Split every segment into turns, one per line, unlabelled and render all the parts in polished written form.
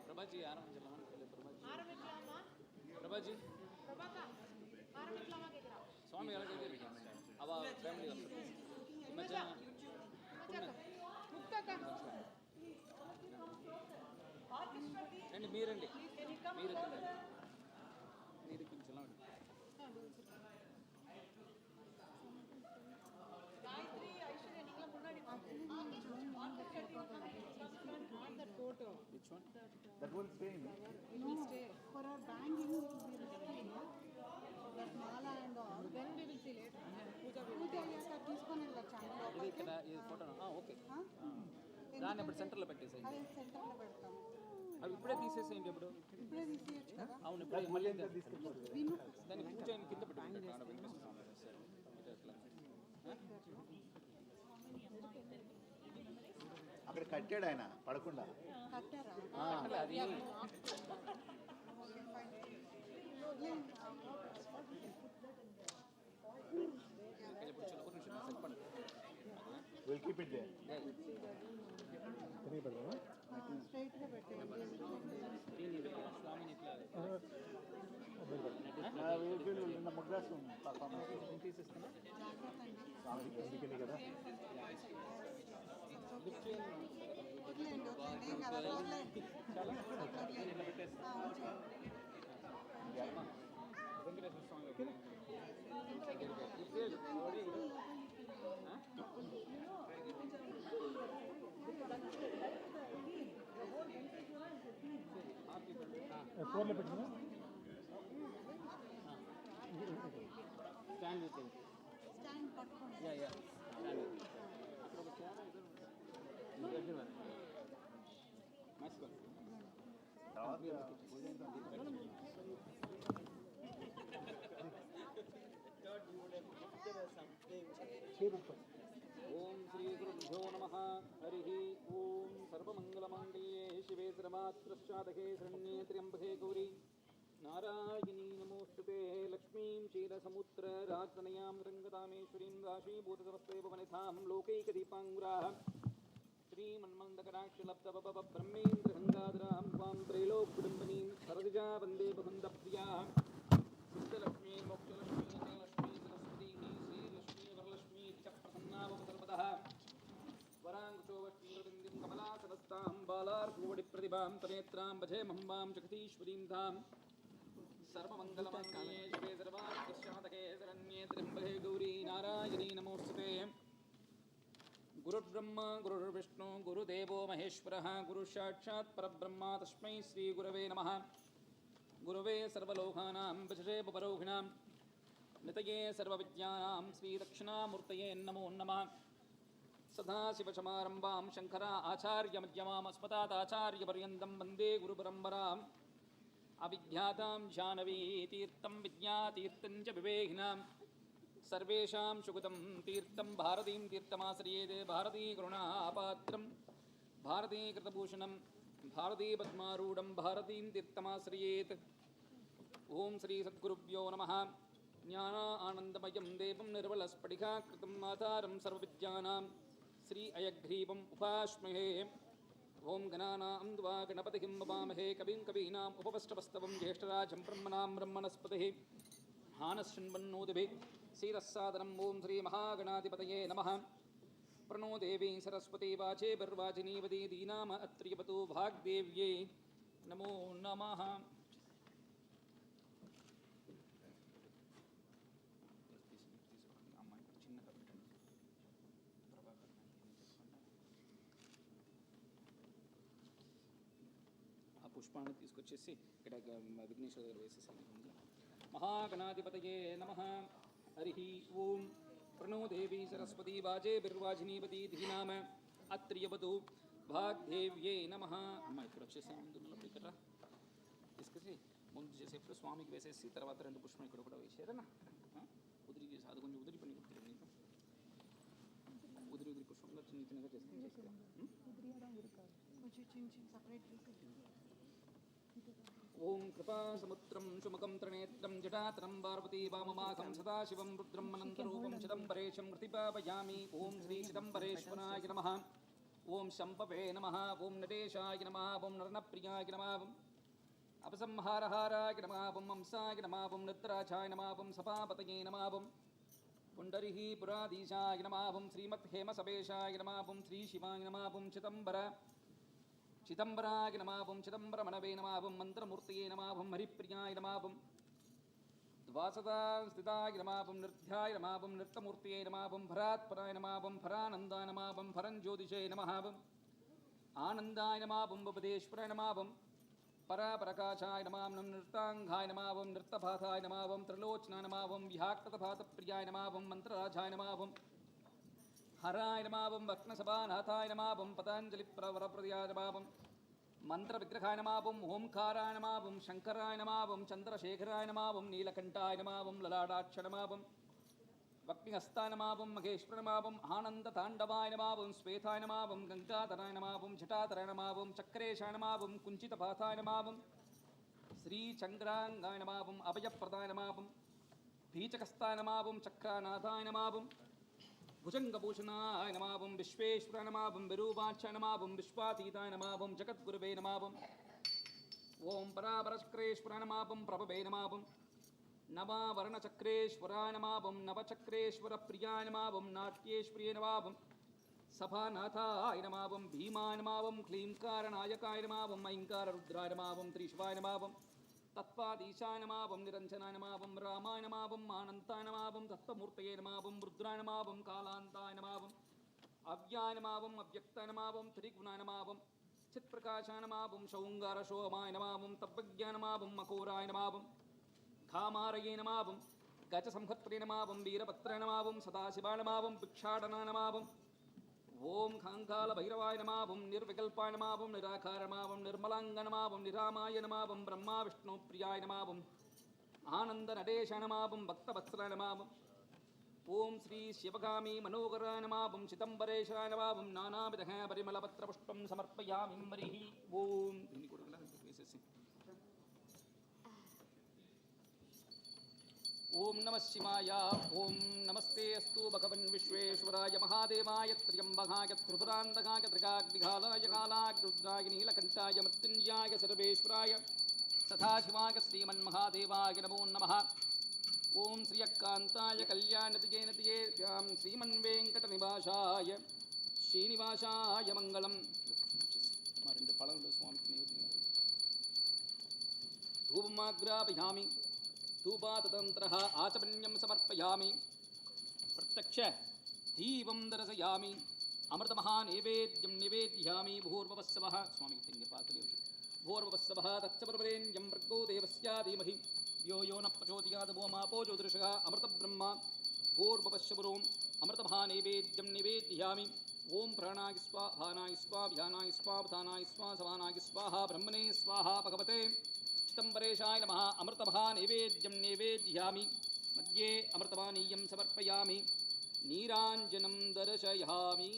பிரபாஜி பிரபாஜி சுவாமி அவ ஃபேமிலி రండి మీరండి మీరు మీరు కొంచెం Which one?
That will stay in.
It will stay. For our banking, it will be written, that mala and all. Then we will see later. Puja yaka తీసుకొని వెళ్ళొచ్చు.
ఇది ఇక్కడ ఈ ఫోటో ఓకే దాన్ని ఇప్పుడు సెంటర్లో పెట్టేసేయండి.
అది సెంటర్లో పెడతాము.
అవి ఇప్పుడే తీసేసేయండి. ఇప్పుడే
తీసేయచ్చు కదా.
అవును ఇప్పుడే మళ్ళీ దాన్ని పూజ కింద పెట్టుకోండి.
అక్కడ కట్టాడు ఆయన పడకుండా.
అది
We'll keep it there.
Straight గా పెట్టండి.
Mugdha
తీసేస్తున్నా
కదా.
వెంకటేశ్వర స్వామి
ఫోన్లో పెట్టినా
స్టాండ్
స్టాండ్ పట్టుకోండి.
ఓం శ్రీ గురుభ్యో నమః. హరి ఓం సర్వమంగళమాంగళ్యే శివే సర్వాత్మసాధకే శరణ్యే త్ర్యంబకే గౌరీ నారాయణీ నమోస్తుతే. లక్ష్మీం క్షీరసముద్రరాజతనయాం రంగదామేశ్వరీం రాశీభూతసమస్తేవనిధాం లోకైకదీపాంగురాः శ్రీమన్మందకటాక్షలబ్ధ బ్రహ్మేంద్రగంగాధరాం త్వాం త్రైలోక్యకుటుంబినీం సరసిజా వందే బహుందప్రియాः. సిద్ధలక్ష్మీ మోక్షలక్ష్మీ జయలక్ష్మీ సరస్వతీ శ్రీలక్ష్మీ వరలక్ష్మీ చ ప్రసన్నావసర్వదః వరాంకుశోవష్మీరవిందిం కమలాసనస్తాం బాలార్కూవడి ప్రతిభాం తనేత్రాం భజేమహం వాం జగదీశ్వరీం ధాం. సర్వమంగళమాంగళ్యే శివే సర్వార్థసాధకే శరణ్యే త్ర్యంబకే గౌరీ నారాయణీ నమోస్తుతే. గురుర్బ్రహ్మ గురుర్విష్ణు గురుదేవో మహేశ్వరः గురుసాక్షాత్ పరబ్రహ్మ తస్మై శ్రీ గురవే నమః. గురవే సర్వలోకానాం విశేషే పరోహిణాం నితయే సర్వవిద్యానాం శ్రీదక్షిణామూర్తయే నమో నమః. సదాశివసమారంభాం శంకరా ఆచార్యమధ్యమాం అస్మదాచార్యపర్యంతం వందే గురుపరంపరాం. అవిద్యాతాం జాహ్నవీ తీర్థం విద్యాతీర్థం చ వివేకినాం సర్వేషాం సుగతం తీర్థం భారతీం తీర్థమాశ్రయేత్. భారతీ కరుణాపాత్రం భారతీ కృతభూషణం భారతీ పద్మారూఢం భారతీం తీర్థమాశ్రయేత్. ఓం శ్రీ సద్గురుభ్యో నమః. జ్ఞాన ఆనందమయం దేవం నిర్మలస్ఫటికాకృతం ఆధారం సర్వవిద్యానాం శ్రీ అయగ్రీవం ఉపాస్మహే. ఓం గణానాం త్వా గణపతిం వవామహే కవిం కవీనాం ఉపవష్టవస్తవం జ్యేష్ఠరాజం బ్రహ్మణాం బ్రహ్మణస్పతిః హానశృణ్వన్నోతిభిः శిరస్సాదనం. ఓం శ్రీ మహాగణాధిపతయే నమః. ప్రణో దేవీ సరస్వతీ వాచేభిర్వాజినీవతి దీనామ అత్రియవతు భాగ్దేవ్యై నమో నమః. ఆ పుష్పాన్ని తీసుకొచ్చేసి ఇక్కడ విఘ్నేశ్వర దగ్గర వేసేసాను. మహాగణాధిపతయే నమః. హరి ఓం ప్రణో దేవీ సరస్వతీ వాజేభిర్వాజినీవతి ధీనామ అత్రియవతు భాగ్దేవ్యై నమః. అమ్మ ఇప్పుడు వచ్చేసాను. ముందు ఇక్కడ తీసుకొచ్చి ముందు చేసేప్పుడు స్వామికి వేసేసి తర్వాత రెండు పుష్పం ఇక్కడ కూడా వేసేదన్నా. ఉదిరి చేసి అది కొంచెం ఉదిరి పని కొడుతుంది. నీకు ఉదిరి పుష్పంగా చిన్న చిన్నగా చేసుకుని చేస్తాను.
కొంచెం చిన్న చిన్న సపరేట్
ఓం కృపాసముద్రం సుముఖం త్రినేత్రం జటాతరం పార్వతీ వామమాకం సదాశివం రుద్రం అనంతరూపం చిదంబరేశం కృతిపాపయామి. ఓం శ్రీ చిదంబరేశ్వరాయ నమః. ఓం శంభవే నమః. ఓం నటేశాయ నమః. ఓం నరనప్రియాయ నమః. అపసంహారహారాయ నమః. ఓం హంసాయ నమః. ఓం నిద్రాచాయ నమః. ఓం సపాపతయే నమః. ఓం పుండరిహి పురాధీశాయ నమః. ఓం శ్రీమద్హేమసభేశాయ నమః. ఓం శ్రీశివాయ నమః. ఓం చిదంబరాయ నమః. ఓం చిదంబరమణవే నమః. ఓం మంత్రమూర్తయే నమః. ఓం హరిప్రియాయ నమః. ఓం ద్వాసదా స్థితాయ నమః. ఓం నృత్యాయ నమః. ఓం నృత్తమూర్తయే నమః. ఓం భరాత్పరాయ నమః. ఓం భరానందాయ నమః. ఓం భరంజ్యోతిషే నమః. ఓం ఆనందాయ నమః. ఓం ఉపదేశ్వరాయ నమః. ఓం పరాపరకాశాయ నమః. ఓం నృత్తాంగాయ నమః. ఓం నృత్తపాథాయ నమః. ఓం త్రిలోచనాయ నమః. ఓం వ్యాక్తపాతప్రియాయ నమః. ఓం మంత్రరాజాయ నమః. ఓం హరాయ నమః. ఓం వక్నసభానాథాయ నమః. ఓం పతాంజలి వరప్రదయాయ నమః. ఓం మంత్రవిగ్రహాయ నమః. ఓం ఓంకారాయ నమః. ఓం శంకరాయ నమః. ఓం చంద్రశేఖరాయ నమః. ఓం నీలకంఠాయ నమః. ఓం లలాటాక్ష నమః. ఓం వక్నిహస్తాయ నమః. ఓం మహేశ్వర నమః. ఓం ఆనందతాండవాయ నమః. ఓం శ్వేతాయ నమః. ఓం గంగాధరాయ నమః. ఓం జటాధరాయ నమః. ఓం చక్రేశాయ నమః. ఓం కుంచితపాథాయ నమః. ఓం శ్రీచంద్రాంగాయ నమః. ఓం అభయప్రదాయ నమః. ఓం భీచకస్తాయ నమః. ఓం చక్రానాథాయ నమః. ఓం భుజంగభూషణాయ నమః. ఓం విశ్వేశ్వరాయ నమః. ఓం విరూపాక్షాయ నమః. ఓం విశ్వాతీతాయ నమః. ఓం జగద్గురువే నమః. ఓం పరాపరచక్రేశ్వరాయ నమః. ఓం ప్రభవే నమః. ఓం నవావరణచక్రేశ్వరాయ నమః. ఓం నవచక్రేశ్వరప్రియాయ నమః. ఓం నాట్యేశ్వర్యే నమః. ఓం సభానాథాయ నమః. ఓం భీమాయ నమః. ఓం క్లీంకారనాయకాయ నమః. ఓం ఐంకారరుద్రాయ నమః. ఓం త్రిశివాయ నమః. ఓం తత్పాదీశాయ నమః. ఓం నిరంజనాయ నమః. ఓం రామాయ నమః. ఓం ఆనంతాయ నమః. ఓం తత్వమూర్తయే నమః. ఓం రుద్రాయ నమః. ఓం కాలాంతాయ నమః. ఓం అవ్యాయ నమః. ఓం అవ్యక్తాయ నమః. ఓం త్రిగుణాయ నమః. ఓం చిత్ప్రకాశాయ నమః. ఓం శౌంగారశోమాయ నమః. ఓం తవ్వజ్ఞాయ నమః. ఓం మకోరాయ నమః. ఓం ఖామారయే నమః. ఓం గజసంహత్రే నమః. ఓం వీరభద్రాయ నమః. ఓం సదాశివాయ నమః. ఓం భిక్షాటనాయ నమః. ఓం ఓం ఖాంకాల భైరవాయ నమః. ఓం నిర్వికల్పాయ నమః. ఓం నిరాకార నమః. ఓం నిర్మలాంగ నమః. ఓం నిరామాయ నమః. ఓం బ్రహ్మా విష్ణు ప్రియాయ నమః. ఓం ఆనంద నటేశాయ నమః. ఓం భక్తవత్సలాయ నమః. ఓం శ్రీ శివగామి మనోహరాయ నమః. ఓం చిదంబరేశాయ నమః. ఓం నానావిధ పరిమళపత్రపుష్పం సమర్పయామి. హరి ఓం. దీన్ని కూడా వేసేసి ఓం నమః శివాయ. ఓం నమస్తే అస్తు భగవన్ విశ్వేశ్వరాయ మహాదేవాయ త్ర్యంబకాయ త్రిపురాంతకాయ త్రికాగ్నిఘాలాయ కాలాగ్రుద్రాయ నీలకంఠాయ మృత్యుంజయాయ సర్వేశ్వరాయ సదాశివాయ శ్రీమన్మహాదేవాయ నమో నమః. ఓం శ్రియకాంతాయ కళ్యాణతియే నతియే శ్రీమన్వేంకటనివాసాయ శ్రీనివాసాయ మంగళం. మా రెండు పళ్ళలో స్వామికి నైవేద్యం ధూపమాగ్రాపయామి. ధూపాతతంత్రః ఆచమన్యం సమర్పయామి. ప్రత్యక్ష దీపం దర్శయామి. అమృతమహానైవేద్యం నివేద్యామి. భూర్భువస్సవః స్వామికి తింగి పాత్రలే భూర్భువస్సవః తచ్చపర్వరేణ్యం భర్గో దేవస్య ధీమహి యో యో న ప్రచోదయాత్ భూమాపో జ్యోతిషః అమృతబ్రహ్మ భూర్భువస్సవరోం అమృతమహానైవేద్యం నివేద్యామి. ఓం ప్రాణాయ స్వాహ భానాయ స్వాహ వ్యానాయ స్వాహ ఉదానాయ స్వాహ సమానాయ స్వాహ బ్రహ్మణే స్వాహ భగవతే చిదంబరేశాయ నమః. అమృతమహానైవేద్యం నివేద్యామి. మధ్యే అమృతపానీయం సమర్పయామి. నీరాంజనం దర్శయామి.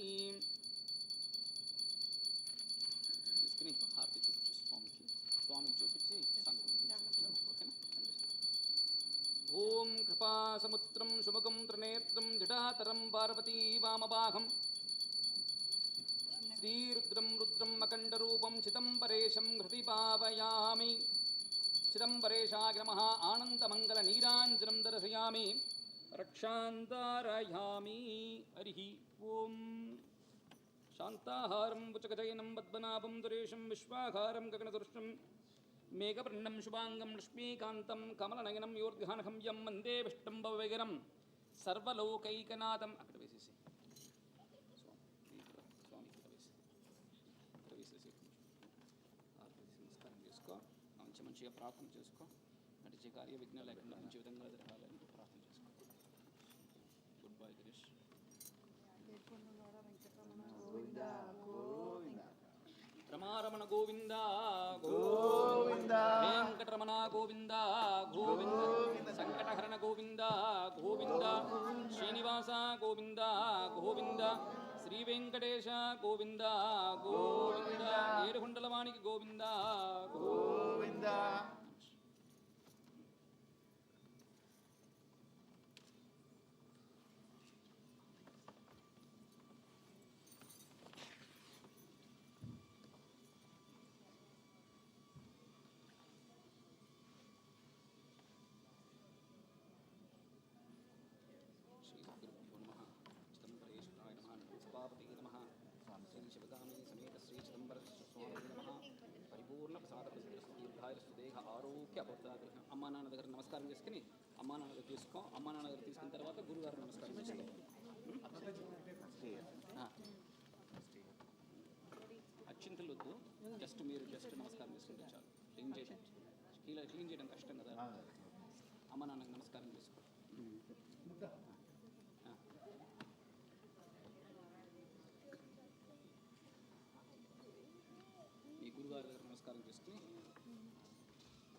తీసుకుని హారతి చూపించి స్వామికి చూపించి ఓకేనా. ఓం కృపాసముద్రం సుముఖం త్రినేత్రం జటాతరం పార్వతీ వామబాహం శ్రీరుద్రం రుద్రం అఖండరూపం చిదంబరేశం హృతిపావయామి. చిదంబరేశాయ నమః. ఆనందమంగళ నీరాంజనం దర్శయామి. రక్షాంతారయామి. హరి ఓం. శాంతాహారం పుచకజయనం పద్మనాభం సురేశం విశ్వాహారం గగనదృష్టం మేఘవర్ణం శుభాంగం లక్ష్మీకాంతం కమలనయనం యోర్ధ్యానహం యం వందే విష్ణుం భవవేగరం సర్వలోకైకనాథం. అక్కడ వేసేసి నమస్కారం చేసుకో. మంచిగా ప్రార్థన చేసుకో. నడిచే కార్య విఘ్నాలు లేకుండా మంచి విధంగా జరగాలని ప్రార్థన చేసుకో. Good bye Girish. రమారమణ గోవింద గోవింద. వెంకటరమణ గోవింద గోవింద. సంకటహరణ గోవింద గోవింద. శ్రీనివాస గోవింద గోవింద. శ్రీ వెంకటేశ గోవింద గోవింద ఏడుగుండలవానికి గోవింద
గోవింద.
శ్రీ గురుభ్యో నమః. చిదంబరేశ్వరాయ నమః. సభాపతియే నమః. శ్రీ శివగామి సమేత శ్రీ చిదంబర స్వామి నమః. పరిపూర్ణ ప్రసాద ప్రసిద్ధి దీర్ఘాయుస్తు దేహ ఆరోగ్య అబద్ధాగ్రహం. అమ్మా నాన్న దగ్గర నమస్కారం చేసుకుని అమ్మా నాన్న దగ్గర తీసుకో. అమ్మా నాన్న దగ్గర తీసుకున్న తర్వాత గురుగారు నమస్కారం చేసుకో. అచ్చింతలు వద్దు, జస్ట్ మీరు జస్ట్ నమస్కారం చేసుకుంటే చాలు. క్లీన్ చేసి క్లీన్ చేయడం కష్టం కదా. అమ్మ నాన్నకు నమస్కారం చేసుకో. మీ గురుగారి దగ్గర నమస్కారం చేసుకుని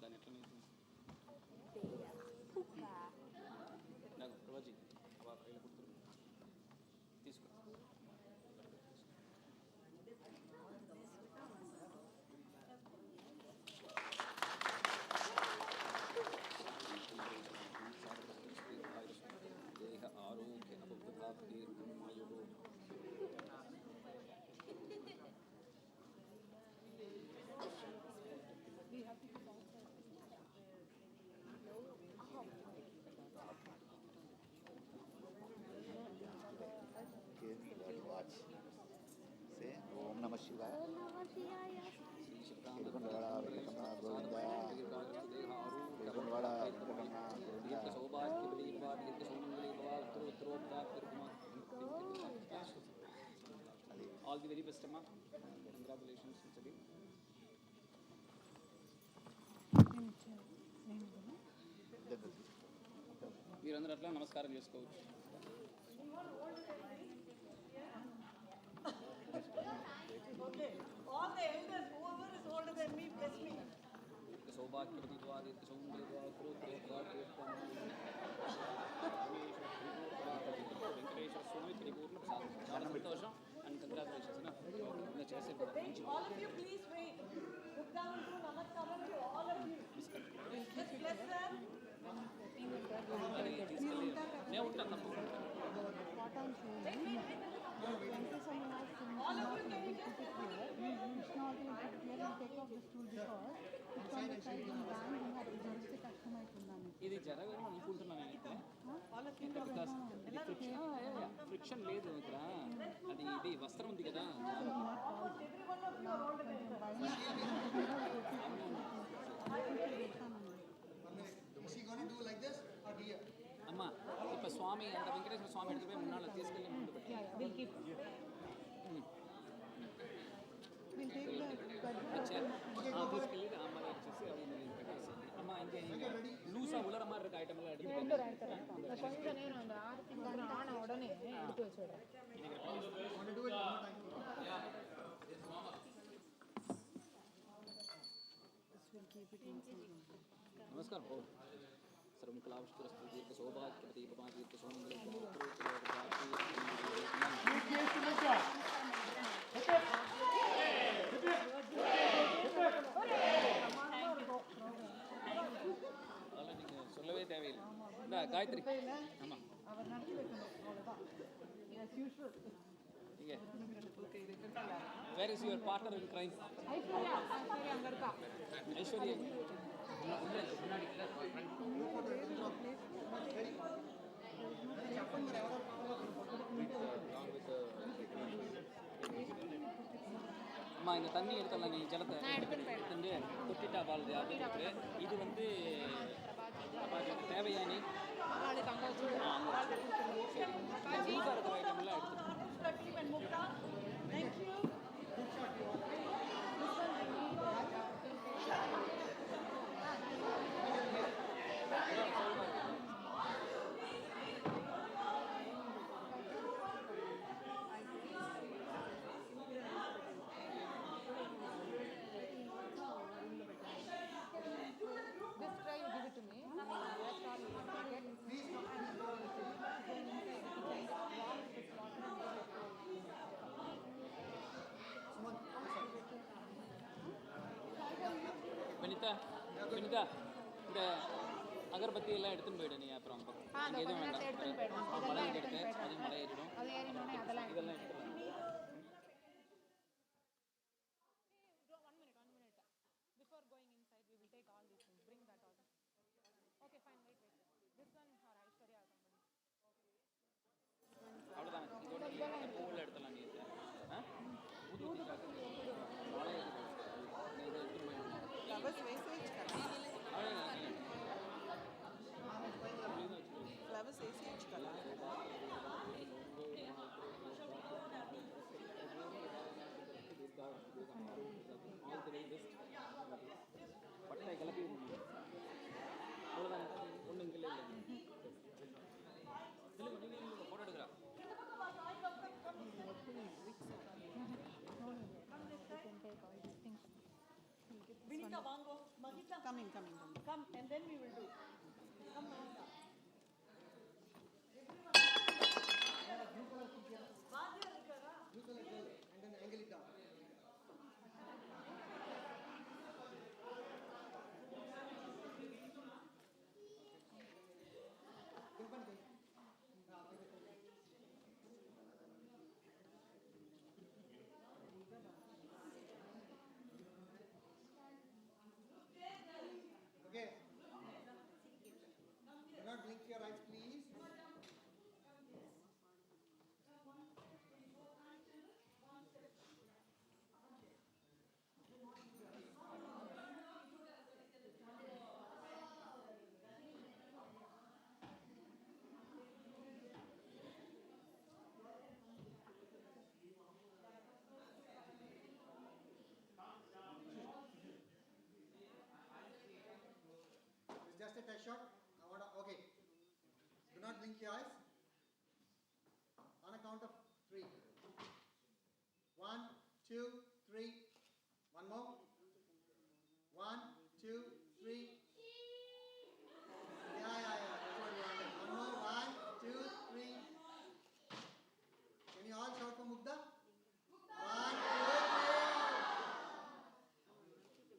దాన్ని ఎట్లా నాకు ప్రవజీ అలా కైలు కుడుతురు తీసుకో. దేహ ఆరోగ్య అబుద్ధాభి బ్రహ్మయోగో.
Watch. Say Om Namah Shivaya.
Shri Shivarama
Vekunwada, Vekunwada, Govinda. Vekunwada, Vekunwada, Govinda.
All the very best, Amma. Congratulations, Mr. మీరందరూ అట్లా నమస్కారం చేసుకోవచ్చు.
All the elders, whoever is older than me, bless me.
సౌభాగ్యవతి ద్వాదిత్య సౌందర్య వెంకటేశ్వర స్వామి పరిపూర్ణ ప్రసాదం. చాలా సంతోషం అండ్ కంగ్రాచులేషన్స్. ఇంకా చేసే మంచి
All of you, please wait. Mugdha will do namaskaram to all of you. Just bless them.
అది తీసుకెళ్ళి నేను ఉంటాను తప్పకుండా.
What I'm saying,
All of you, can you just
Krishna also will put here and take off the stool because it's on the side and bang and అది జరిగితే కష్టం అవుతుందని.
ఇది జరగదు అనుకుంటున్నాను నేనైతే. బికాస్ ఫ్రిక్షన్ లేదు ఇక్కడ. అది ఇది వస్త్రం ఉంది కదా.
every one of you are older than me.
Is he going to do like this or here?
అమ్మ ఇప్పుడు స్వామి అంత వెంకటేశ్వర స్వామి ఎడిపోయి ఉన్నాళ్ళు తీసుకెళ్ళి ముందు పెట్టి
We'll take the
తీసుకెళ్ళి అమ్మ వచ్చేసి అవి పెట్టేసి అమ్మ ఇంకే లూసా ఉలర மாதிரி இருக்க ஐட்டம்லாம் எடுத்து
கொஞ்ச நேரம் அந்த ஆரத்தி ஆன உடனே எடுத்து வச்சிடுறேன்.
Want to do it one more time?
నమస్కారం ఓ సర్వం కళావిష్కరస్తు దీర్ఘ సౌభాగ్యవతి పమాదీర్ఘ సౌమంగళ அதெல்லாம் நீங்கள் சொல்லவே தேவையில்லை. இந்த காயத்ரி ஆமாம்
அவர் நடத்தி வைக்கணும் அவ்வளோதான். As usual.
இங்கே where is your partner in crime?
Aishwarya அங்கே இருக்கா.
ஐஸ்வர்யா அம்மா இந்த தண்ணி எடுத்தல நீ ஜலத்தை எடுத்துட்டு கொட்டிட்டா பால் அப்படின்ட்டு இது வந்து தேவையானி
அவளுக்கு அங்கே வச்சு
லூஸாக இருக்கிற ஐட்டம்லாம் எடுத்து
Mr. Team and Mugdha, thank you.
this try you give it to me. That's all you can take it.
Vinitha இந்த அகர்பத்தி எல்லாம் எடுத்துன்னு போயிடு நீ அப்புறம் அங்கே எதுவும் வேண்டாம்
எடுத்துன்னு போயிடுவோம்.
மலை
இதெல்லாம்
எடுத்து
எடுத்துன்னு
அதையும் மலை ஏறிடும்
அது ஏறினோடனே அதெல்லாம்
இதெல்லாம் எடுத்துக்கலாம்
Before going inside, we will take all these things. Bring that all. Okay, fine. Wait. This one for Aishwarya or somebody.
அவ்வளோதான் இதோட பூவில் எடுத்துலாம் நீ ஆ ஊதுக்காக மலை ஏறி நீ இதை எடுத்துன்னு போயிடணும்
ఫ్లవర్స్ వేసేయచ్చు కదా ఫ్లవర్స్ వేసేయచ్చు కదా
பட்டை கிளப்பி அவ்வளோதான் ஒன்றும் இல்லை ஃபோட்டோ எடுக்கிறா
Vinita, Vango, Mahita,
coming
come and then we will do. Come, Mahita. Vaadya irukara?
Blue color girl and then angle it down. Okay. Do not blink your eyes, please. It's just a test shot. I want to, okay. Do not blink your eyes. On a count of 3. 1, 2, 3. One more. 1, 2, 3. Yeah. That's what you wanted. One more. 1, 2, 3. Can you all shout for Mugdha? 1, 2, 3.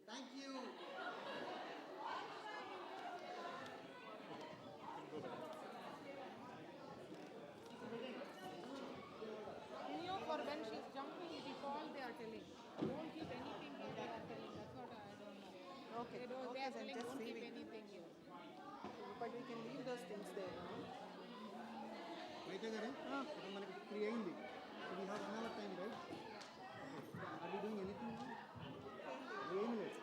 Thank you.
For when she's jumping, if you fall, they are telling. Don't keep anything here, they are telling. That's what I don't know.
Okay,
They are
then
telling
just
don't keep
leave it.
anything here.
But we can leave those things there, no?
అయితే గారు ఇప్పుడు మనకి 3 అయింది so we have another time right are we doing anything ఏం లేదు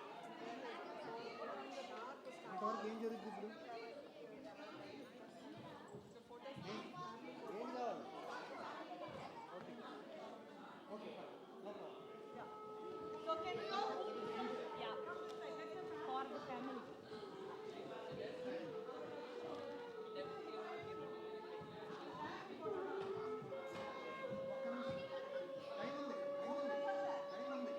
ఇంతవరకు ఏం జరుగుతుంది ఇప్పుడు ఏం కావాలి okay no problem
So can we all? Yeah. For the family.
Time ఉంది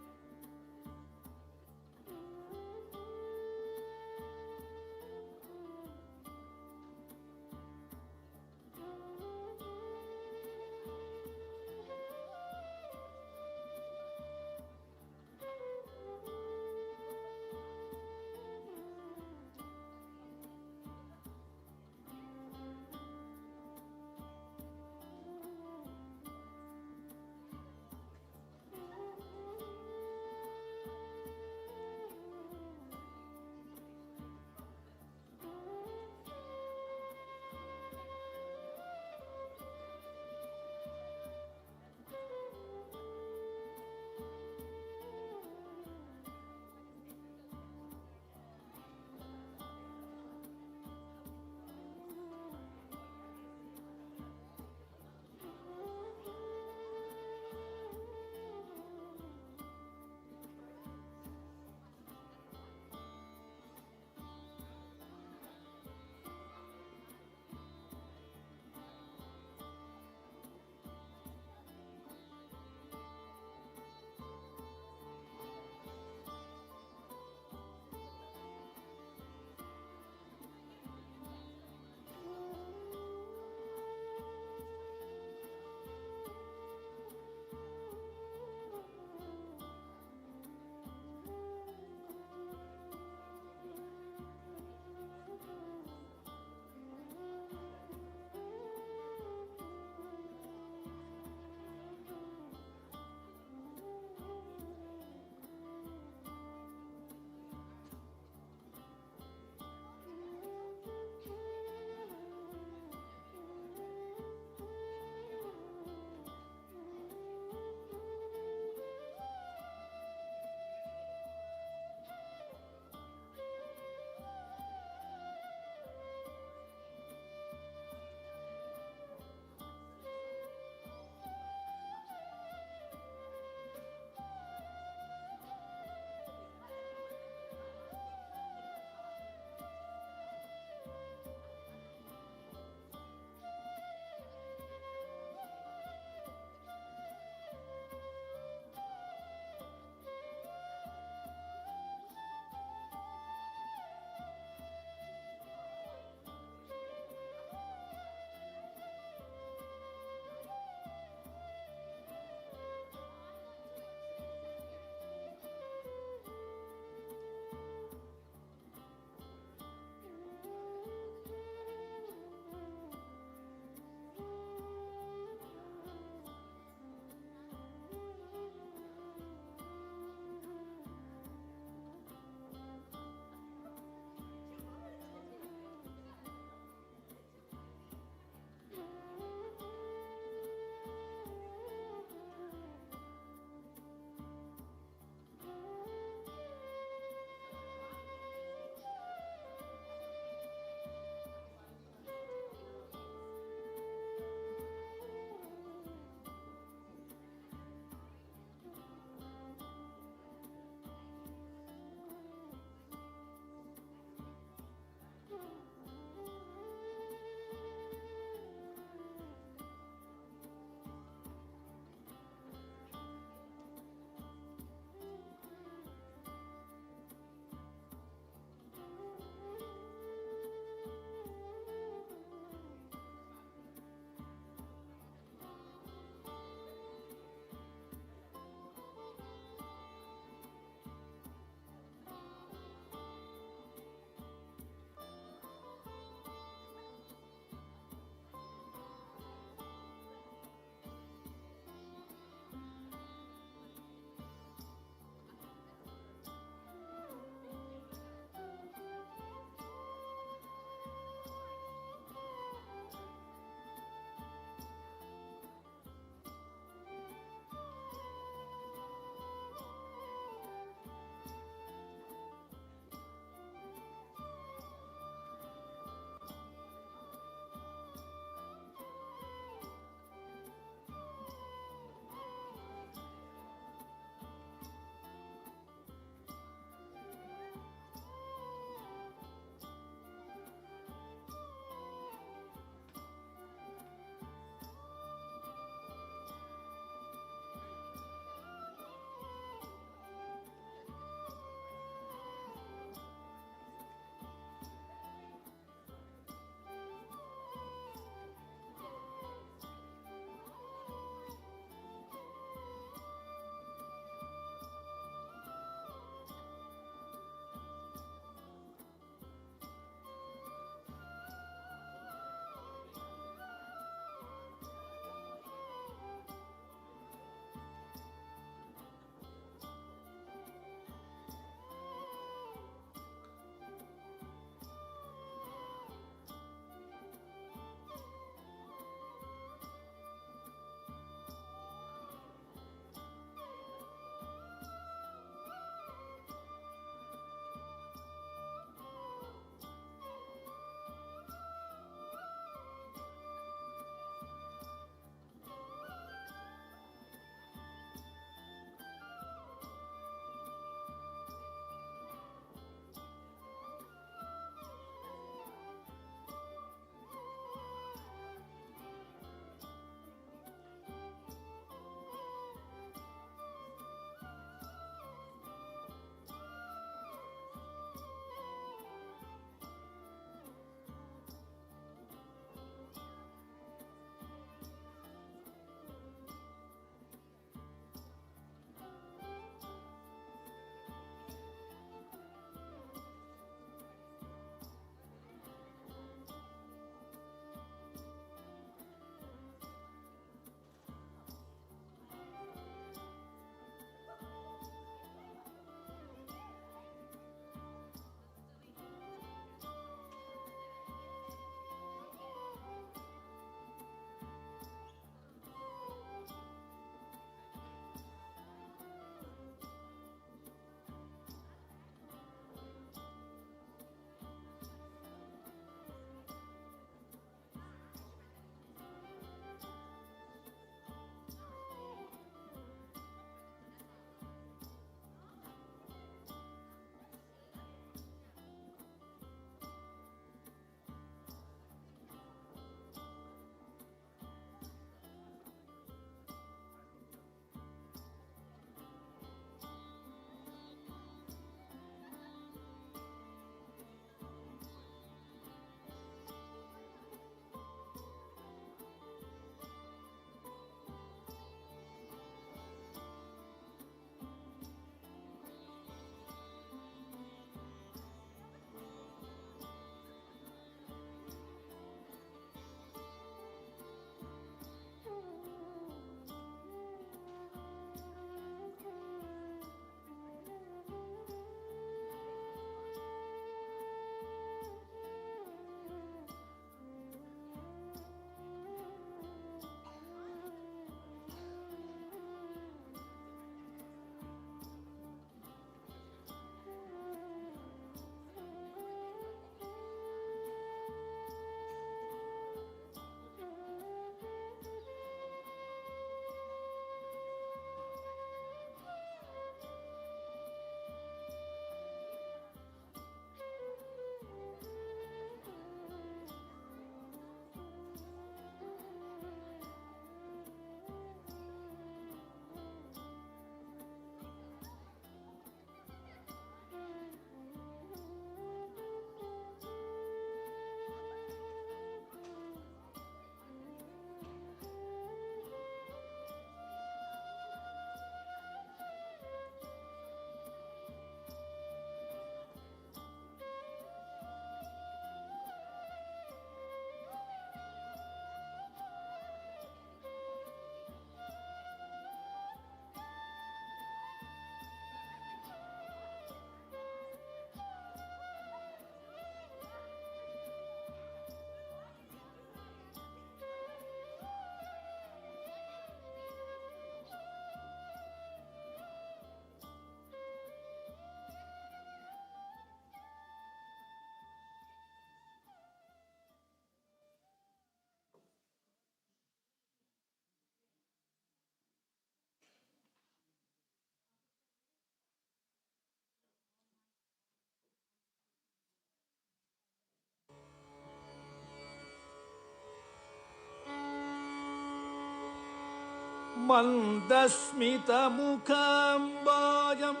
मन्दस्मितमुखाम्बोजम्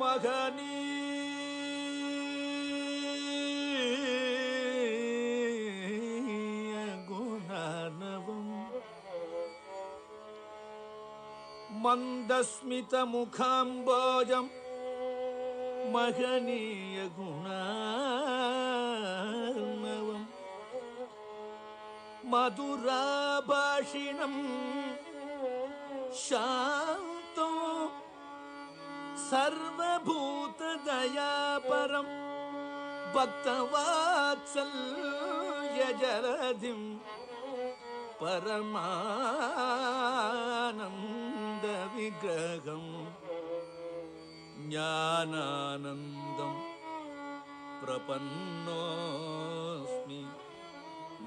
महनीयगुणार्णवम् मन्दस्मितमुखाम्बोजम् महनीयगुणार्णवम् मधुराभाषिणं शान्तो सर्वभूतदयापरं भक्तवात्सल्यजलधिं परमानन्दविग्रहं ज्ञानानन्दं प्रपन्नोऽस्मि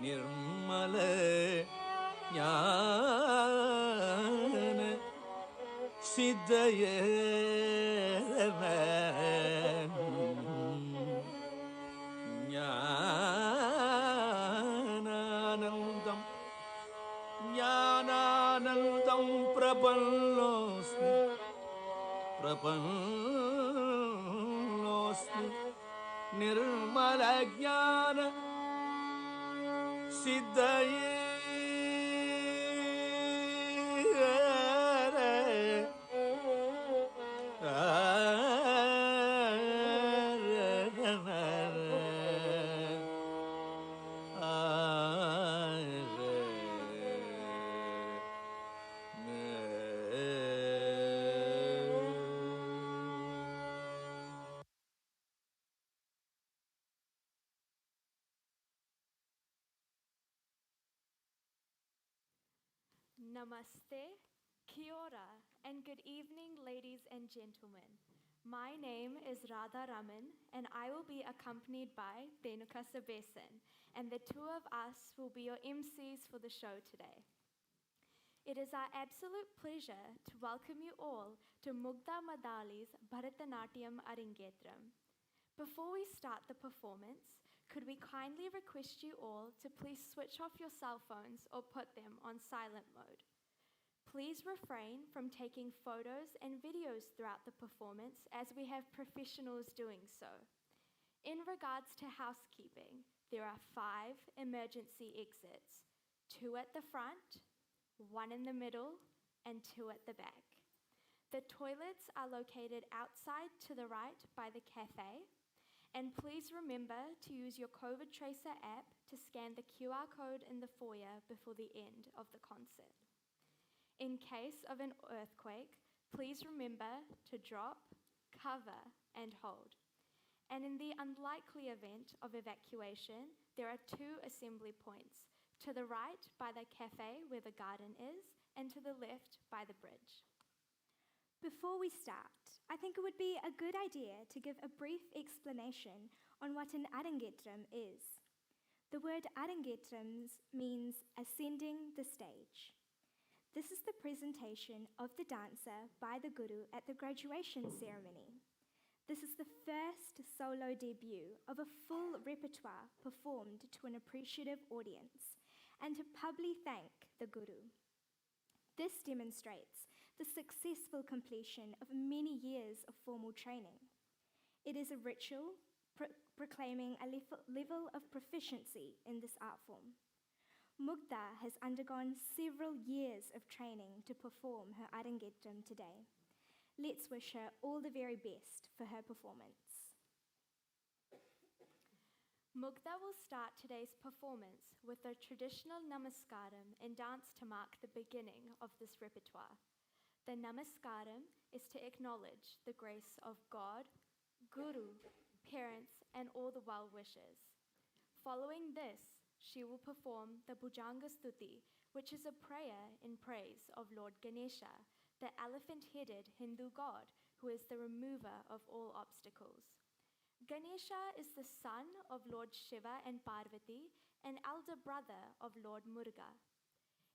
निर्मल ज्ञान सिद्धये ज्ञानानन्दं प्रपन्नोऽस्मि निर्मल ज्ञान सिद्धये
Namaste, Kia ora, and good evening, ladies and gentlemen. My name is Radha Raman, and I will be accompanied by Denuka Sabesan, and the two of us will be your MCs for the show today. It is our absolute pleasure to welcome you all to Mugdha Madali's Bharatanatyam Arangetram. Before we start the performance, could we kindly request you all to please switch off your cell phones or put them on silent mode? Please refrain from taking photos and videos throughout the performance as we have professionals doing so. In regards to housekeeping, there are 5 emergency exits, 2 at the front, 1 in the middle, and 2 at the back. The toilets are located outside to the right by the cafe. And please remember to use your COVID Tracer app to scan the QR code in the foyer before the end of the concert. In case of an earthquake, please remember to drop, cover, and hold. And in the unlikely event of evacuation, there are 2 assembly points, to the right by the cafe where the garden is, and to the left by the bridge.
Before we start, I think it would be a good idea to give a brief explanation on what an Arangetram is. The word Arangetram means ascending the stage. This is the presentation of the dancer by the Guru at the graduation ceremony. This is the first solo debut of a full repertoire performed to an appreciative audience and to publicly thank the Guru. This demonstrates the successful completion of many years of formal training. It is a ritual proclaiming a level of proficiency in this art form. Mugdha has undergone several years of training to perform her Arangetram today. Let's wish her all the very best for her performance.
Mugdha will start today's performance with a traditional namaskaram and dance to mark the beginning of this repertoire. The namaskaram is to acknowledge the grace of God, Guru, parents, and all the well-wishers. Following this, she will perform the Bhujanga Stuti, which is a prayer in praise of Lord Ganesha, the elephant-headed Hindu god who is the remover of all obstacles. Ganesha is the son of Lord Shiva and Parvati, and elder brother of Lord Muruga.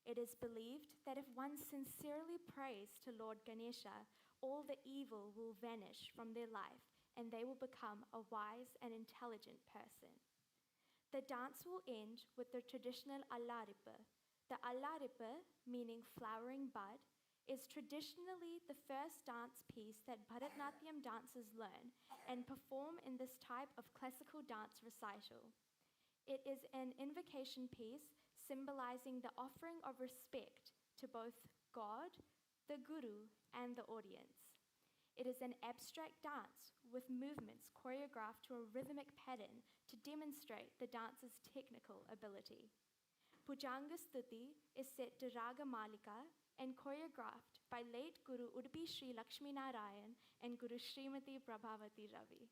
It is believed that if one sincerely prays to Lord Ganesha, all the evil will vanish from their life and they will become a wise and intelligent person. The dance will end with the traditional Allarippa. The Allarippa, meaning flowering bud, is traditionally the first dance piece that Bharatanatyam dancers learn and perform in this type of classical dance recital. It is an invocation piece symbolizing the offering of respect to both God, the Guru, and the audience. It is an abstract dance with movements choreographed to a rhythmic pattern to demonstrate the dancer's technical ability. Pujanga Stuti is set to Raga Malika and choreographed by late Guru Udupi Sri Lakshmi Narayan and Guru Srimati Prabhavati Ravi.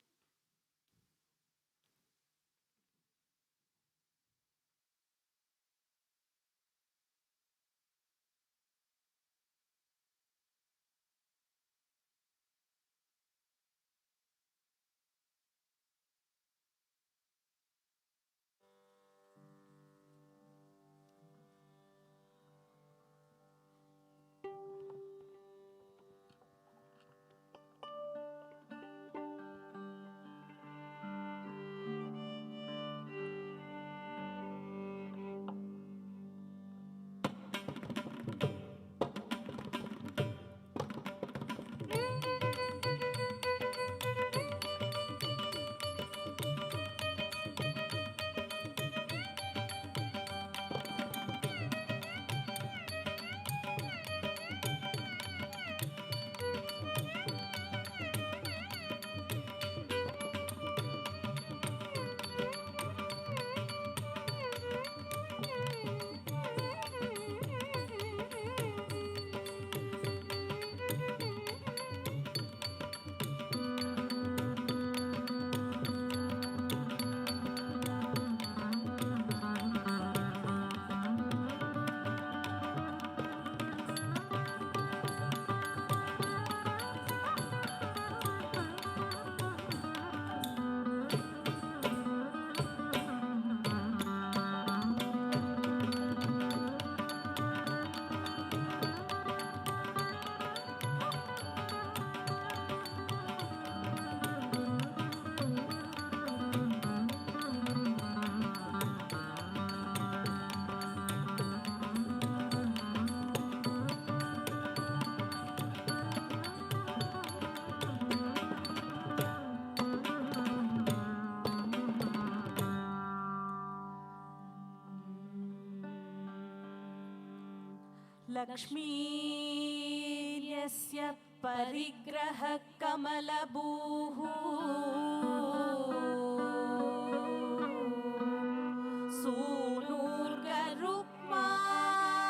लक्ष्मीर्यस्य परिग्रहः कमलभूः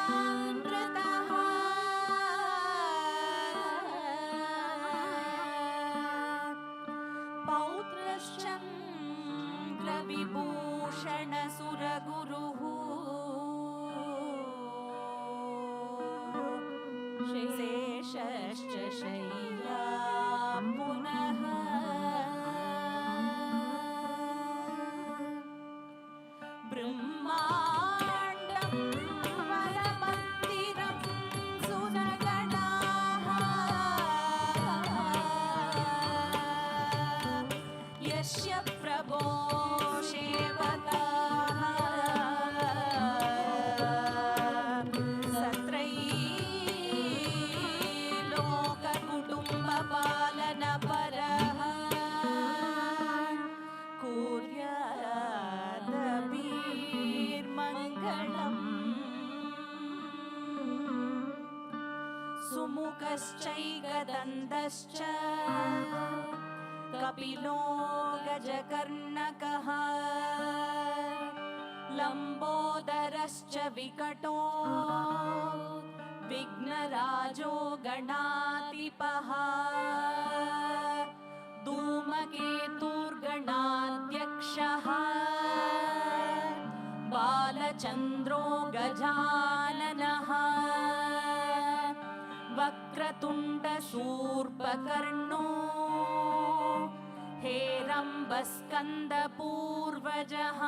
सूनूर्गरुक्मानृतः पौत्रश्चन्द्रविभूषणसुरगुरुः शेषश्च शय्या पुनः ब्रह्माण्डं वरमन्दिरं सुरगणाः यस्य प्रभो सेवकाः पालनपरः कुर्यादभिर्मङ्गलम् सुमुखश्चैकदन्तश्च कपिलो गजकर्णकः लम्बोदरश्च विकटो विघ्नराजो गणाधिपः धूमकेतुर्गणाध्यक्षः बालचन्द्रो गजाननः वक्रतुण्डशूर्पकर्णो हेरम्बस्कन्दपूर्वजः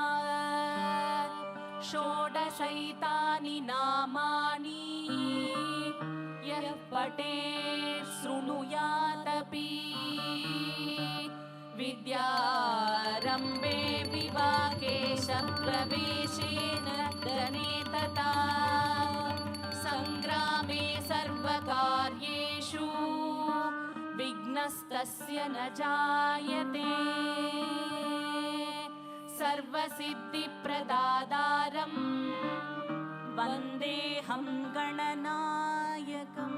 षोडशैतानि नामानि यः पठेत् शृणुयादपि विद्यारम्भे विवाके शब्द
प्रवेशेन धने तथा सङ्ग्रामे सर्वकार्येषु विघ्नस्तस्य न जायते सर्वसिद्धिप्रदातारं वन्देऽहं गणनायकम्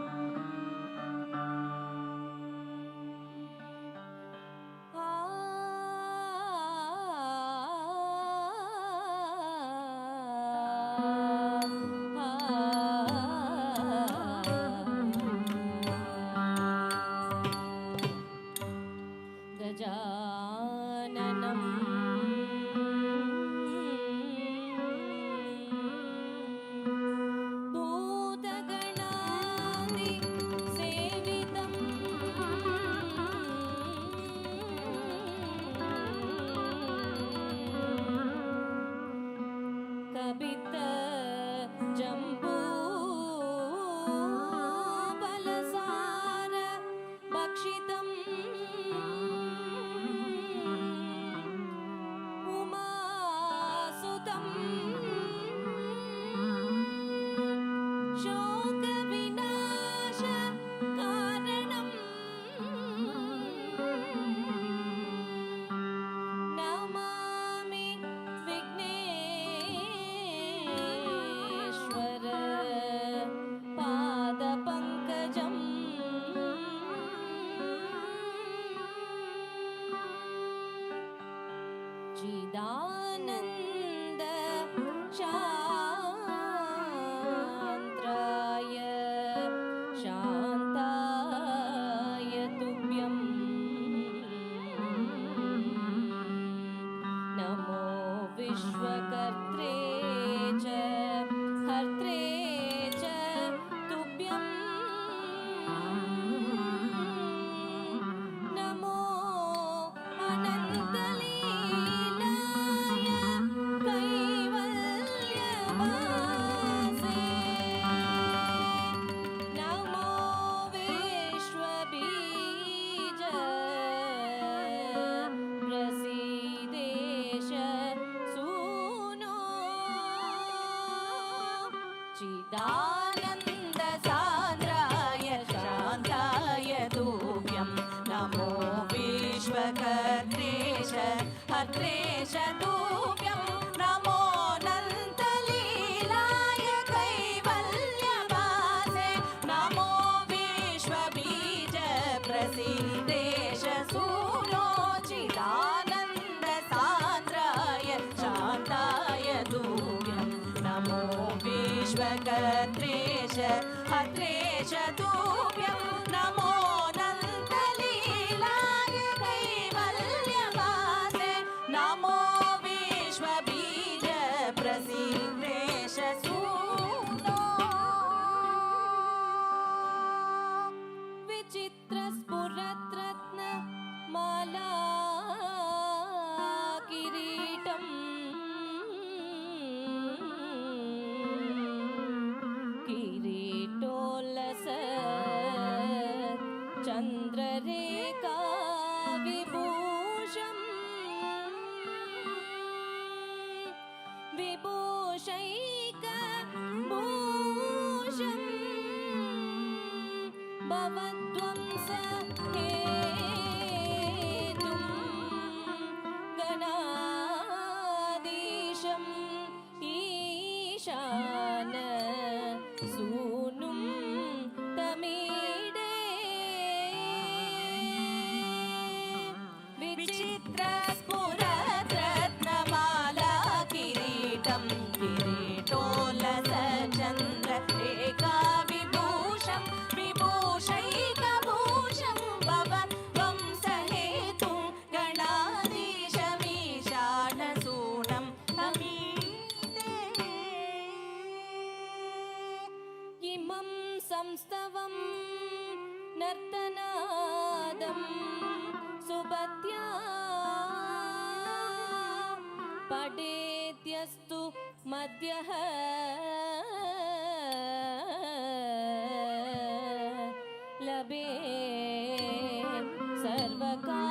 गजाननं भूतगणादिसेवितं कपितजम्बूफलसार भक्षितम् उमासुतं शोकविनाशकारणं नमामि विघ्नेश्वर पादपङ्कजम् चिदानन्द शान्त्राय शान्ताय तुभ्यं नमो विश्वकर्त्रे च हर्त्रे च तुभ्यं नमो अनन्तलीलाय कैवल्यवासे नमो विश्वबीज प्रसीदेश सूनो चिदानन्दसान्द्राय शान्ताय तुभ्यं नमो विश्वकर्त्रेश हर्त्रेश तुभ्यं नमो अनन्तलीलाय कैवल्यवासे नमो विश्वबीज प्रसीदेश सूनो चिदानन्दसान्द्राय शान्ताय तुभ्यं नमो विश्वकर्त्रेश हर्त्रेश तुभ्यं नमो अनन्तलीलाय कैवल्यवासे नमो विश्वबीज प्रसीदेश सूनो विचित्रस्फुरद्रत्नमाला किरीटं किरीटोल्लस चन्द्ररेखा विभूषं विभूषैकभूषं भवद्वंस हेतुं गणाधीशम् ईशान सूनुं तमीडे विचित्रस्फुरद्रत्नमाला किरीटं किरीटोल्लस चन्द्ररेखा विभूषं विभूषैकभूषं भवद्वंसहेतुं गणाधीशमीशानसूनं तमीडे इमं संस्तवं नर्तनादं सुबत्या पठेद्यस्तु मध्यः लभे सर्वकामा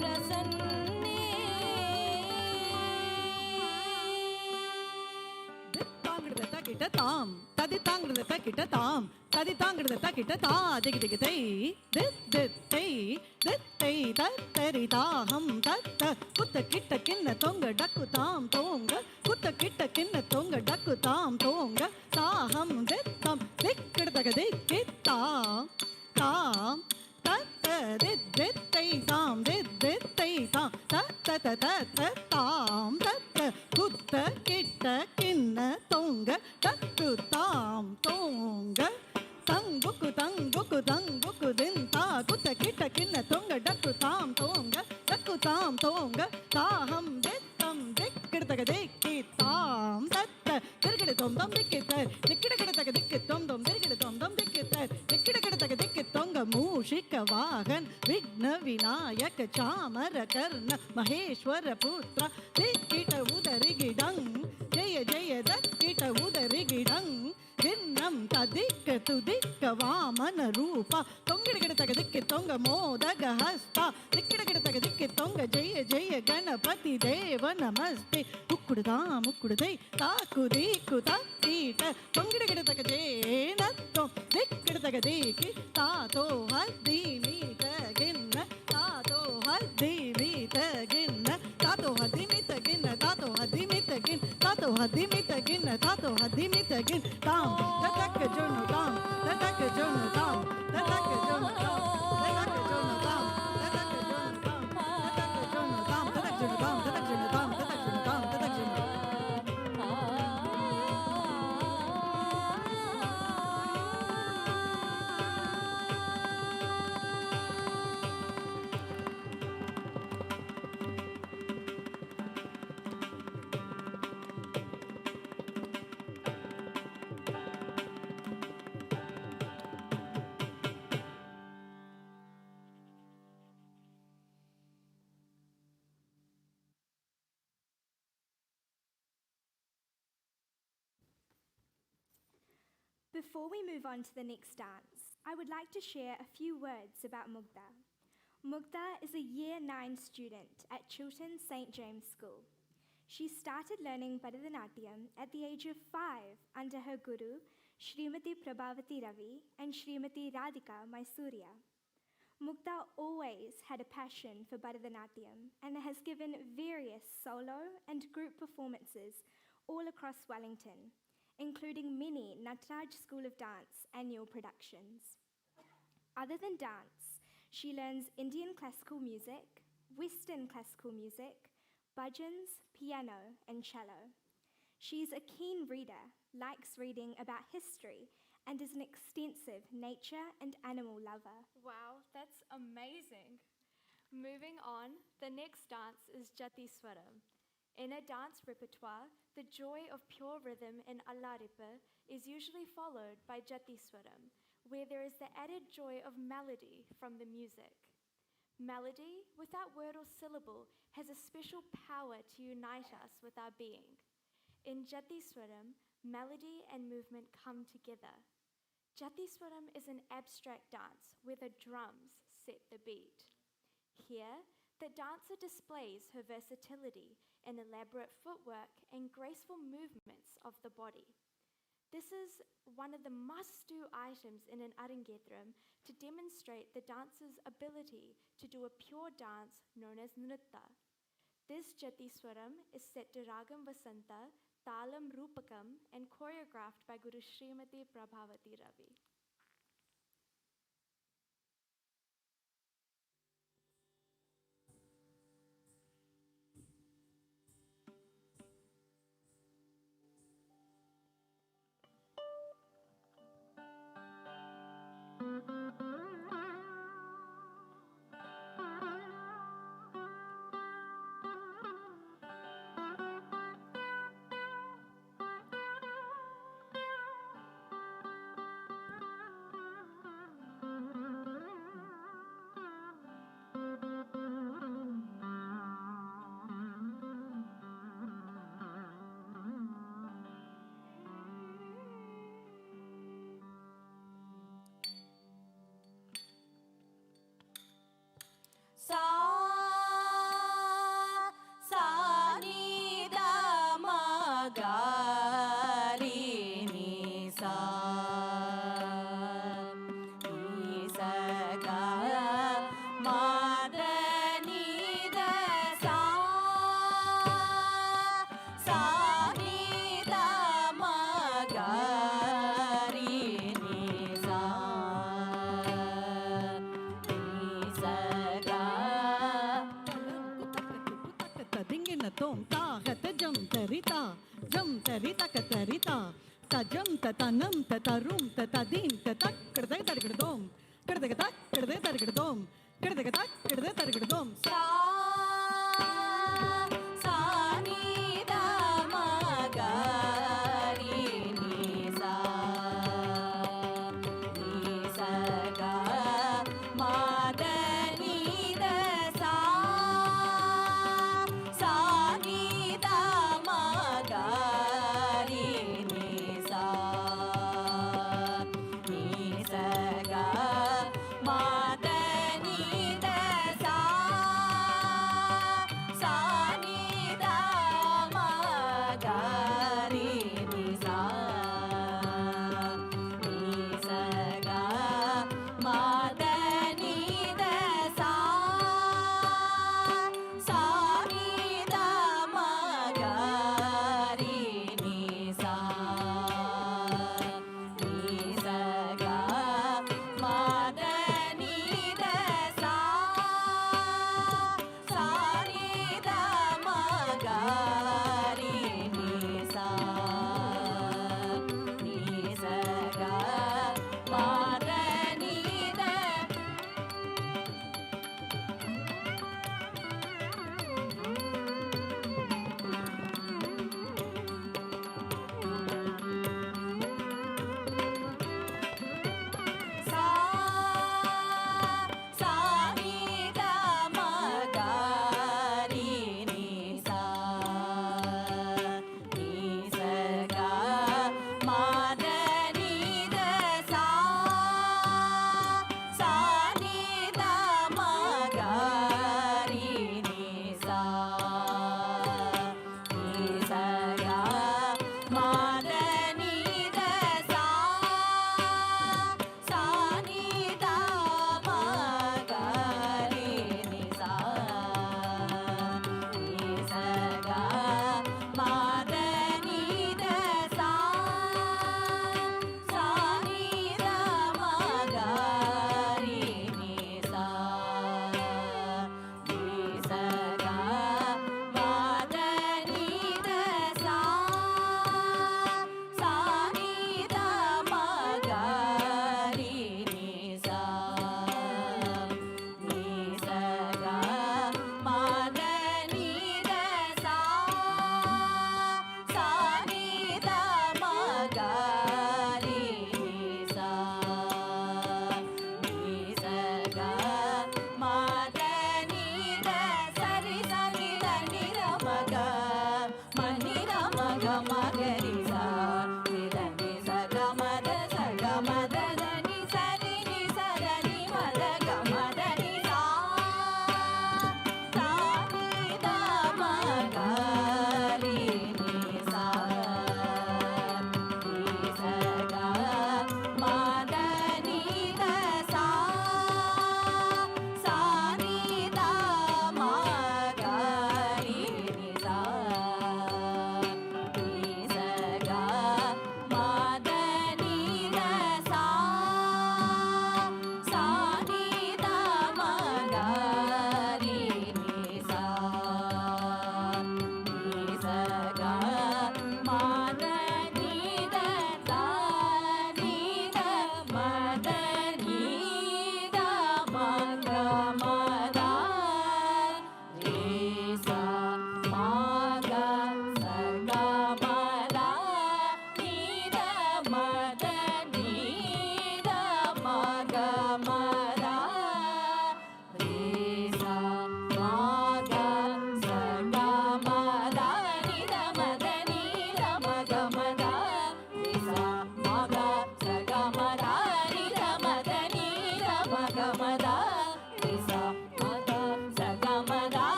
प्रसन्ने
தாங்கிடுத கிட்ட தாம் ததி தாங்கிடுத கிட்ட தாம் ததி தாங்கிடுத கிட்ட தா திக் திக் தை தித் தித் தை தித் தை தத்தரி தாஹம் தத்த குத்த கிட்ட கிண்ண தொங்க டக்கு தாம் தோங்க குத்த கிட்ட கிண்ண தொங்க டக்கு தாம் தோங்க தாஹம் தித்தம் திக்கிடுதக திக்கித்தாம் தாம் தத்த தித் தித் தை தாம் தித் தித் தை தாம் தத்த தத்த தாம் தத்த குத்த கிட்ட கிண்ண தொங்க டக்கு தாம் தோங்க தங்குக்கு தங்குக்கு தங்குக்கு தின் தா குத்த கிட்ட கிண்ண தொங்க டக்கு தாம் தோங்க டக்கு தாம் தோங்க தாஹம் தித்தம் திக்கிடுதக திக்கி தாம் தத்த திருகிடு தொம் தொம் திக்கி தர் திக்கிட கிடதக திக்கி தொம் தொம் திருகிடு தொம் தொம் திக்கி தர் திக்கிட கிடதக திக்கி தொங்க மூஷிக வாகன் விக்ன விநாயக சாமர கர்ண மகேஸ்வர புத்திர திக்கிட உதரிகிடங் ஜெய ஜெய தக்கிட உதரிகிடங் भिन्नं तदिक् तुदिक् वामन रूपा तोंगिडगिडतग दिक्कि तोंग मोदग हस्ता दिक्किडगिडतग दिक्कि तोंग जय जय गणपति देव नमस्ते मुक्कुडुदा मुक्कुडुदै ताकुदीकु तत्तीट तोंगिडगिडतग जेनत्तो दिक्किडतग दिक्कि तातो हद्दीमीत गिन्न तातो हद्दीमीत गिन्न तातो हद्दीमीत गिन्न तातो हद्दीमीत गिन्न तातो हद्दीमीत गिन्न तातो हद्दीमीत गिन्न ताम ततक जोनु ताम ततक जोनु ताम ततक जोनु ताम ततक जोनु ताम ततक जोनु ताम ततक जोनु ताम ततक जोनु ताम ततक जोनु ताम ततक जोनु ताम ततक जोनु
Before we move on to the next dance, I would like to share a few words about Mugdha. Mugdha is a Year 9 student at Chiltern St. James School. She started learning Bharatanatyam at the age of 5 under her guru, Srimati Prabhavati Ravi and Srimati Radhika Mysurya. Mugdha always had a passion for Bharatanatyam and has given various solo and group performances all across Wellington, including many Natraj School of Dance annual productions. Other than dance, she learns Indian classical music, Western classical music, bhajans, piano, and cello. She's a keen reader, likes reading about history, and is an extensive nature and animal lover.
Wow, that's amazing. Moving on, the next dance is Jati Swaram. In a dance repertoire, the joy of pure rhythm in Allaripa is usually followed by Jati Swaram, where there is the added joy of melody from the music. Melody, without word or syllable, has a special power to unite us with our being. In Jati Swaram, melody and movement come together. Jati Swaram is an abstract dance where the drums set the beat. Here, the dancer displays her versatility in elaborate footwork and graceful movements of the body. This is one of the must-do items in an Arangetram to demonstrate the dancer's ability to do a pure dance known as Nritta. This Jati Swaram is set to Ragam Vasanta, Talam Rupakam, and choreographed by Guru Srimati Prabhavati Ravi.
Tom ta hata jam tarita katarita ta jam ta tanam ta tarum ta tadim ta tak krdai targdom krdai tak krdai targdom krdai tak krdai targdom
sa sa ni da ma ga ri ni sa ga ma da ni da sa sa ni da ma ga ri ni sa ga ma da ni da sa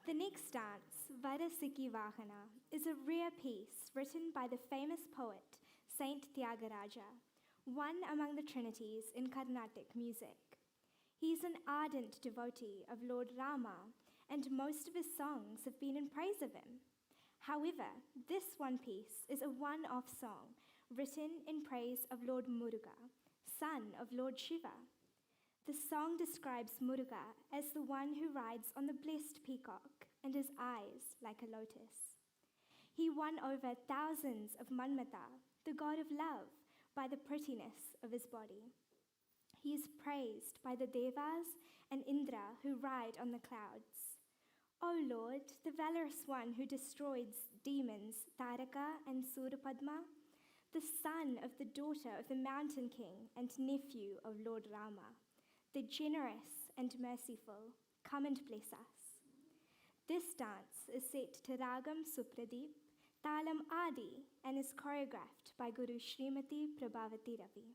The next dance, Vadasiki Vahana, is a rare piece written by the famous poet Saint Tyagaraja, one among the trinities in Carnatic music. He is an ardent devotee of Lord Rama, and most of his songs have been in praise of him. However, this one piece is a one-off song written in praise of Lord Muruga, son of Lord Shiva. The song describes Muruga as the one who rides on the blessed peacock and his eyes like a lotus. He won over thousands of Manmata, the god of love, by the prettiness of his body. He is praised by the Devas and Indra who ride on the clouds. O Lord, the valorous one who destroyed demons, Taraka and Surapadma, the son of the daughter of the mountain king and nephew of Lord Rama, the generous and merciful, come and bless us. This dance is set to Ragam Supradeep, Talam Adi, and is choreographed by Guru Srimati Prabhavati Ravi.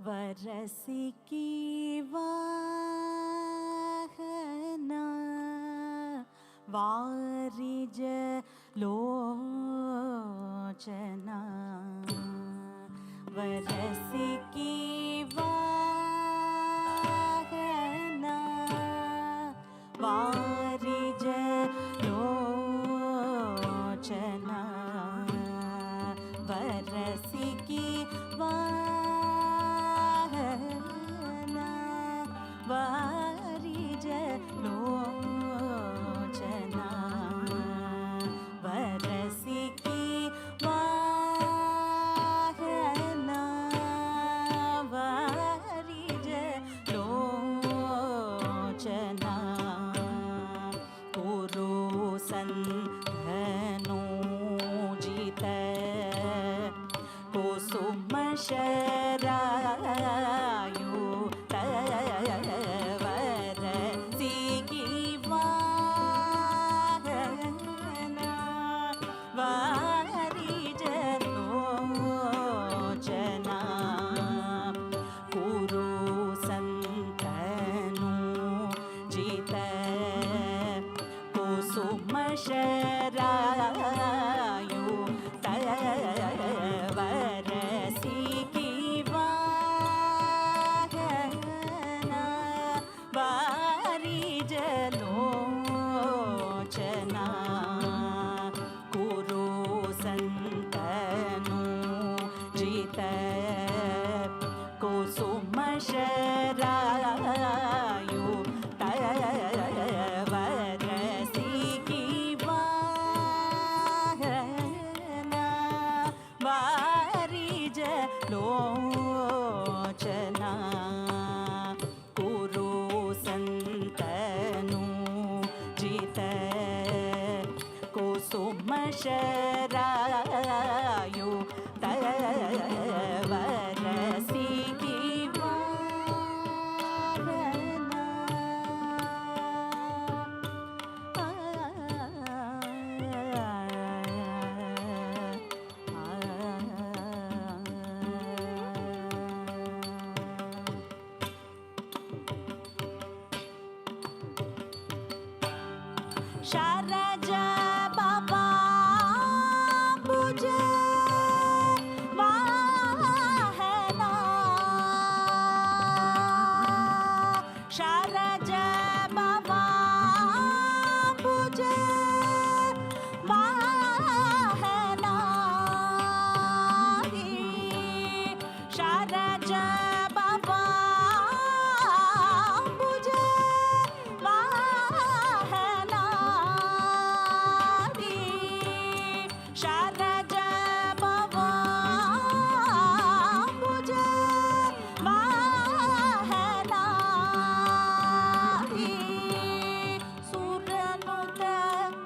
वरसिकी वाहना वारिज Lochana वरसिकी वाहना वारिज Lochana वरसिकी वारिज Lochana वरसिकी वाहना वारिज Lochana कुरु संधनोजित कुसुम शरायु कुरु संतनु सुमशरायु तवरसी की Sharjah बाबा मुझे वाहना Sharjah बाबा मुझे वाहना Sharjah बाबा मुझे वाहना Sharjah बाबा मुझे वाहना सुरनुत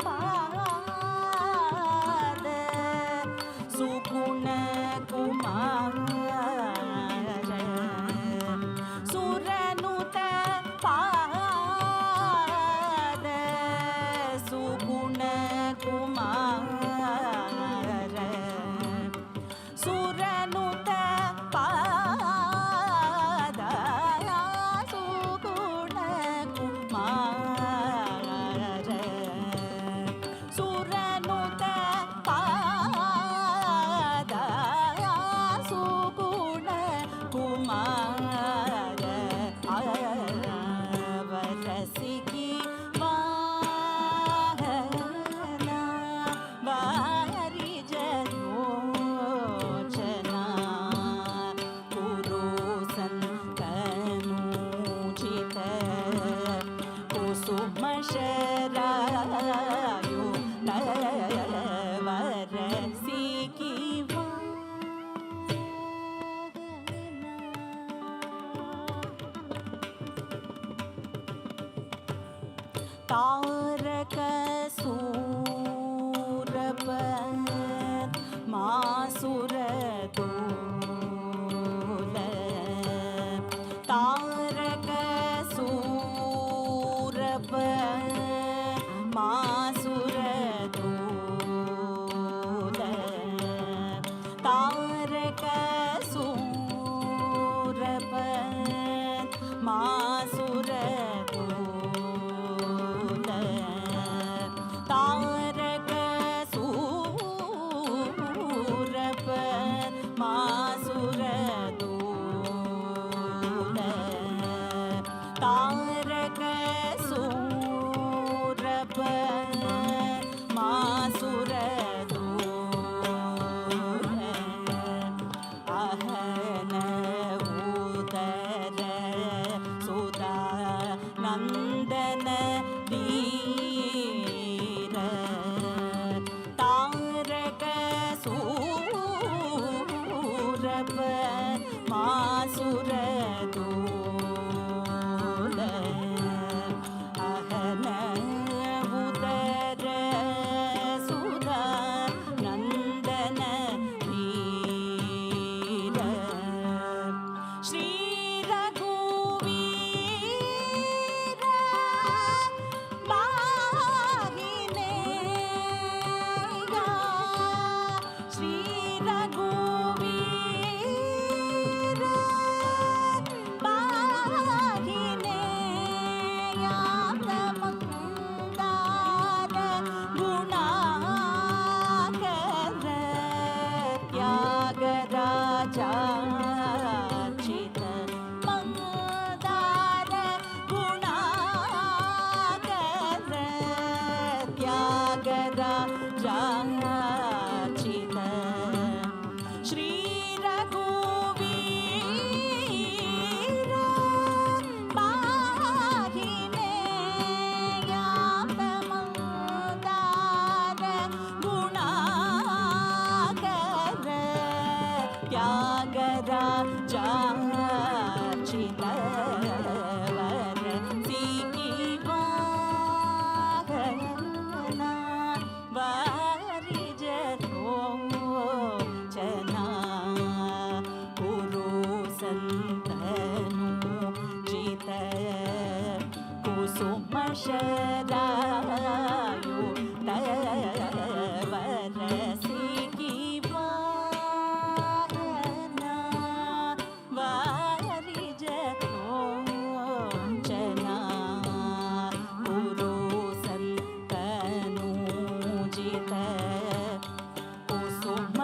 पाद सुगुण कुमार सुरनुत पाद सुगुण कुमार सुरनुत पाद सुगुण कुमार सुरनुत पाद सुगुण कुमार वरसी की वाहना वारी जनोचना कुरु संतनूचित कुसुम शरायु वरसी की तारक सूरप मासुर दूल तारक सूरप मासुर दूल तारक सूरप मासुर दूल तारक सूरप मासुर दूल तारक सूरप मासुर दूल अहन उदर सुधा नंदन वीर तारक सूरप मासुर दूल अहन उदर सुधा नंदन वीर श्री रघुवीर कुसुमशरायो तवरसी की वारना वारिजलोचना पुरुषन्तनूजित कुसुमशरायो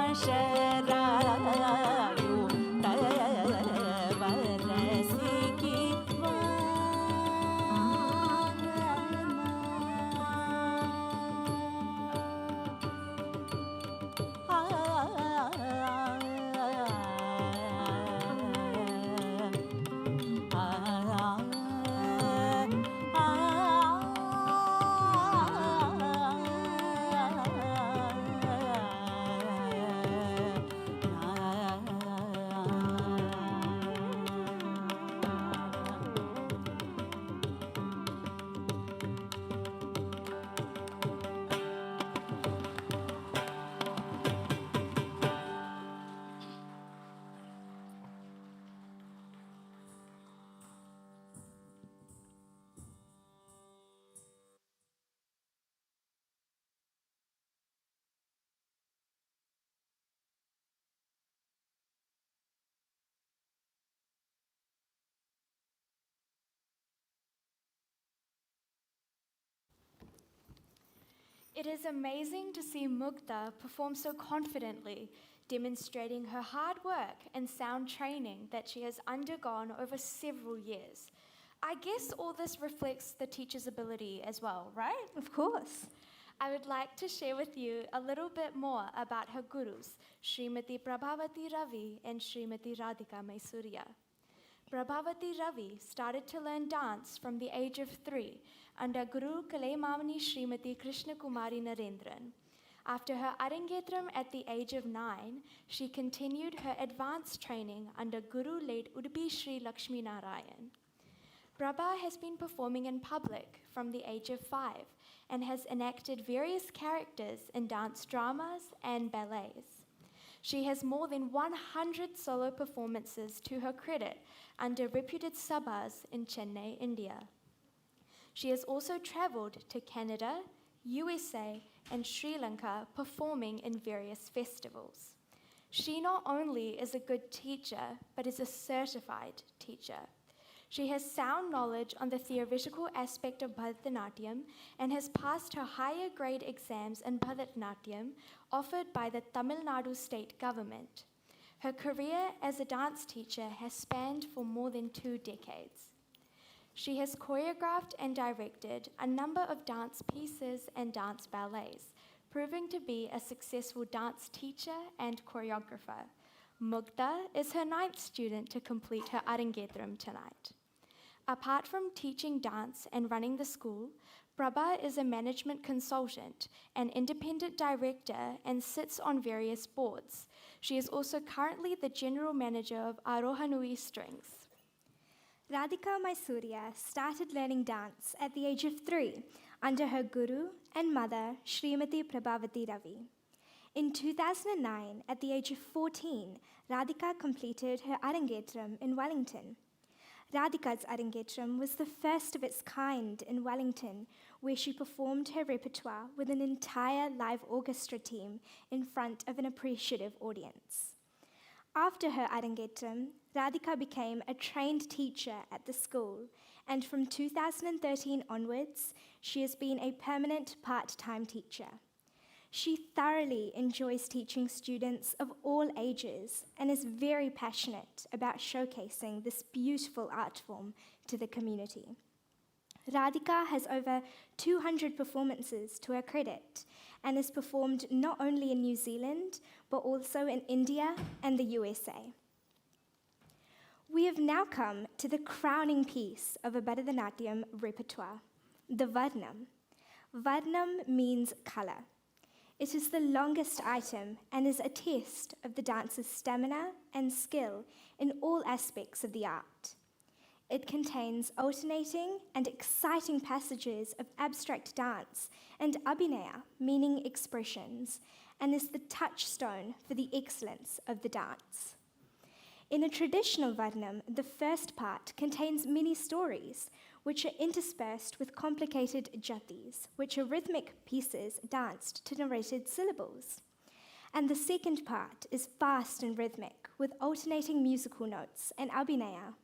तवरसी की
It is amazing to see Mugdha perform so confidently, demonstrating her hard work and sound training that she has undergone over several years. I guess all this reflects the teacher's ability as well, right?
Of course.
I would like to share with you a little bit more about her gurus, Srimati Prabhavati Ravi and Srimati Radhika Maisuriya. Prabhavati Ravi started to learn dance from the age of 3 under Guru Kalaimamani Srimati Krishna Kumari Narendran. After her Arangetram at the age of 9, she continued her advanced training under Guru late Udupi Sri Lakshmi Narayan. Prabha has been performing in public from the age of 5 and has enacted various characters in dance dramas and ballets. She has more than 100 solo performances to her credit under reputed sabhas in Chennai, India. She has also traveled to Canada, USA, and Sri Lanka performing in various festivals. She not only is a good teacher, but is a certified teacher. She has sound knowledge on the theoretical aspect of Bharatanatyam and has passed her higher grade exams in Bharatanatyam offered by the Tamil Nadu state government. Her career as a dance teacher has spanned for more than 2 decades. She has choreographed and directed a number of dance pieces and dance ballets, proving to be a successful dance teacher and choreographer. Mugdha is her 9th student to complete her Arangetram tonight. Apart from teaching dance and running the school, Prabha is a management consultant, an independent director, and sits on various boards. She is also currently the general manager of Arohanui Strings.
Radhika Maisuriya started learning dance at the age of 3 under her guru and mother, Srimati Prabhavati Ravi. In 2009, at the age of 14, Radhika completed her Arangetram in Wellington. Radhika's Arangetram was the first of its kind in Wellington, where she performed her repertoire with an entire live orchestra team in front of an appreciative audience. After her Arangetram, Radhika became a trained teacher at the school, and from 2013 onwards, she has been a permanent part-time teacher. She thoroughly enjoys teaching students of all ages and is very passionate about showcasing this beautiful art form to the community. Radhika has over 200 performances to her credit and has performed not only in New Zealand, but also in India and the USA. We have now come to the crowning piece of a Bharatanatyam repertoire, the Varnam. Varnam means colour. It is the longest item and is a test of the dancer's stamina and skill in all aspects of the art. It contains alternating and exciting passages of abstract dance and abhinaya, meaning expressions, and is the touchstone for the excellence of the dance. In a traditional Varnam, the first part contains many stories, which are interspersed with complicated jatis, which are rhythmic pieces danced to narrated syllables. And the second part is fast and rhythmic, with alternating musical notes and abhinaya.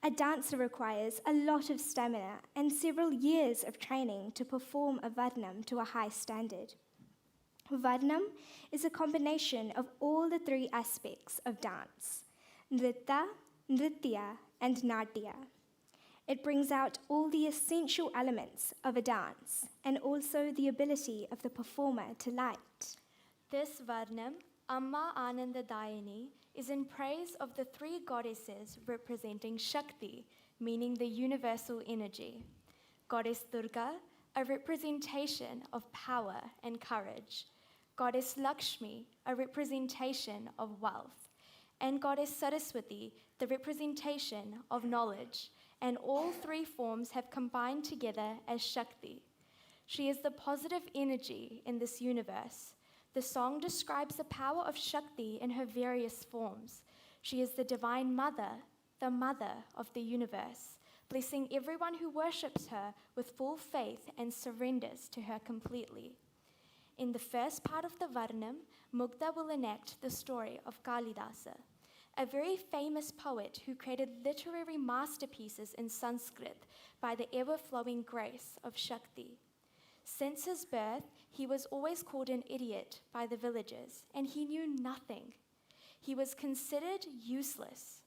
A dancer requires a lot of stamina and several years of training to perform a varnam to a high standard. Varnam is a combination of all the three aspects of dance: nritta, nritya, and natya. It brings out all the essential elements of a dance and also the ability of the performer to light.
This Varnam, Amma Anandadayini, is in praise of the three goddesses representing Shakti, meaning the universal energy. Goddess Durga, a representation of power and courage. Goddess Lakshmi, a representation of wealth. And Goddess Saraswati, the representation of knowledge. And all three forms have combined together as Shakti. She is the positive energy in this universe. The song describes the power of Shakti in her various forms. She is the divine mother, the mother of the universe, blessing everyone who worships her with full faith and surrenders to her completely. In the first part of the Varnam, Mugdha will enact the story of Kalidasa, a very famous poet who created literary masterpieces in Sanskrit by the ever-flowing grace of Shakti. Since his birth, he was always called an idiot by the villagers, and he knew nothing. He was considered useless.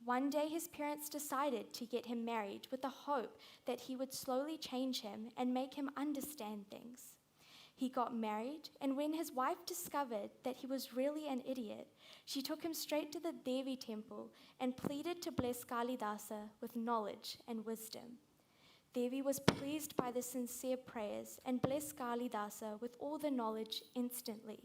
One day, his parents decided to get him married with the hope that he would slowly change him and make him understand things. He got married, and when his wife discovered that he was really an idiot, she took him straight to the Devi temple and pleaded to bless Kalidasa with knowledge and wisdom. Devi was pleased by the sincere prayers and blessed Kalidasa with all the knowledge instantly.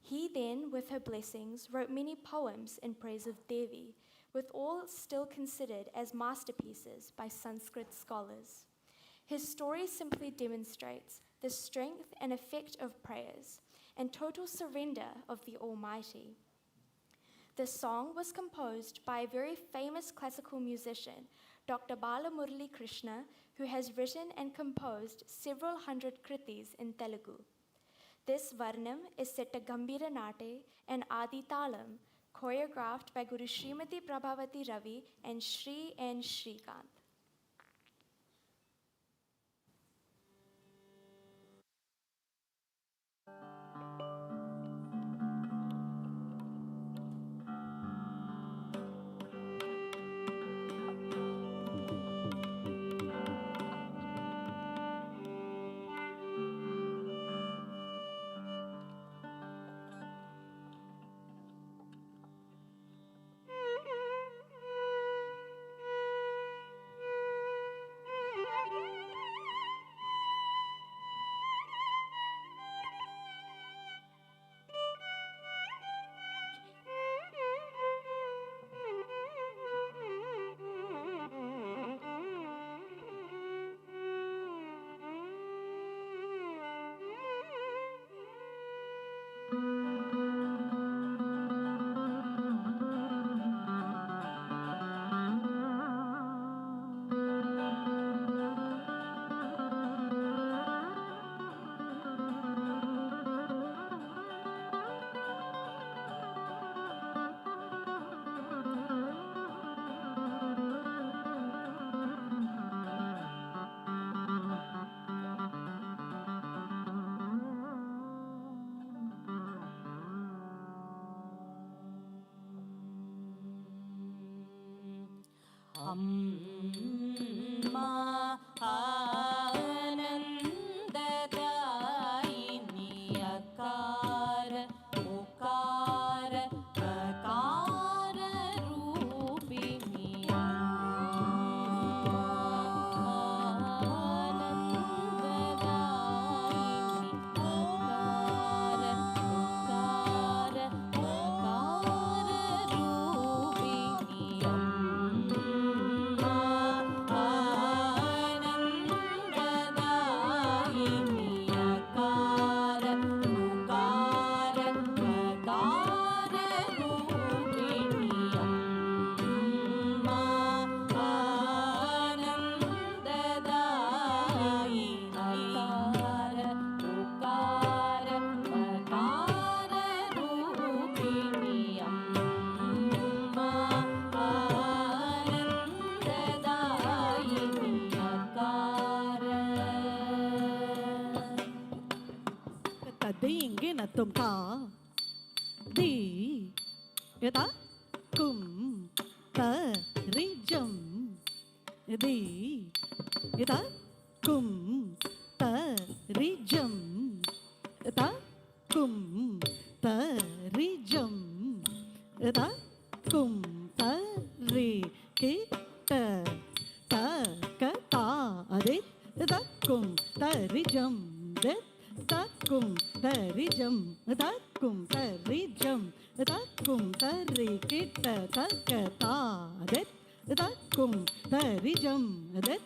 He then, with her blessings, wrote many poems in praise of Devi, with all still considered as masterpieces by Sanskrit scholars. His story simply demonstrates the strength and effect of prayers and total surrender of the Almighty. The song was composed by a very famous classical musician, Dr. Bala Murali Krishna, who has written and composed several hundred kritis in Telugu. This Varnam is set to Gambhira Nate and Adi Talam, choreographed by Guru Srimati Prabhavati Ravi and Sri N. Srikanth.
तुम ता दी यता कुम तरिजम दी यता कुम तरिजम यता कुम तरिजम यता कुम तरि किट तकता अदित तक्कुम तरिजम दित तक्कुम तरिजम तक्कुम तरिजम तक्कुम तरि किट तकता दित तक्कुम तरिजम दित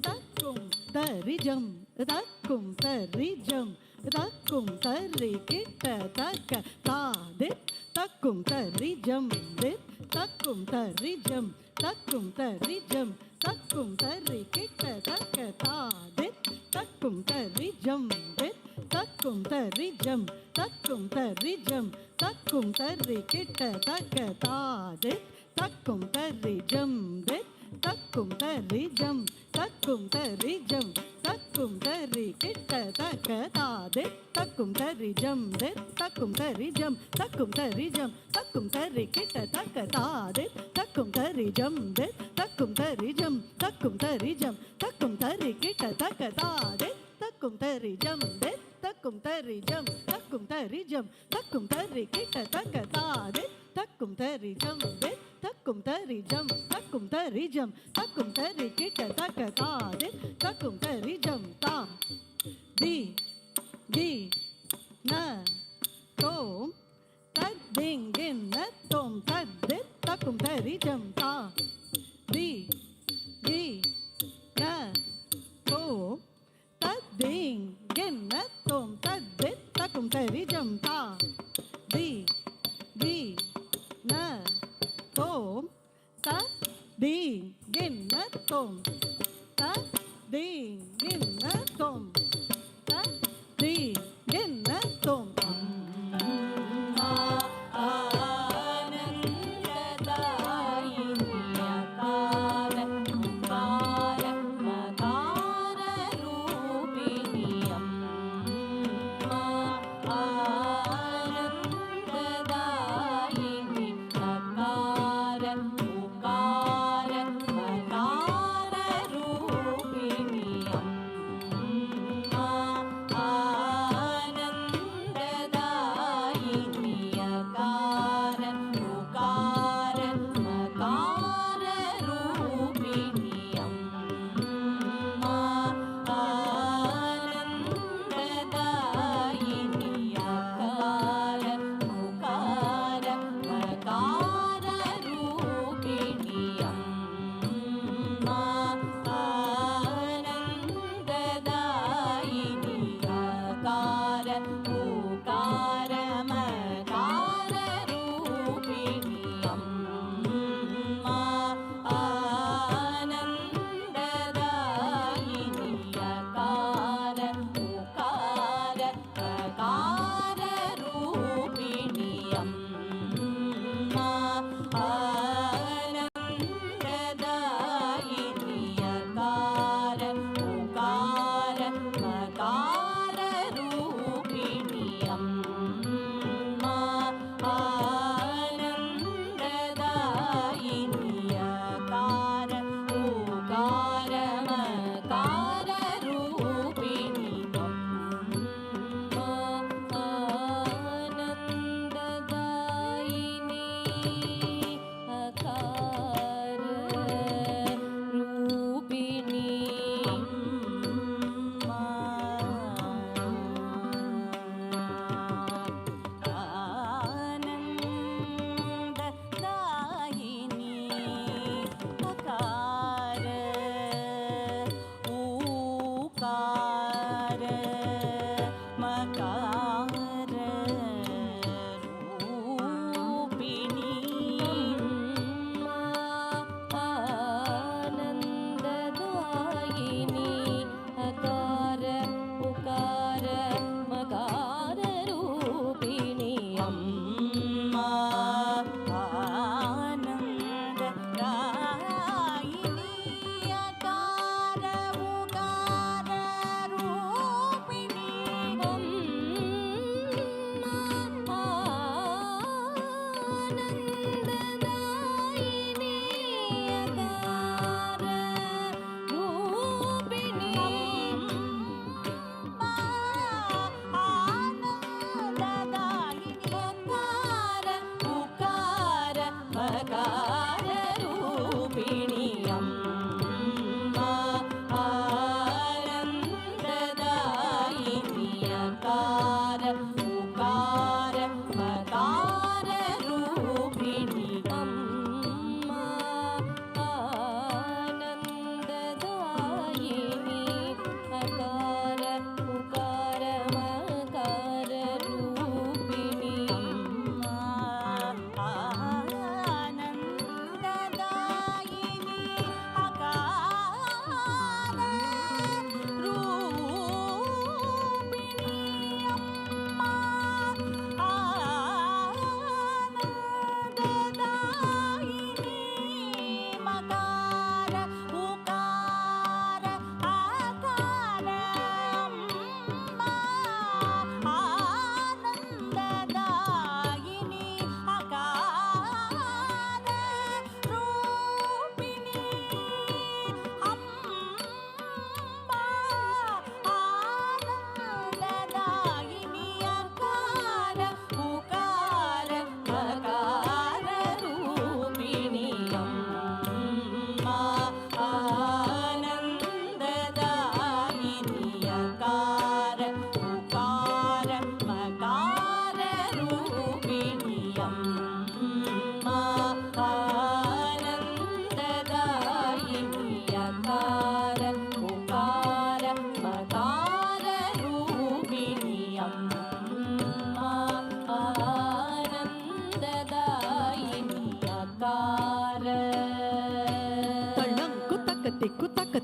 तक्कुम तरिजम तक्कुम तरिजम तक्कुम तरि किट तकता दित तक्कुम तरिजम दित तक्कुम तरिजम तक्कुम तरिजम तक्कुम तरि किट तकता दित तक्कुम तरिजम दित तक्कुम तरिजम तक्कुम तरिजम तक्कुम तरि किट तकता दित तक्कुम तरिजम दित तक्कुम तरिजम तक्कुम तरिजम तक्कुम तरि किट तकता दित तक्कुम तरिजम दित तक्कुम तरिजम तक्कुम तरिजम तक्कुम तरि किट तकता दित तक्कुम तरिजम दित तक्कुम तरिजम तक्कुम तरिजम तक्कुम तरि किट तकता दित तक्कुम तरिजम दित तक्कुम तरिजम तक्कुम तरिजम तक्कुम तरि किट तकता दित तक्कुम तरिजम दित तक्कुम तरिजम तक्कुम तरिजम तक्कुम तरि किट तकता दित तक्कुम तरिजम ता दी दी न तोम तद दिंग गिन न तोम तद दित तक्कुम तरिजम ता दी दी न तोम तद दिंग गिन न तोम तद दित तक्कुम तरिजम ता दी दी न तोम तद दिंग गिन न तोम तद दिंग गिन न तोम तद दिंग गिन न तोम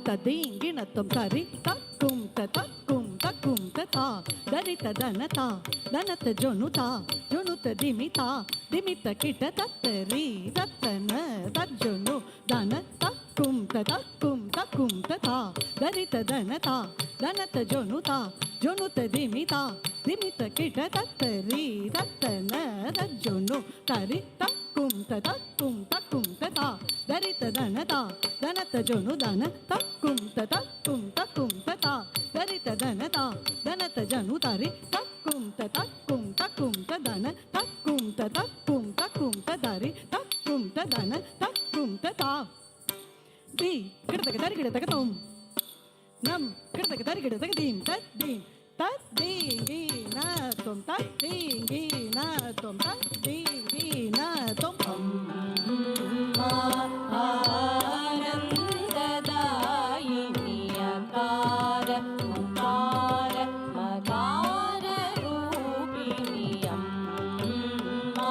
తదీంగిణత్వం తరి తక్కుం తక్కుం తక్కుం తథా దరిత ధనత ధనత జొనుత జొనుత దిమిత దిమిత కిట తత్తరి తత్తన తజ్జొను ధన తక్కుం తక్కుం తక్కుం తథా దరిత ధనత ధనత జొనుత జొనుత దిమిత దిమిత కిట తత్తరి తత్తన తజ్జొను తరి తక్కుం తక్కుం తక్కుం తథా దరిత ధనత ధనత జొను ధన తక్కుం తక్కుం తక్కుం తథా దరిత ధనత ధనత జను తరి తక్కుం తక్కుం తక్కుం తదన తక్కుం తక్కుం తక్కుం తదరి తక్కుం తదన తక్కుం తథా ది కిడతక దరి కిడతక తం నం కిడతక దరి కిడతక దీం తద్దీం తద్దీంగి నా తం తద్దీంగి నా తం తద్దీంగి నా తం
ఆనందదాయిని అకార ఉకార మకార రూపిణి అమ్మా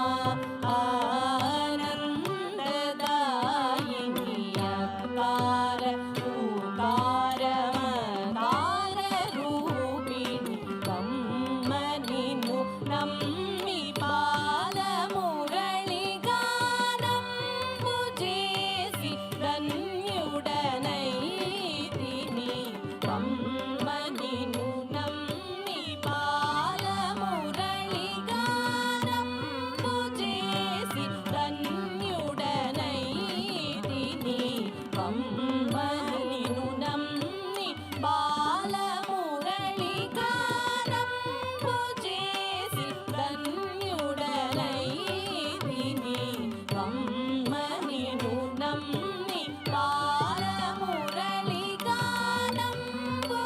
ఆనందదాయిని అకార ఉకార మకార రూపిణి కమ్మనిను నమ్మి బాలమురళిగానంబు చేసి ధన్యుడనైతిని కమ్మనిను నమ్మి బాలమురళిగానంబు చేసి ధన్యుడనైతిని కమ్మనిను నమ్మి బాలమురళిగానంబు చేసి ధన్యుడనైతిని కమ్మనిను నమ్మి బాలమురళిగానంబు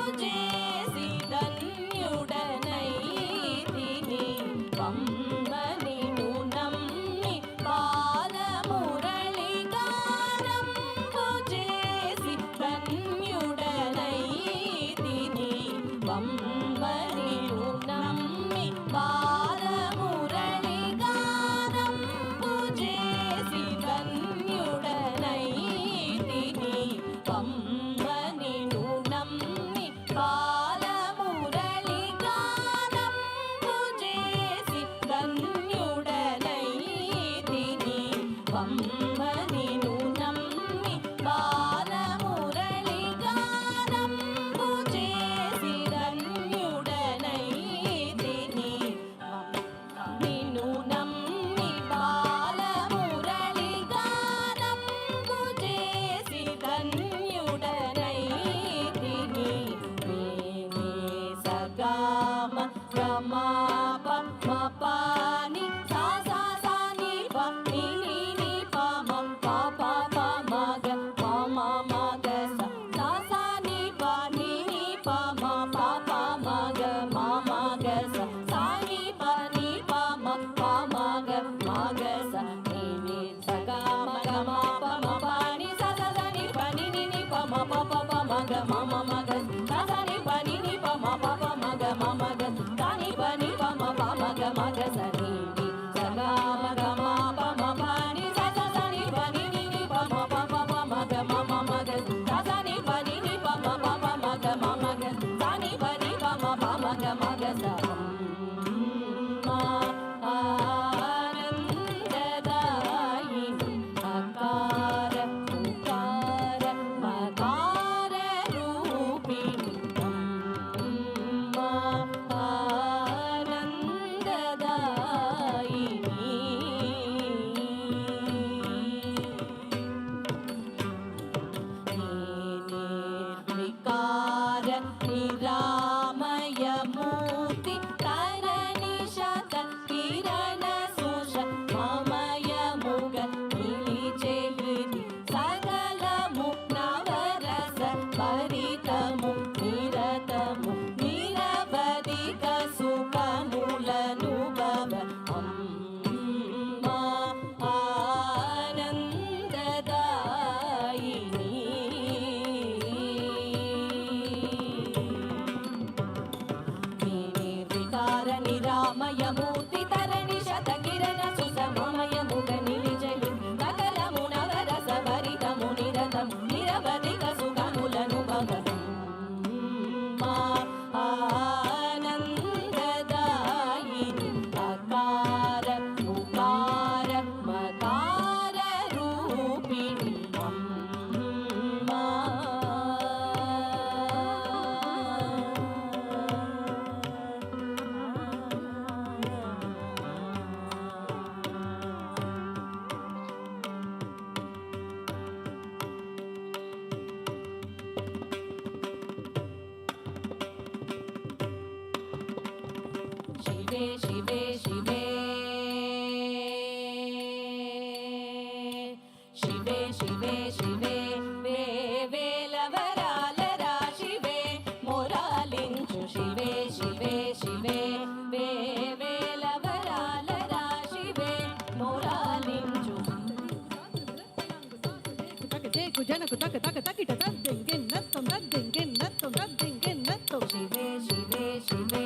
జనకు తక తక తకిట తద్దింగిన్నత్తం తద్దింగిన్నత్తం తద్దింగిన్నత్తం
శివే శివే శివే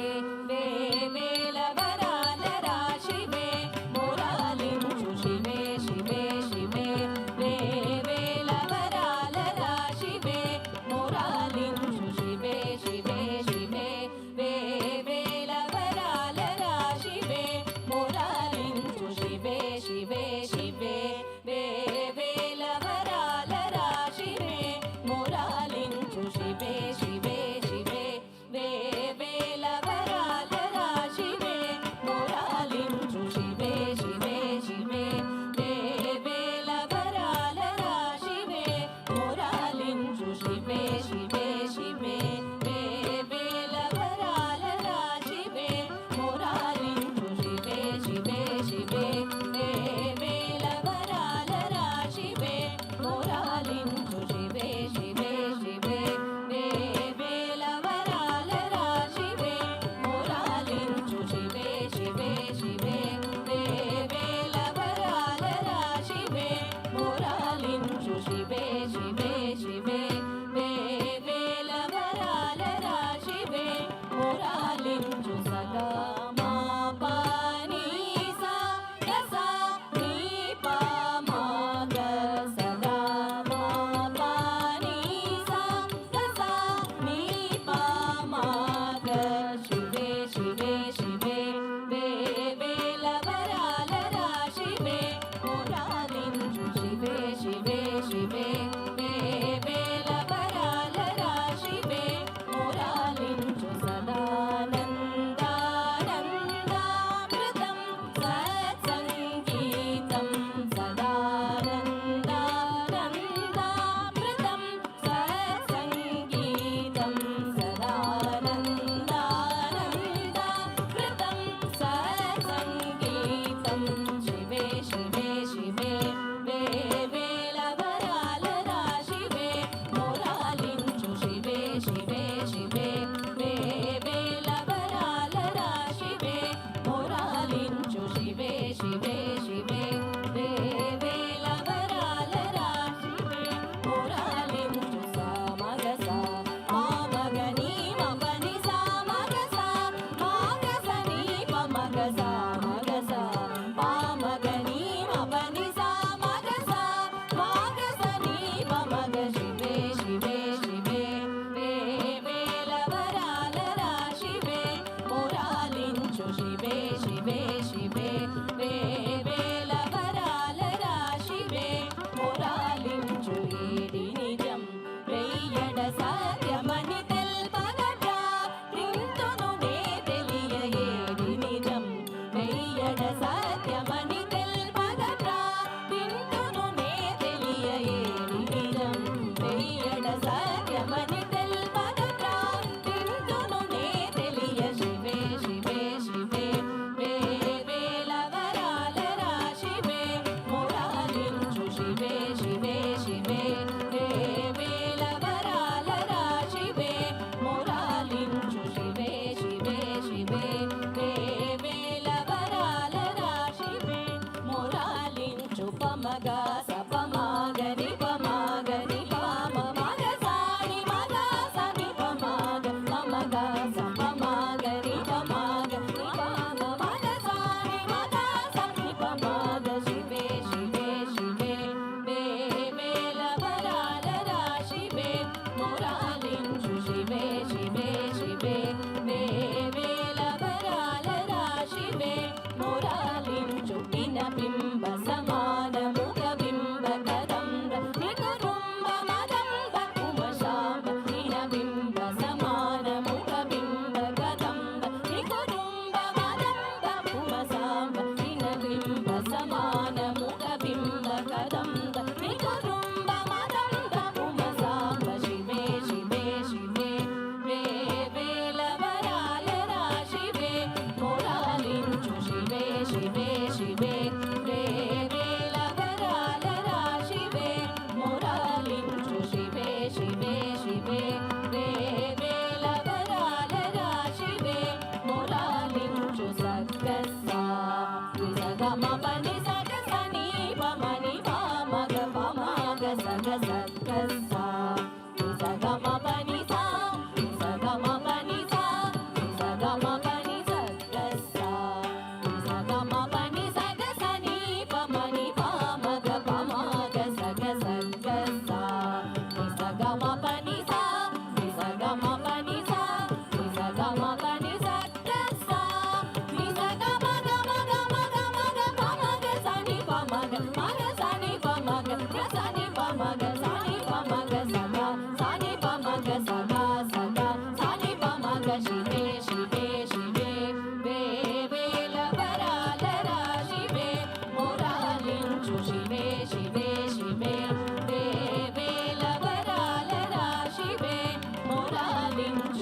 వే వేలవరాలరా శివే మురాలించు శివే శివే శివే వే వేలవరాలరా శివే మురాలించు శివే శివే శివే వే వేలవరాలరా శివే మురాలించు శివే శివే శివే వే వేలవరాలరా శివే మురాలించు శివే శివే శివే వే వేలవరాలరా శివే మురాలించు శివే శివే శివే వే వేలవరాలరా శివే మురాలించు శివే శివే శివే వే వేలవరాలరా శివే మురాలించు శివే శివే శివే వే వేలవరాలరా శివే మురాలించు శివే శివే శివే వే వేలవరాలరా శివే మురాలించు శివే శివే శివే వే వేలవరాలరా శివే మురాలించు శివే శివే శివే వే వేలవరాలరా శివే మురాలించు సదా మా పాని సా గసా నీ పా మా గ సదా మా పాని సా గసా నీ పా మా గ శివే శివే శివే వే వేలవరాలరా శివే మురాలించు శివే శివే శివే వే వేలవరాలరా శివే మురాలించు సదానంద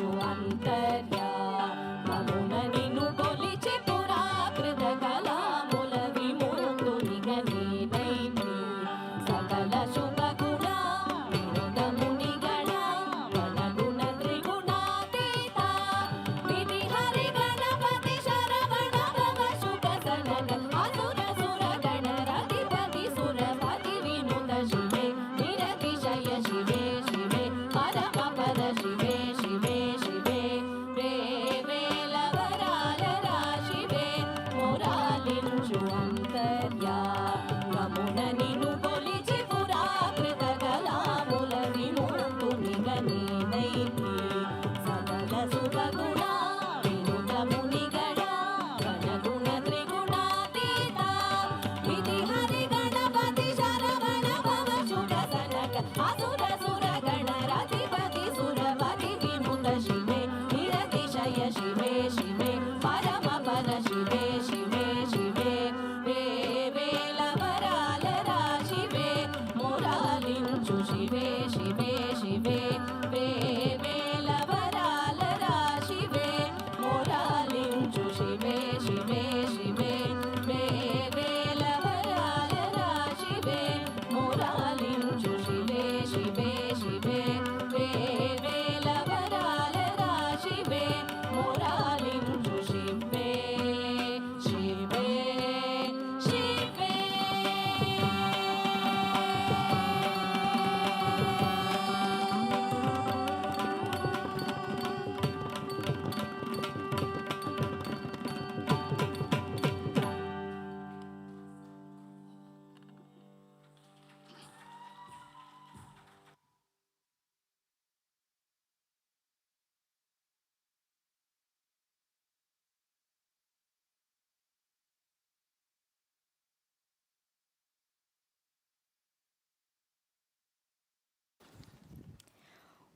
పరాలించు అంతర్యా మమున నిన్ను కొలిచి పురాకృత కళాముల విముక్తునిగా నేనైతి సకల శుభ గుణ వినోదముని గణ వనగుణ త్రిగుణాతీత విధి హరి గణపతి శరవణ భవ శుభ సనక అసుర సుర గణ రధిపతి సురపతి వినుత శివే నిరతిశయ శివే శివే పరమ పద శివే శివే శివే వేవేల వరాల రాశివే మురాలించు అంతర్యా రమున నిను కొలిచి పురాకృత కళాముల విముక్తునిగా నేనైతి సకల శుభ గుణ వినుతముని గణ వనగుణ త్రిగుణాతీత విధి హరి గణపతి శరవణ భవ శుభ సనక అసుర సుర గణ రధిపతి సురపతి వినుత శివే నిరతిశయ శివే శివే పరమ పద శివే శివే శివే వేవేల వరాల రాశివే మురాలించు శివే శివే శివే వేవేల వరాల రాశివే మురాలించు శివే శివే శివే వేవేల వరాల రాశివే మురాలించు శివే శివే శివే వేవేల వరాల రాశివే మురాలించు శివే శివే శివే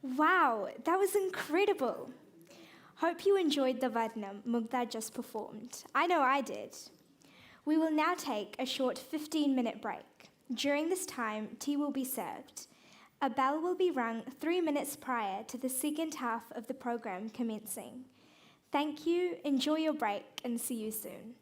Wow, that was incredible. Hope you enjoyed the Vadnam Mugdha just performed. I know I did. We will now take a short 15-minute break. During this time, tea will be served. A bell will be rung 3 minutes prior to the second half of the program commencing. Thank you, enjoy your break, and see you soon.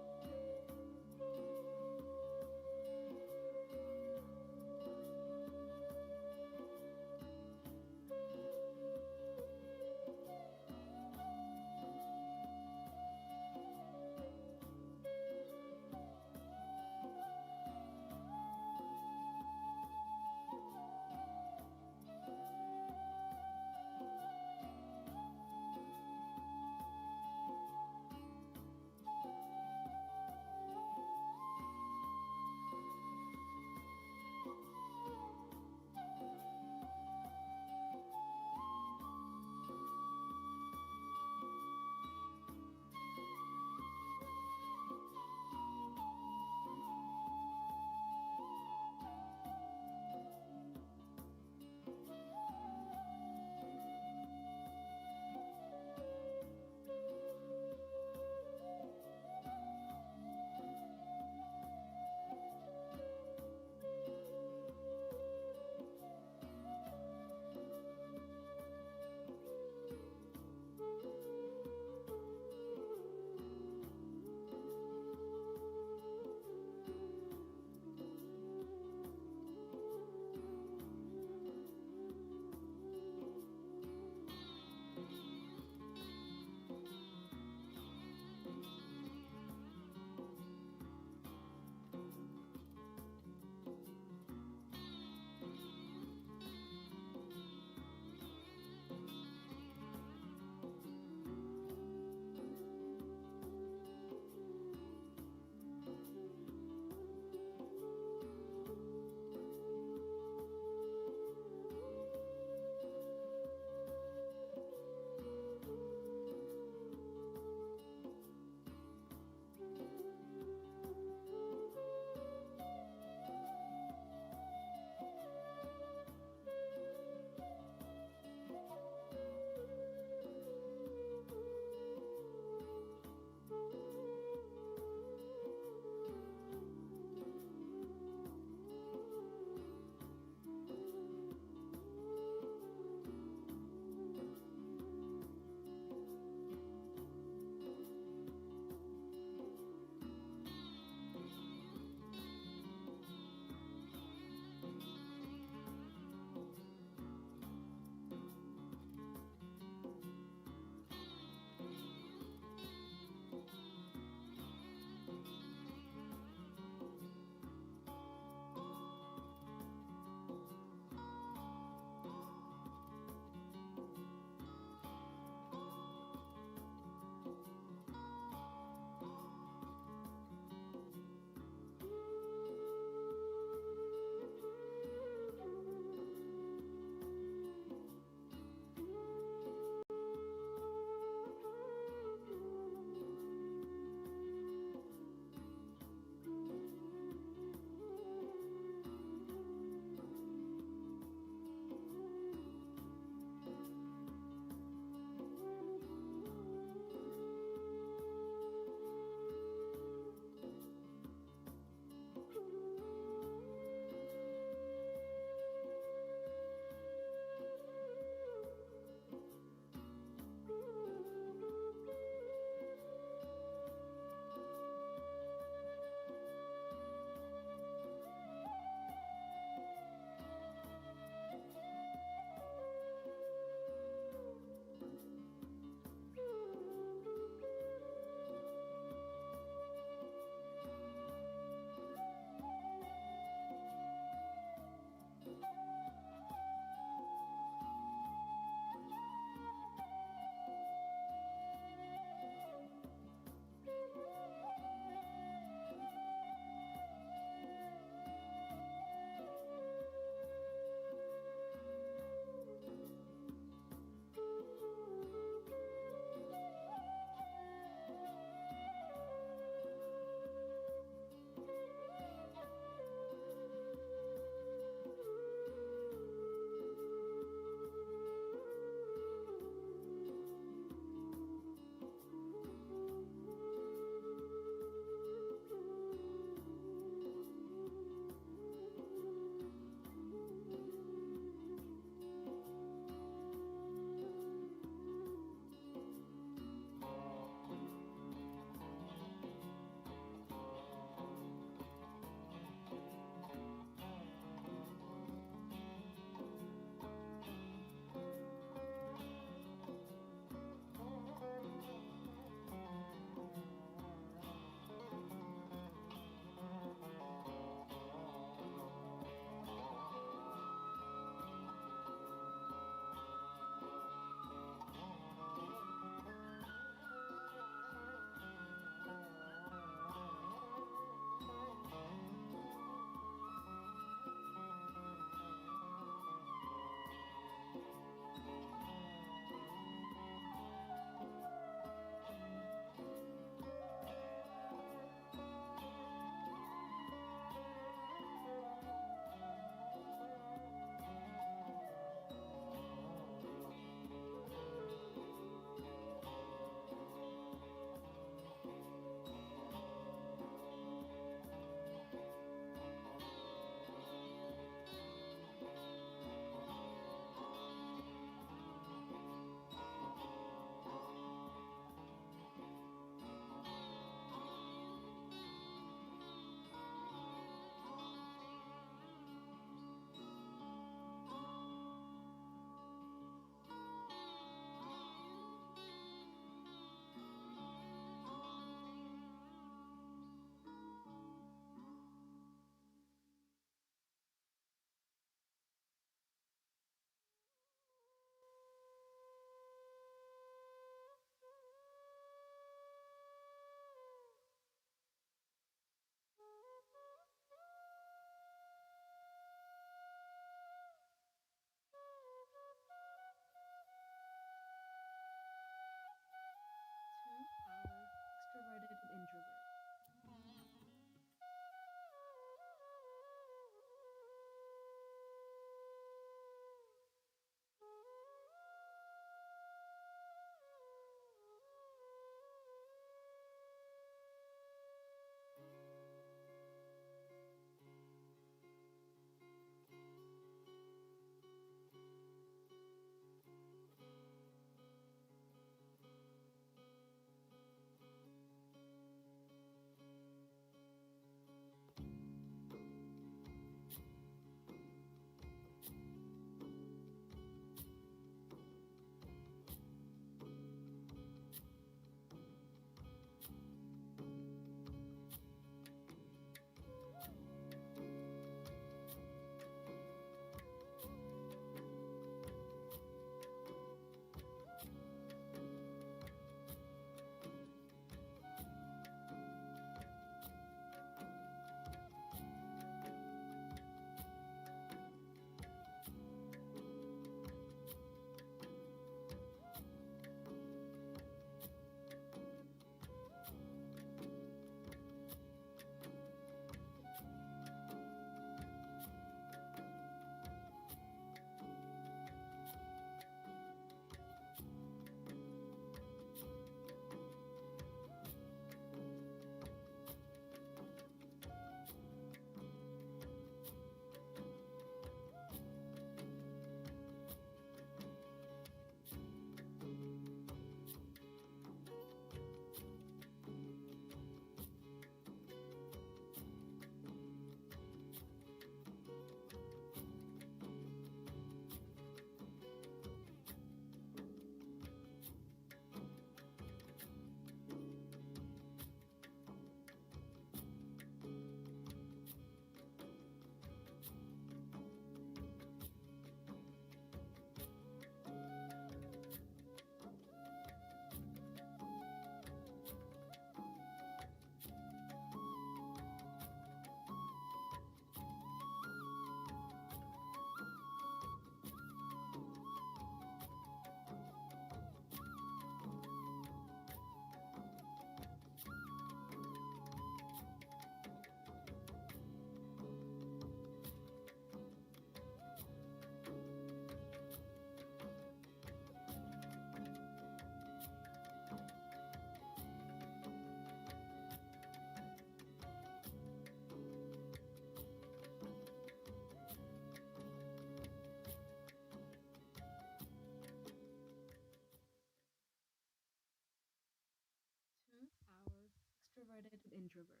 extroverted introvert.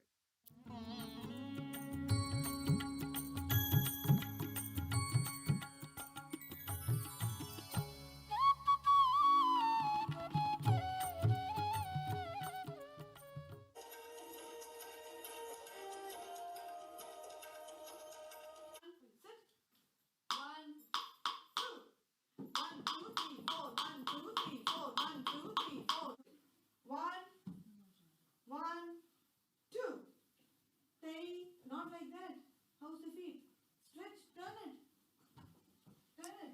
One, two. Stay, not like that. How's the feet? Stretch, turn it. Turn it.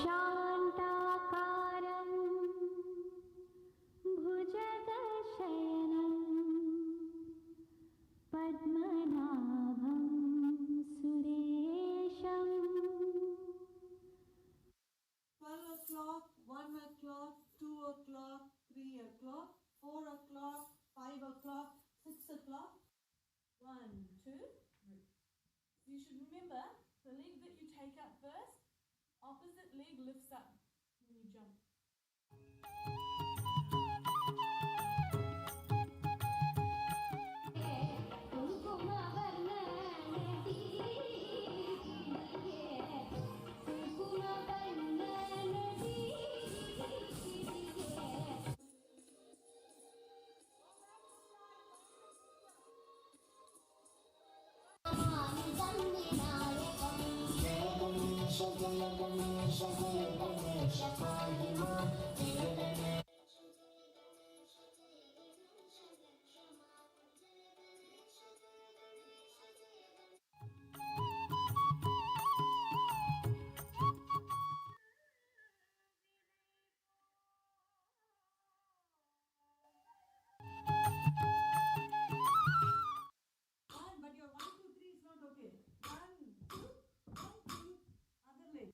शान्ताकारं भुजगशयनं पद्मनाभं सुरेशम्
12 o'clock, 1 o'clock, 2 o'clock, 3 o'clock, 4 o'clock, 5 o'clock, 6 o'clock.
1, 2. You should remember the leg that you take up first, opposite leg lifts up when you jump.
But your 1, 2, 3 is not okay. 1, 2, 1, 2, other leg.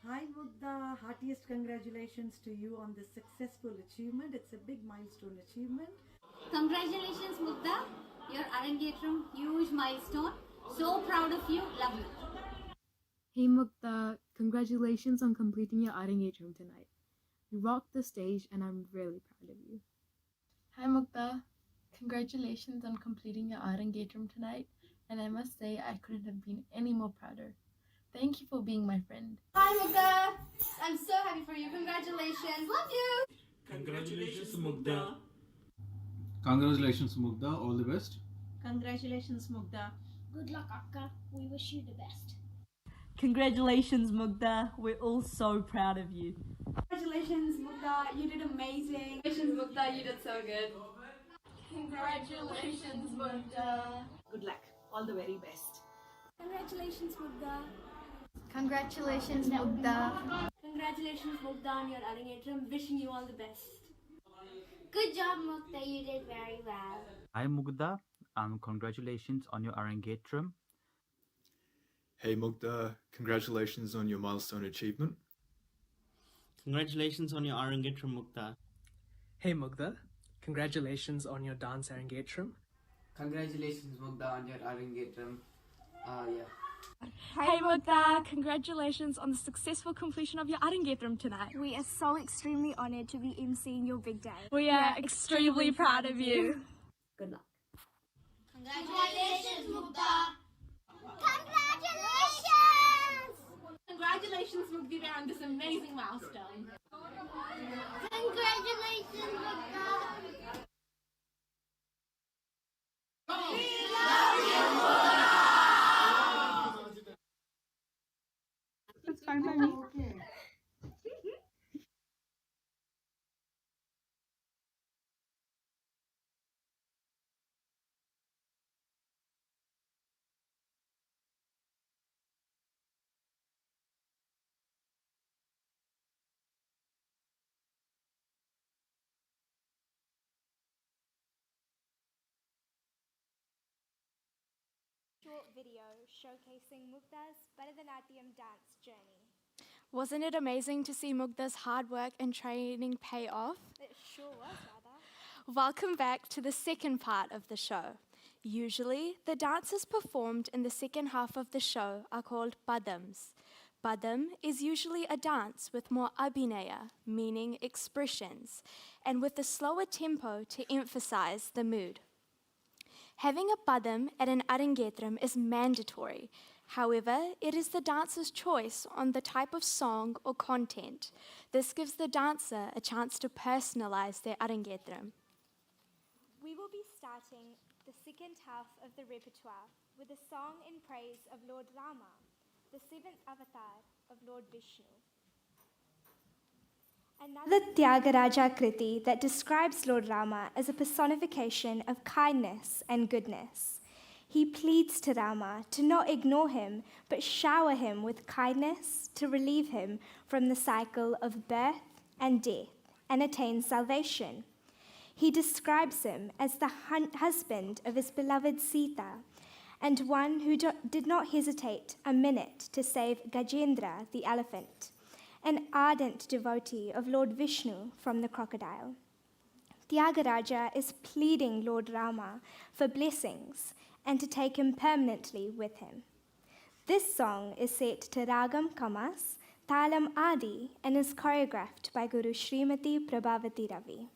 Hi Mugdha, heartiest congratulations to you on this successful achievement. It's a big milestone achievement.
Congratulations, Mugdha. Your Arangetram, huge milestone. So proud of you. Love you.
Hey Mugdha, congratulations on completing your Arangetram tonight. You rocked the stage and I'm really proud of you.
Hi Mugdha, congratulations on completing your Arangetram tonight, and I must say I couldn't have been any more prouder. Thank you for being my friend.
Hi Mugdha. I'm so happy for you. Congratulations. Love you.
Congratulations Mugdha. Congratulations Mugdha, all the best.
Congratulations Mugdha.
Good luck, Akka. We wish you the best.
Congratulations, Mugdha. We're all so proud of you.
Congratulations, Mugdha. You did amazing. Congratulations, Mugdha. You did so good.
Congratulations, Mugdha.
Good luck. All the very best.
Congratulations, Mugdha.
Congratulations, Mugdha.
Congratulations, Mugdha, on your Arangetram. Wishing you all the best. Good job, Mugdha. You did very well.
Hi Mugdha, congratulations on your Arangetram.
Hey Mugdha, congratulations on your milestone achievement.
Congratulations on your Arangetram, Mugdha.
Hey Mugdha,
Congratulations on your dance Arangetram.
Congratulations, Mugdha, on your Arangetram.
Hey Mugdha, congratulations on the successful completion of your Arangetram tonight.
We are so extremely honoured to be emceeing your big day.
We are extremely proud of you.
Good luck.
Congratulations, Mugdha.
Congratulations, Mugdha, on this amazing milestone.
Congratulations, Mugdha.
It's fine by me. Okay.
Short video showcasing Mugdha's Bharatanatyam dance journey.
Wasn't it amazing to see Mugdha's hard work and training pay off?
It sure was, Radha.
Welcome back to the second part of the show. Usually, the dances performed in the second half of the show are called padams. Padam is usually a dance with more abhinaya, meaning expressions, and with a slower tempo to emphasize the mood. Having a padam at an Arangetram is mandatory. However, it is the dancer's choice on the type of song or content. This gives the dancer a chance to personalize their Arangetram.
We will be starting the second half of the repertoire with a song in praise of Lord Rama, the seventh avatar of Lord Vishnu. Another Tyagaraja Kriti that describes Lord Rama as a personification of kindness and goodness. He pleads to Rama to not ignore him, but shower him with kindness to relieve him from the cycle of birth and death and attain salvation. He describes him as the husband of his beloved Sita and one who did not hesitate a minute to save Gajendra the elephant, an ardent devotee of Lord Vishnu from the crocodile. Tyagaraja is pleading Lord Rama for blessings and to take him permanently with him. This song is set to Ragam Kamas, Talam Adi, and is choreographed by Guru Srimati Prabhavati Ravi.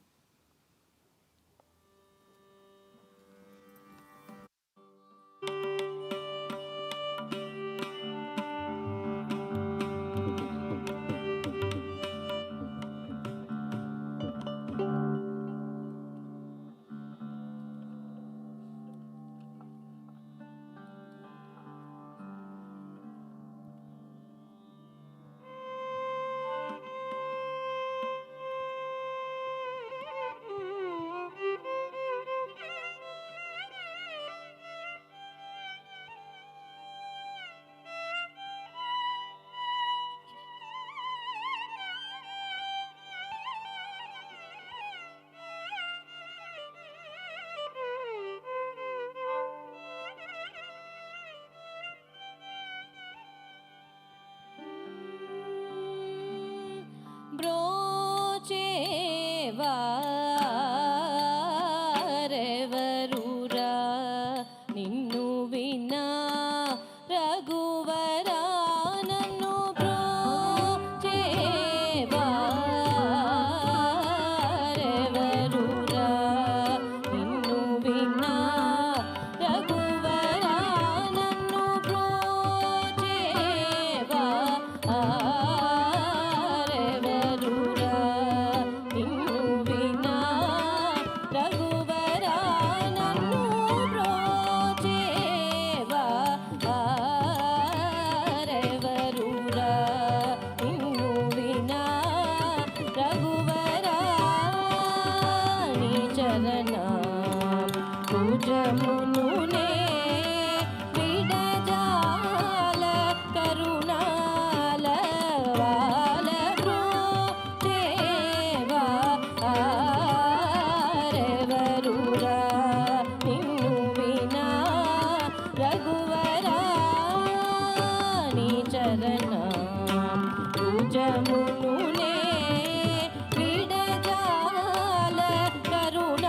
జమునునే విడజాల Karuna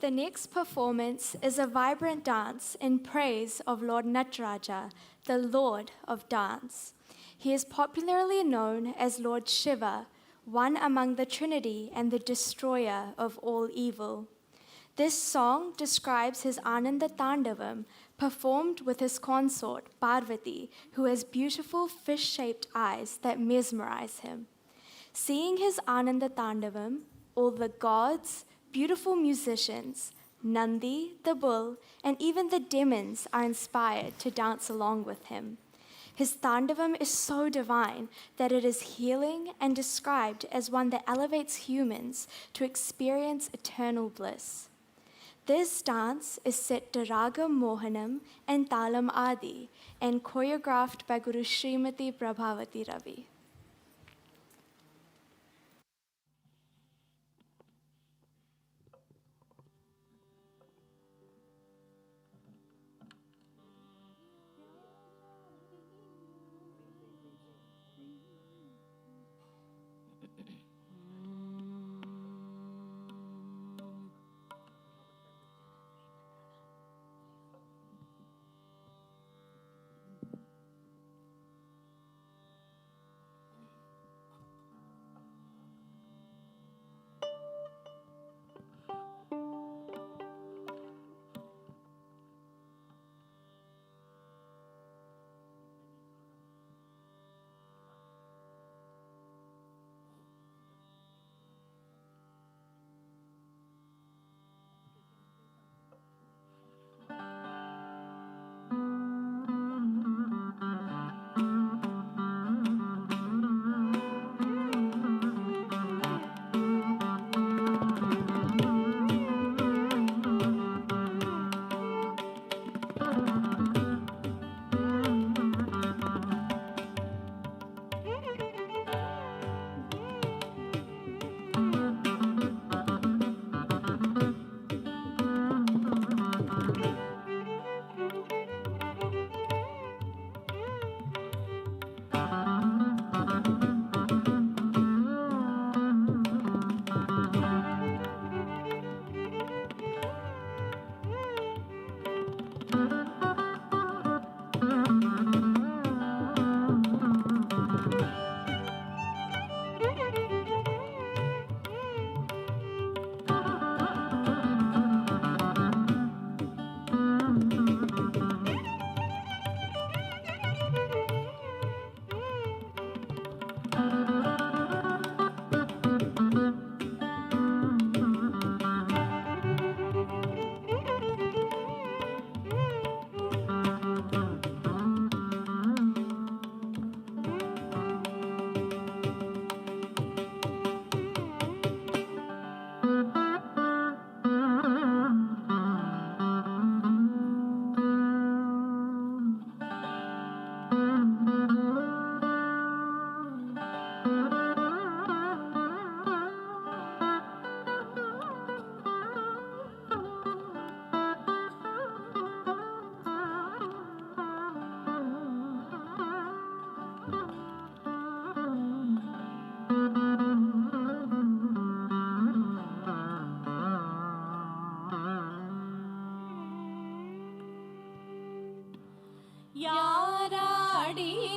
The next performance is a vibrant dance in praise of Lord Natraja, the Lord of Dance. He is popularly known as Lord Shiva, one among the Trinity and the destroyer of all evil. This song describes his Ananda Tandavam, performed with his consort Parvati, who has beautiful fish-shaped eyes that mesmerize him. Seeing his Ananda Tandavam, all the gods, beautiful musicians, Nandi, the bull, and even the demons are inspired to dance along with him. His Tandavam is so divine that it is healing and described as one that elevates humans to experience eternal bliss. This dance is set to Ragam Mohanam and Talam Adi and choreographed by Guru Srimati Prabhavati Ravi.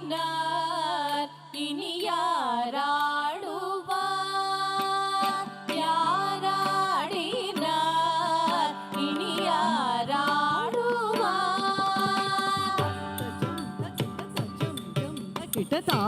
யாராடினார் இனி யாராடுவார் யாராடினார் இனி யாராடுவார்
கிட்டதா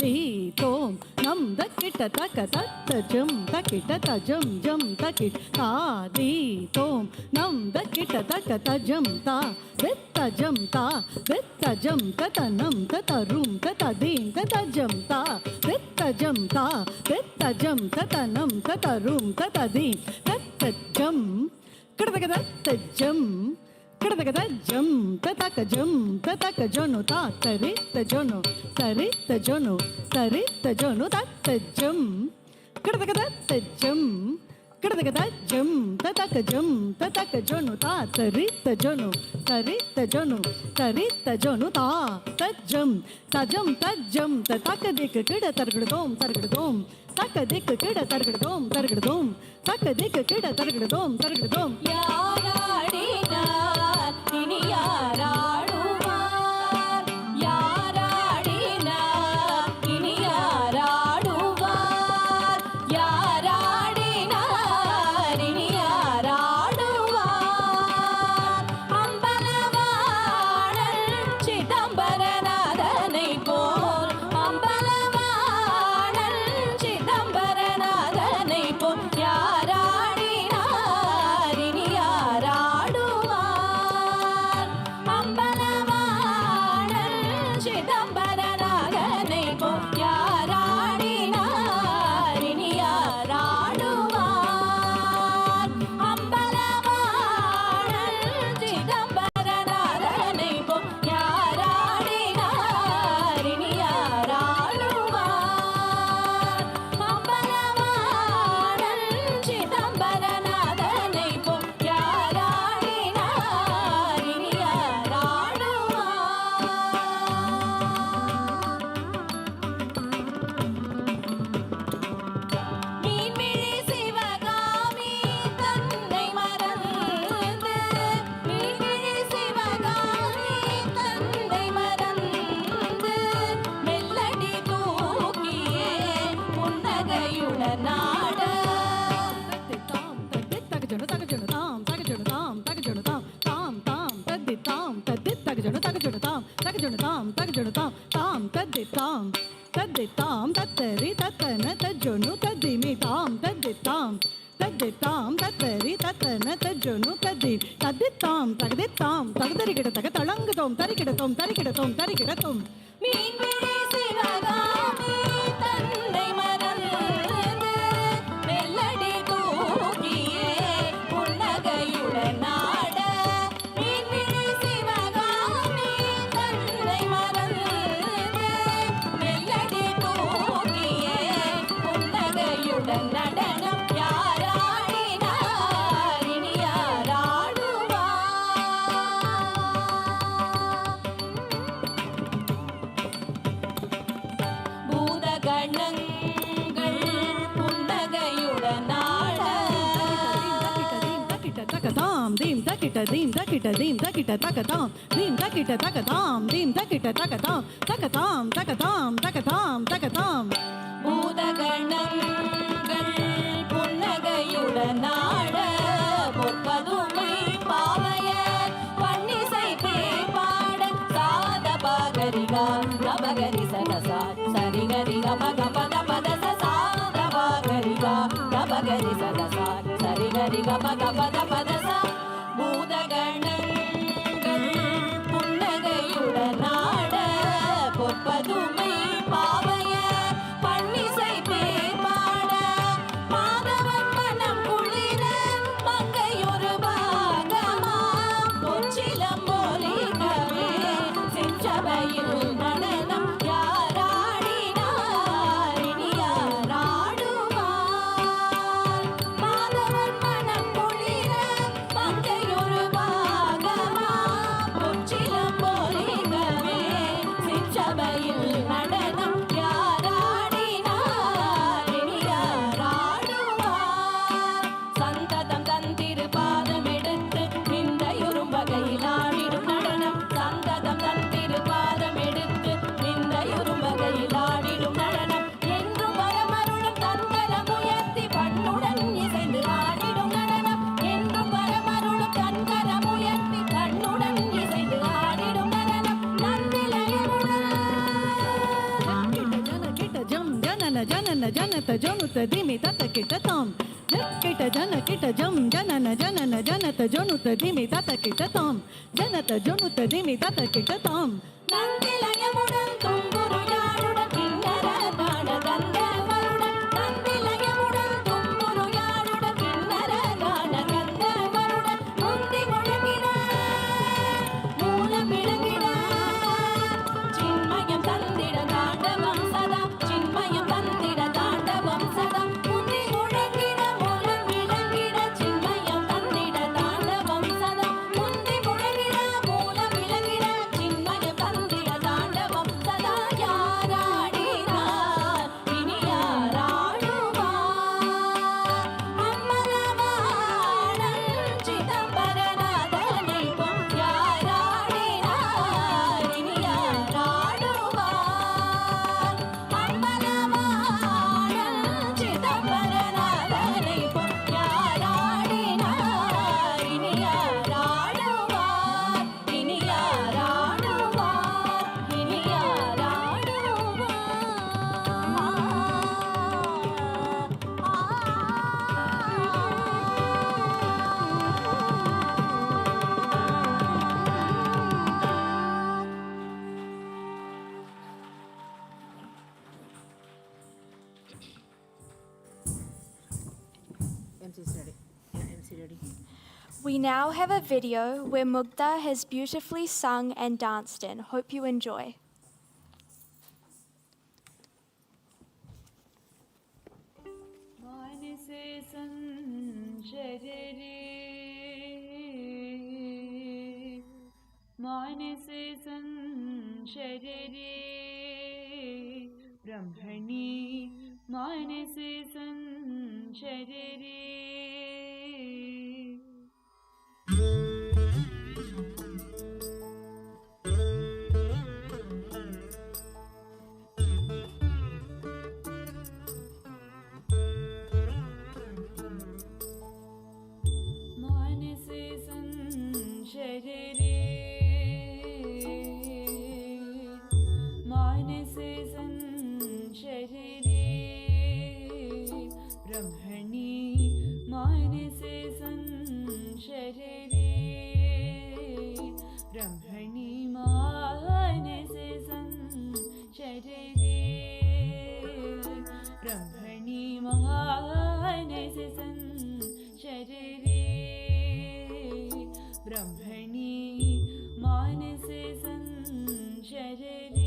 தி தோம் நம் த கிட்ட தக்க தத்த ஜம் த கிட்ட த ஜம் ஜம் த கிட்ட தா தி தோம் நம் த கிட்ட தக்க த ஜம் தா வித்த ஜம் தா வித்த ஜம் த தனம் த தரும் த ததீம் த த ஜம் தா வித்த ஜம் தா வித்த ஜம் த தனம் த தரும் த ததீம் தத்த ஜம் கிடதக தத்த ஜம் கிடதக ஜம் ததக ஜம் ததக ஜொனு தா தரி த ஜொனு சரி த ஜொனு சரி த ஜொனு தத்த ஜம் கிடதக தத்த ஜம் Kidagada jum, tataka jum, tataka jonu ta, tarita jonu, tarita jonu ta, tajum, tataka dik kida targadom, taka dik kida targadom, taka dik kida targadom.
யாராடினார் இனி யாராடுவார் யாராடினார் இனி யாராடுவார் யாராடினார் இனி யாராடுவார் அம்பலவாணன் சிதம்பரநாதனை போல் அம்பலவாணன் சிதம்பரநாதனை போல் யாராடினார் இனி யாராடுவார் அம்பலவாணன் சிதம்பரநாதனை போல் யாராடினார் இனி யாராடுவார் அம்பலவாணன் சிதம்பரநாதனை போல் யாராடினார் இனி யாராடுவார் அம்பலவாணன் சிதம்பரநாதனை போல் யாராடினார் இனி யாராடுவார் மீன்மிழி சிவகாமி தன்னை மறந்து மீன்மிழி சிவகாமி தன்னை மறந்து மெல்லடி தூக்கியே புன்னகையுடன் நாட மீன்விழி சிவகாமி தன்னை மறந்து மெல்லடி தூக்கியே புன்னகையுடன் நாட மீன்விழி சிவகாமி தன்னை மறந்து மெல்லடி தூக்கியே புன்னகையுடன் நடனம் யாராடினார் இனி யாராடுவார் பூதகணங்கள் புன்னகையுடன் ஆட
Takatam, dim takita takatam, dim takita takatam, takatam.
பூதகணங்கள் புன்னகையுடன் ஆட பொற்பதுமை பாவையர் பன்னிசை பாட சாத பாகரிகா ரபகரி சகசா சரிகரி கமக பத பத சாத பாகரிகா ரபகரி சகசா சரிகரி கமக பத பத சா பூதகணங்கள் புன்னகையுடன் ஆட பொற்பதுமை பாவையர் பன்னிசை பாட மாதவன் மனம் குளிர மங்கையொரு பாகமா பொச்சிலம்போலிகவே சிற்றபையில் நடனம் யாராடினார் இனி யாராடுவார் மாதவன் மனம் குளிர மங்கையொரு பாகமா பொச்சிலம்போலிகவே சிற்றபையில் நடனம் யாராடினார் இனி யாராடுவார் சந்ததம் தந்திரு பாதம் எடுத்து நிந்தையுறும் வகையில் ஆடிடும் நடனம் சந்ததம் தந்திரு பாதம் எடுத்து நிந்தையுறும் வகையில் ஆடிடும் நடனம் என்றும் வரமருளும் தன்கரம் உயர்த்தி பண்ணுடன் இசைந்து ஆடிடும் நடனம் என்றும் வரமருளும் தன்கரம் உயர்த்தி பண்ணுடன் இசைந்து ஆடிடும் நடனம் நந்திலயமுடன்
Janata jonuta dimi tata kitatam. Kita jam janana janata jonuta dimi tata kitatam. Janata jonuta dimi tata kitatam.
நந்திலயமுடன் Tumburu யாழுடன் கிண்ணற காண கந்தவருடன் நந்திலயமுடன் தும்புரு யாழுடன் கிண்ணற காண கந்தவருடன் முந்தி முழங்கிட மூலம் விளங்கிட சின்மயம் தந்திட தாண்டவம் சதா சின்மயம் தந்திட தாண்டவம் சதா முந்தி முழங்கிட மூலம் விளங்கிட
She's ready. Yeah, MC ready.
We now have a video where Mugdha has beautifully sung and danced in. Hope you enjoy.
मानसे संशररे ब्रह्मणि मानसे संशररे मानसे संशररे मानसे संशररे ब्रह्मणि मानसे संशररे ब्रह्मणि मानसे संशररे ब्रह्मणि मानसे संशररे ब्रह्मणि मानसे संशररे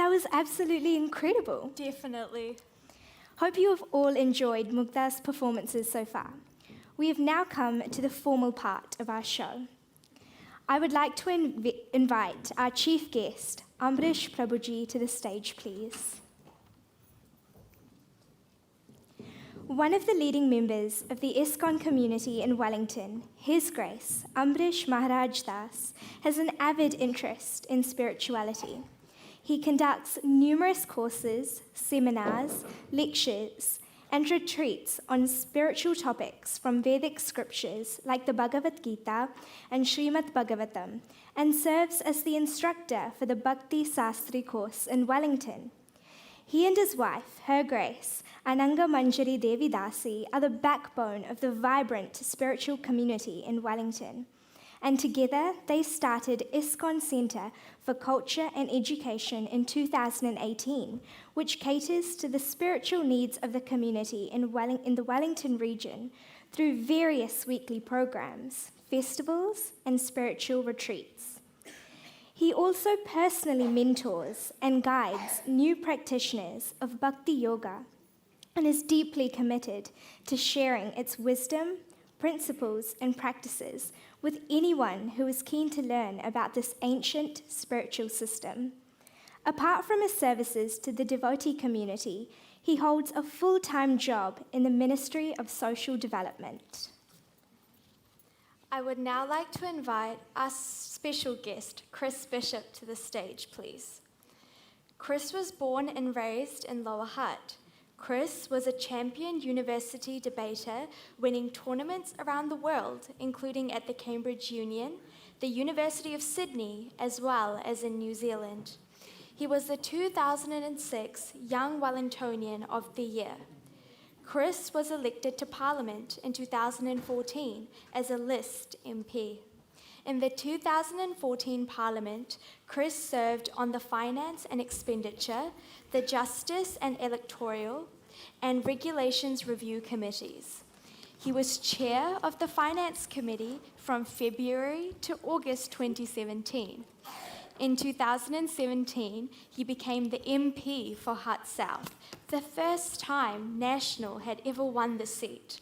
That was absolutely incredible.
Definitely.
Hope you have all enjoyed Mugdha's performances so far. We have now come to the formal part of our show. I would like to invite our chief guest, Amrish Prabhuji, to the stage, please. One of the leading members of the ISKCON community in Wellington, His Grace, Amrish Maharaj Das, has an avid interest in spirituality. He conducts numerous courses, seminars, lectures, and retreats on spiritual topics from Vedic scriptures like the Bhagavad Gita and Srimad Bhagavatam, and serves as the instructor for the Bhakti Sastri course in Wellington. He and his wife, Her Grace, Ananga Manjari Devi Dasi, are the backbone of the vibrant spiritual community in Wellington. And together, they started ISKCON Centre for Culture and Education in 2018, which caters to the spiritual needs of the community in the Wellington region through various weekly programs, festivals, and spiritual retreats. He also personally mentors and guides new practitioners of Bhakti Yoga and is deeply committed to sharing its wisdom, principles, and practices with anyone who is keen to learn about this ancient spiritual system. Apart from his services to the devotee community, he holds a full-time job in the Ministry of Social Development.
I would now like to invite our special guest, Chris Bishop, to the stage, please. Chris was born and raised in Lower Hutt. Chris was a champion university debater, winning tournaments around the world, including at the Cambridge Union, the University of Sydney, as well as in New Zealand. He was the 2006 Young Wellingtonian of the Year. Chris was elected to Parliament in 2014 as a List MP. In the 2014 Parliament, Chris served on the Finance and Expenditure, the Justice and Electoral, and Regulations Review Committees. He was chair of the Finance Committee from February to August 2017. In 2017, he became the MP for Hutt South, the first time National had ever won the seat.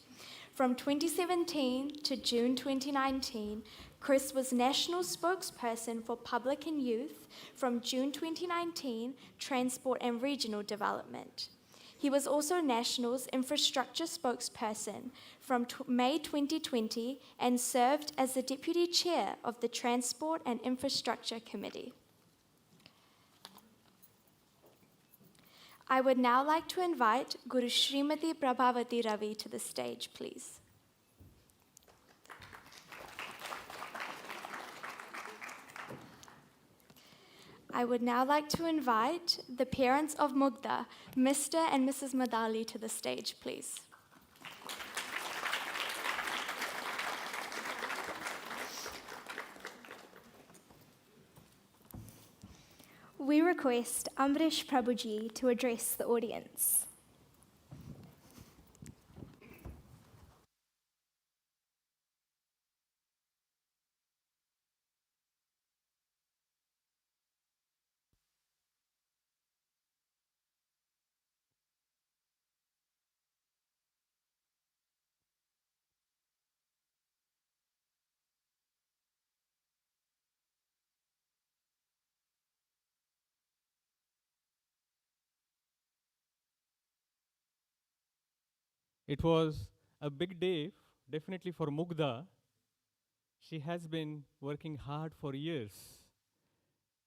From 2017 to June 2019, Chris was National Spokesperson for Public and Youth from June 2019, Transport and Regional Development. He was also National's Infrastructure Spokesperson from May 2020 and served as the Deputy Chair of the Transport and Infrastructure Committee. I would now like to invite Guru Srimati Prabhavati Ravi to the stage, please. I would now like to invite the parents of Mugdha, Mr. and Mrs. Madali, to the stage, please.
We request Amrish Prabhuji to address the audience.
It was a big day, definitely for Mugdha. She has been working hard for years.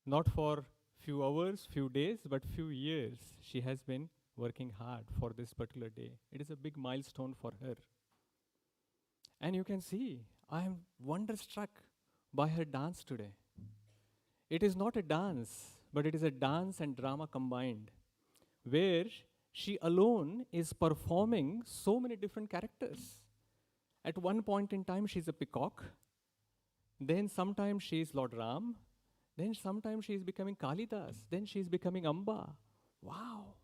Not for few hours, few days, but few years. She has been working hard for this particular day. It is a big milestone for her. And you can see, I am wonderstruck by her dance today. It is not a dance, but it is a dance and drama combined, where she alone is performing so many different characters. At one point in time, she's a peacock. Then sometimes she is Lord Ram. Then sometimes she is becoming Kalidas. Then she is becoming Amba. Wow.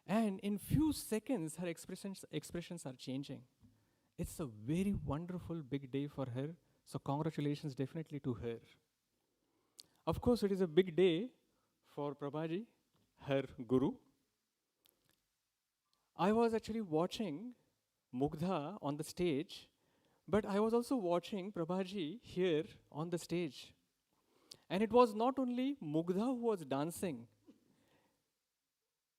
And in few seconds, her expressions are changing. It's a very wonderful big day for her. So congratulations definitely to her. Of course, it is a big day for Prabhaji, her guru. I was actually watching Mugdha on the stage, but I was also watching Prabhaji here on the stage. And it was not only Mugdha who was dancing.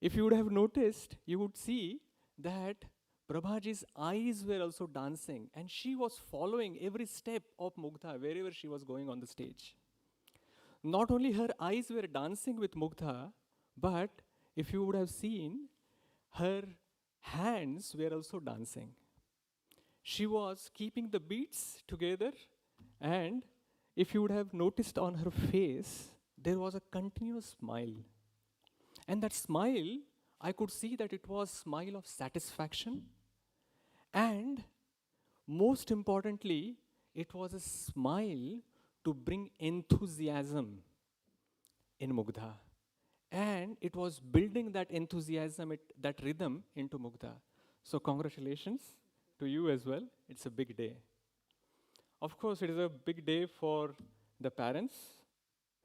If you would have noticed, you would see that Prabhaji's eyes were also dancing, and she was following every step of Mugdha wherever she was going on the stage. Not only her eyes were dancing with Mugdha, but if you would have seen, her hands were also dancing. She was keeping the beats together, and if you would have noticed on her face, there was a continuous smile. And that smile, I could see that it was smile of satisfaction, and most importantly, it was a smile to bring enthusiasm in Mugdha. And it was building that enthusiasm, that rhythm into Mugdha. So congratulations to you as well. It's a big day. Of course, it is a big day for the parents,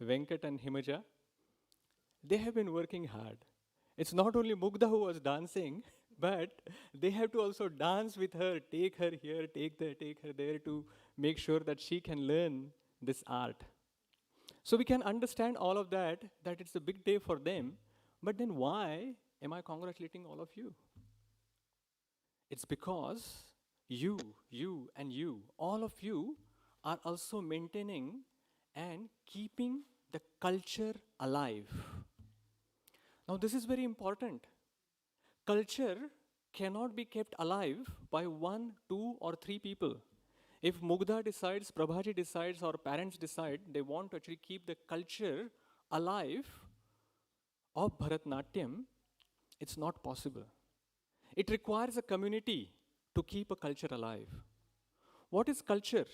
Venkat and Himaja. They have been working hard. It's not only Mugdha who was dancing, but they have to also dance with her, take her here, take her there to make sure that she can learn this art. So we can understand all of that it's a big day for them, but then why am I congratulating all of you? It's because you, all of you are also maintaining and keeping the culture alive. Now this is very important. Culture cannot be kept alive by 1, 2, or 3 people. If Mugdha decides, Prabhaji decides, or parents decide they want to actually keep the culture alive of Bharatnatyam, it's not possible. It requires a community to keep a culture alive. What is culture?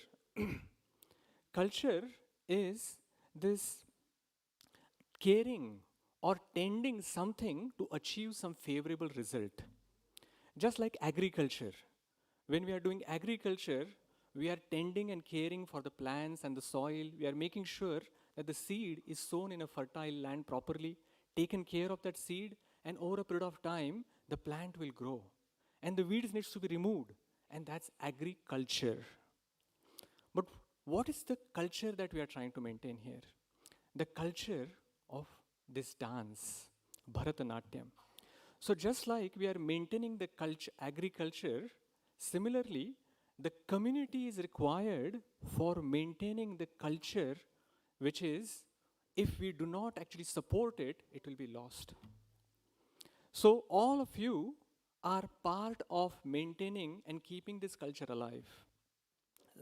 Culture is this caring or tending something to achieve some favorable result. Just like agriculture. When we are doing agriculture, we are tending and caring for the plants and the soil. We are making sure that the seed is sown in a fertile land properly, taken care of that seed, and over a period of time, the plant will grow. And the weeds needs to be removed. And that's agriculture. But what is the culture that we are trying to maintain here? The culture of this dance, Bharatanatyam. So just like we are maintaining the agriculture, similarly, the community is required for maintaining the culture, which is, if we do not actually support it, it will be lost. So all of you are part of maintaining and keeping this culture alive.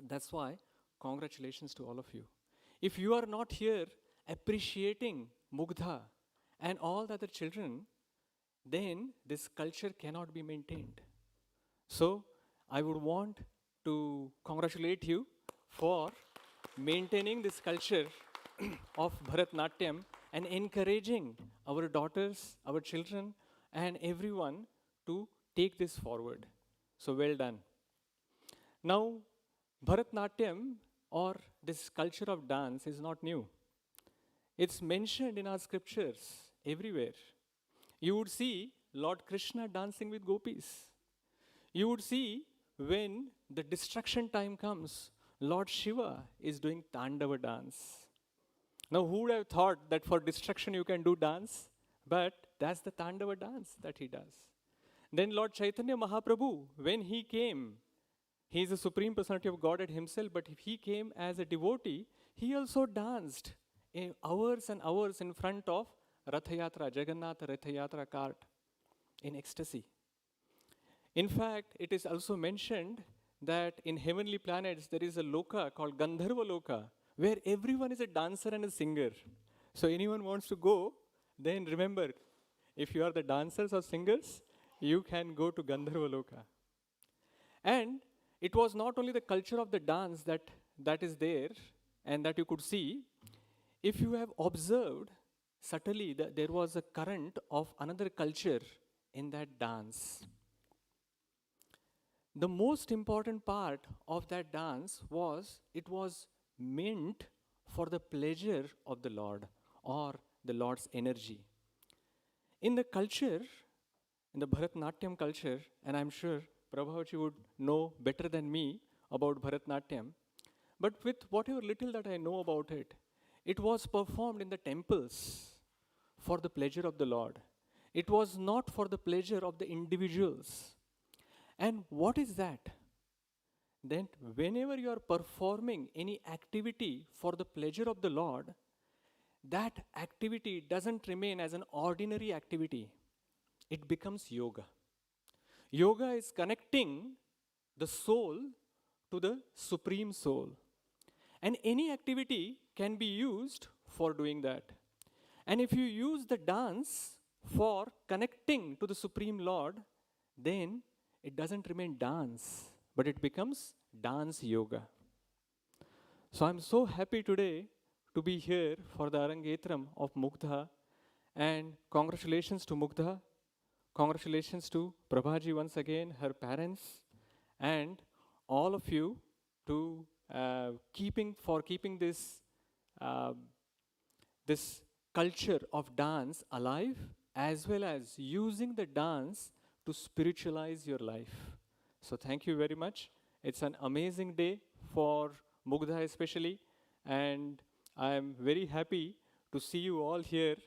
That's why, congratulations to all of you. If you are not here appreciating Mugdha and all the other children, then this culture cannot be maintained. So I would want to congratulate you for maintaining this culture of Bharatnatyam and encouraging our daughters, our children, and everyone to take this forward. So well done. Now, Bharatnatyam, or this culture of dance, is not new. It's mentioned in our scriptures everywhere. You would see Lord Krishna dancing with gopis. You would see when the destruction time comes, Lord Shiva is doing Tandava dance. Now, who would have thought that for destruction you can do dance? But that's the Tandava dance that he does. Then Lord Chaitanya Mahaprabhu, when he came, he is the Supreme Personality of Godhead himself, but if he came as a devotee, he also danced hours and hours in front of Rathayatra, Jagannath Rathayatra cart in ecstasy. In fact, it is also mentioned that in heavenly planets there is a loka called Gandharva Loka, where everyone is a dancer and a singer. So anyone wants to go, then remember, if you are the dancers or singers, you can go to Gandharva Loka. And it was not only the culture of the dance that is there and that you could see. If you have observed subtly, that there was a current of another culture in that dance. The most important part of that dance was, it was meant for the pleasure of the Lord or the Lord's energy. In the culture, in the Bharatnatyam culture, and I'm sure Prabhavaji would know better than me about Bharatnatyam, but with whatever little that I know about it, it was performed in the temples for the pleasure of the Lord. It was not for the pleasure of the individuals. And what is that? Then, whenever you are performing any activity for the pleasure of the Lord, that activity doesn't remain as an ordinary activity. It becomes yoga. Yoga is connecting the soul to the supreme soul. And any activity can be used for doing that. And if you use the dance for connecting to the Supreme Lord, then it doesn't remain dance, but it becomes dance yoga. So I'm so happy today to be here for the Arangetram of Mugdha, and congratulations to Mugdha, congratulations to Prabhaji once again, her parents, and all of you to keeping uh, this culture of dance alive, as well as using the dance to spiritualize your life. So thank you very much. It's an amazing day for Mugdha especially, and I am very happy to see you all here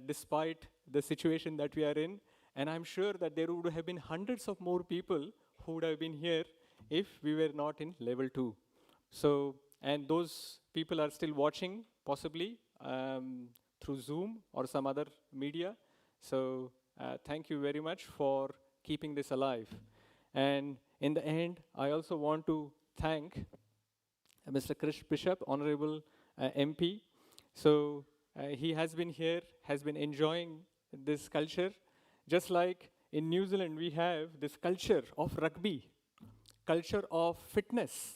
despite the situation that we are in. And I'm sure that there would have been hundreds of more people who would have been here if we were not in level 2. So, and those people are still watching, possibly through Zoom or some other media. So, thank you very much for keeping this alive. And in the end, I also want to thank Mr. Krish Bishop, Honorable MP. So, he has been here, has been enjoying this culture. Just like in New Zealand, we have this culture of rugby, culture of fitness.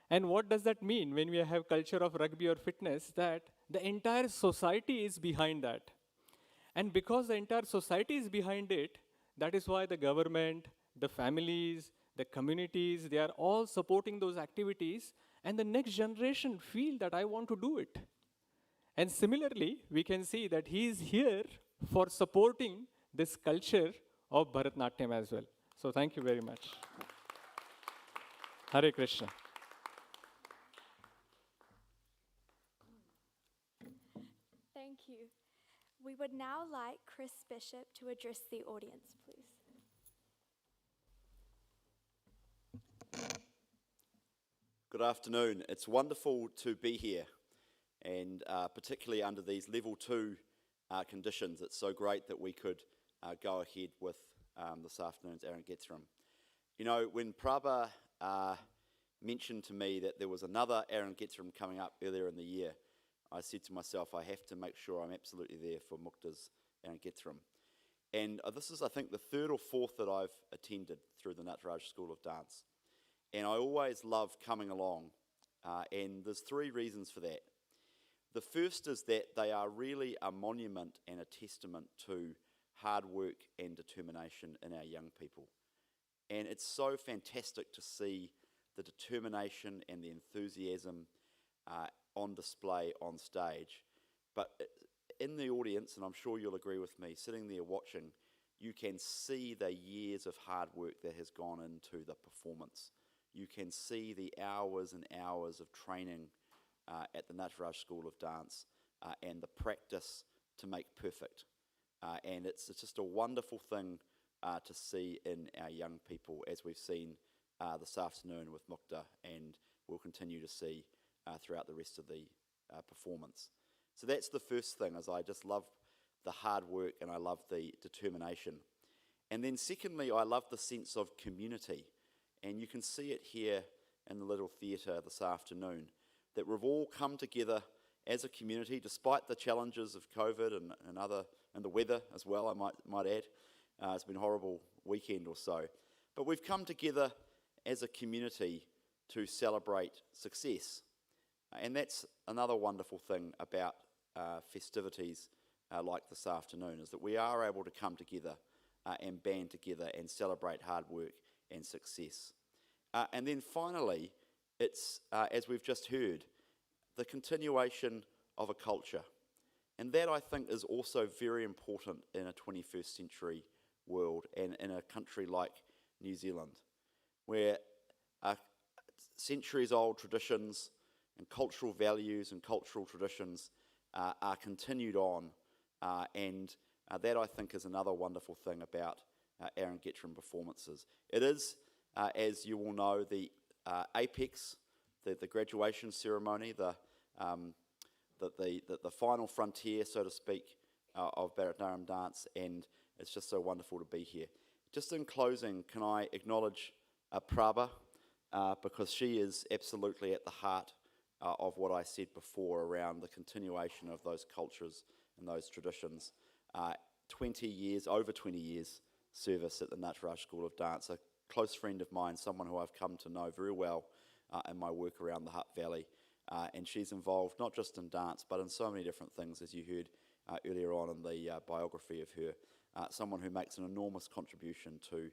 And what does that mean when we have culture of rugby or fitness? That the entire society is behind that. And because the entire society is behind it, that is why the government, the families, the communities, they are all supporting those activities, and the next generation feel that I want to do it. And similarly, we can see that he is here for supporting this culture of Bharatnatyam as well. So thank you very much. Hare Krishna.
Thank you. We would now like Chris Bishop to address the audience, please.
Good afternoon. It's wonderful to be here, and particularly under these level 2 conditions. It's so great that we could go ahead with this afternoon's Arangetram. You know, when Prabha mentioned to me that there was another Arangetram coming up earlier in the year, I said to myself, I have to make sure I'm absolutely there for Mugdha's Arangetram. And this is, I think, the 3rd or 4th that I've attended through the Natraj School of Dance. And I always love coming along, and there's 3 reasons for that. The first is that they are really a monument and a testament to hard work and determination in our young people. And it's so fantastic to see the determination and the enthusiasm on display on stage. But in the audience, and I'm sure you'll agree with me, sitting there watching, you can see the years of hard work that has gone into the performance. You can see the hours and hours of training at the Natraj School of Dance and the practice to make perfect. And it's just a wonderful thing to see in our young people, as we've seen this afternoon with Mugdha, and we'll continue to see throughout the rest of the performance. So that's the first thing, is I just love the hard work and I love the determination. And then secondly, I love the sense of community. And you can see it here in the little theatre this afternoon, that we've all come together as a community, despite the challenges of COVID and the weather as well, I might add. It's been a horrible weekend or so. But we've come together as a community to celebrate success. And that's another wonderful thing about festivities like this afternoon, is that we are able to come together and band together and celebrate hard work and success. And then finally, it's, as we've just heard, the continuation of a culture. And that, I think, is also very important in a 21st century world and in a country like New Zealand, where centuries-old traditions and cultural values and cultural traditions are continued on, and that, I think, is another wonderful thing about Arangetram performances. It is, as you all know, the apex, the graduation ceremony, the final frontier, so to speak, of Bharatanatyam dance, and it's just so wonderful to be here. Just in closing, can I acknowledge Prabha, because she is absolutely at the heart of what I said before around the continuation of those cultures and those traditions. 20 years, over 20 years service at the Natraj School of Dance, a close friend of mine, someone who I've come to know very well in my work around the Hutt Valley. And she's involved not just in dance, but in so many different things, as you heard earlier on in the biography of her. Someone who makes an enormous contribution to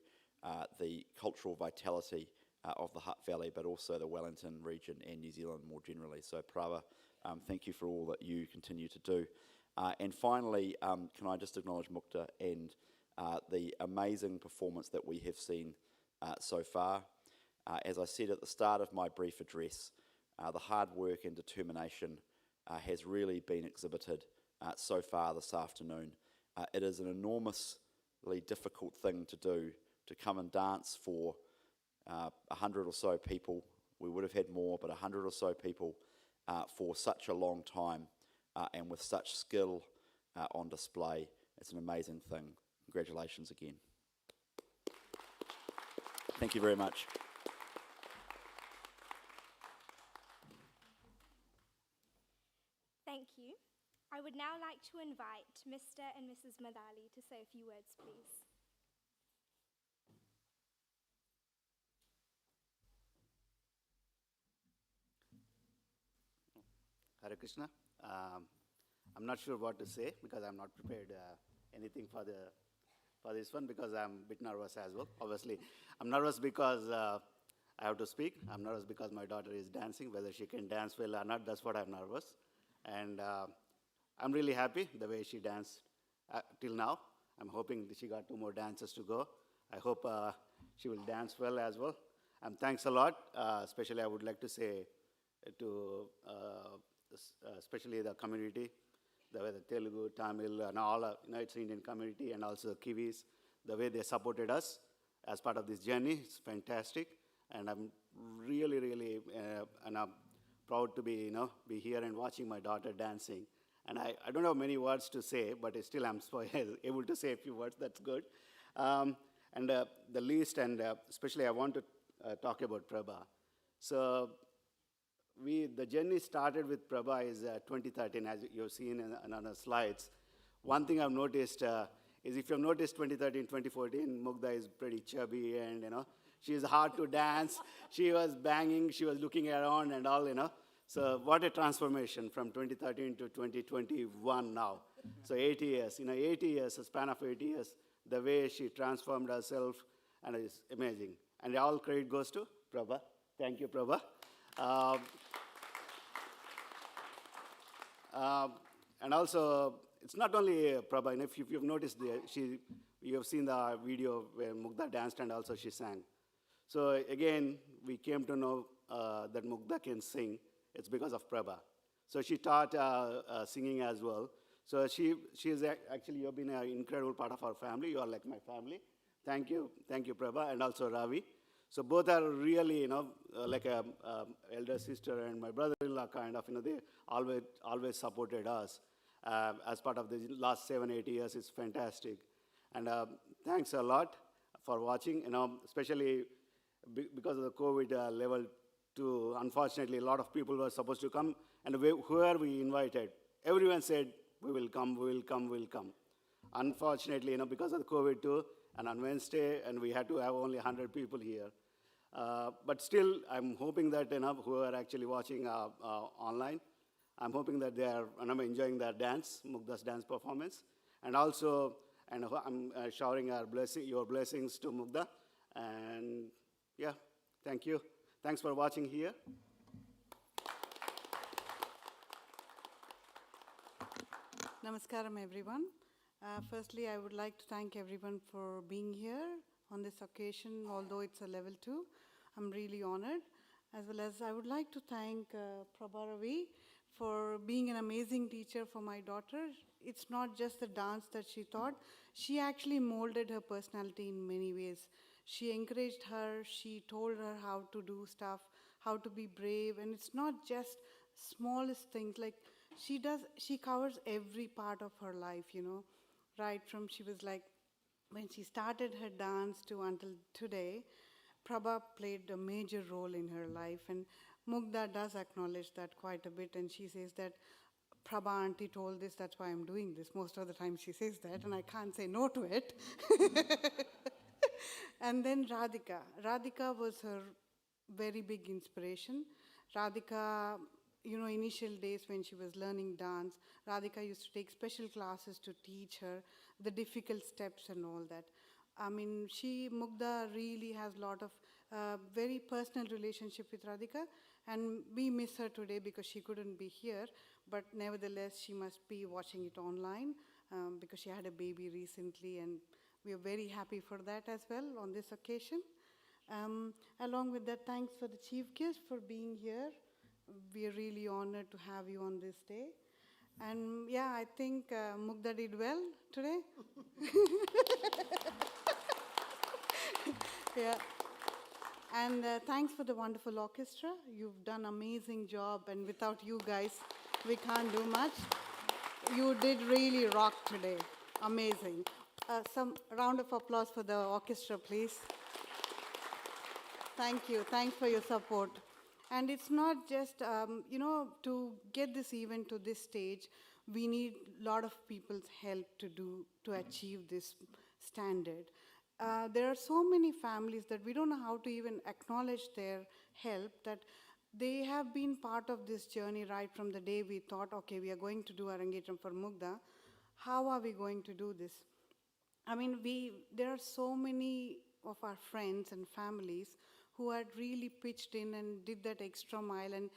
the cultural vitality of the Hutt Valley, but also the Wellington region and New Zealand more generally. So Prabha, thank you for all that you continue to do. And finally, can I just acknowledge Mugdha and the amazing performance that we have seen so far. As I said at the start of my brief address, the hard work and determination has really been exhibited so far this afternoon. It is an enormously difficult thing to do, to come and dance for 100 or so people. We would have had more, but 100 or so people for such a long time and with such skill on display. It's an amazing thing. Congratulations again. Thank you very much.
Thank you. I would now like to invite Mr. and Mrs. Madali to say a few words, please.
Hare Krishna. I'm not sure what to say because I'm not prepared anything for this one because I'm a bit nervous as well. Obviously, I'm nervous because I have to speak. I'm nervous because my daughter is dancing. Whether she can dance well or not, that's what I'm nervous. And I'm really happy the way she danced till now. I'm hoping that she got 2 more dances to go. I hope she will dance well as well. And thanks a lot. Especially I would like to say to especially the community, the way the Telugu, Tamil, and all it's Indian community, and also the Kiwis, the way they supported us as part of this journey. It's fantastic, and I'm really, really, and I'm proud to be here and watching my daughter dancing. And I don't have many words to say, but still I'm able to say a few words. That's good. And the least, and especially I want to talk about Prabha. So the journey started with Prabha is 2013, as you've seen on the slides. One thing I've noticed is if you've noticed 2013, 2014, Mugdha is pretty chubby and, she's hard to dance. She was banging, she was looking around and all, So what a transformation from 2013 to 2021 now. So 8 years, 80 years, a span of 8 years, the way she transformed herself, and it's amazing. And all credit goes to Prabha. Thank you, Prabha. And also, it's not only Prabha. If you've noticed, you have seen the video where Mugdha danced and also she sang. So again, we came to know that Mugdha can sing. It's because of Prabha. So she taught singing as well. So she is actually, you've been an incredible part of our family. You are like my family. Thank you, Prabha, and also Ravi. So both are really, like a elder sister and my brother-in-law kind of, they always supported us as part of the last 7-8 years. It's fantastic. And thanks a lot for watching, especially because of the COVID level 2. Unfortunately, a lot of people were supposed to come, and whoever we invited, everyone said, we will come. Unfortunately, because of the COVID too, and on Wednesday, and we had to have only 100 people here. But still, I'm hoping that who are actually watching online, I'm hoping that they are enjoying their dance, Mugdha's dance performance. And also, I'm showering your blessings to Mugdha. And yeah, thank you. Thanks for watching here.
Namaskaram, everyone. Firstly, I would like to thank everyone for being here on this occasion, although it's a level 2. I'm really honored. As well as I would like to thank Prabha Ravi for being an amazing teacher for my daughter. It's not just the dance that she taught, she actually molded her personality in many ways. She encouraged her, she told her how to do stuff, how to be brave, and it's not just smallest things. Like she covers every part of her life, right from she was like, when she started her dance to until today, Prabha played a major role in her life, and Mugdha does acknowledge that quite a bit, and she says that Prabha auntie told this, that's why I'm doing this. Most of the time she says that, and I can't say no to it. And then Radhika. Radhika was her very big inspiration. Radhika, initial days when she was learning dance, Radhika used to take special classes to teach her the difficult steps and all that. I mean, Mugdha really has a lot of very personal relationship with Radhika, and we miss her today because she couldn't be here, but nevertheless, she must be watching it online because she had a baby recently, and we are very happy for that as well on this occasion. Along with that, thanks for the chief guest for being here. We are really honored to have you on this day. And yeah, I think Mugdha did well today. Yeah. And thanks for the wonderful orchestra. You've done an amazing job, and without you guys, we can't do much. You did really rock today. Amazing. Some round of applause for the orchestra, please. Thank you. Thanks for your support. And it's not just, to get this event to this stage, we need a lot of people's help to achieve this standard. There are so many families that we don't know how to even acknowledge their help, that they have been part of this journey right from the day we thought, okay, we are going to do Arangetram for Mugdha. How are we going to do this? I mean, there are so many of our friends and families who had really pitched in and did that extra mile. And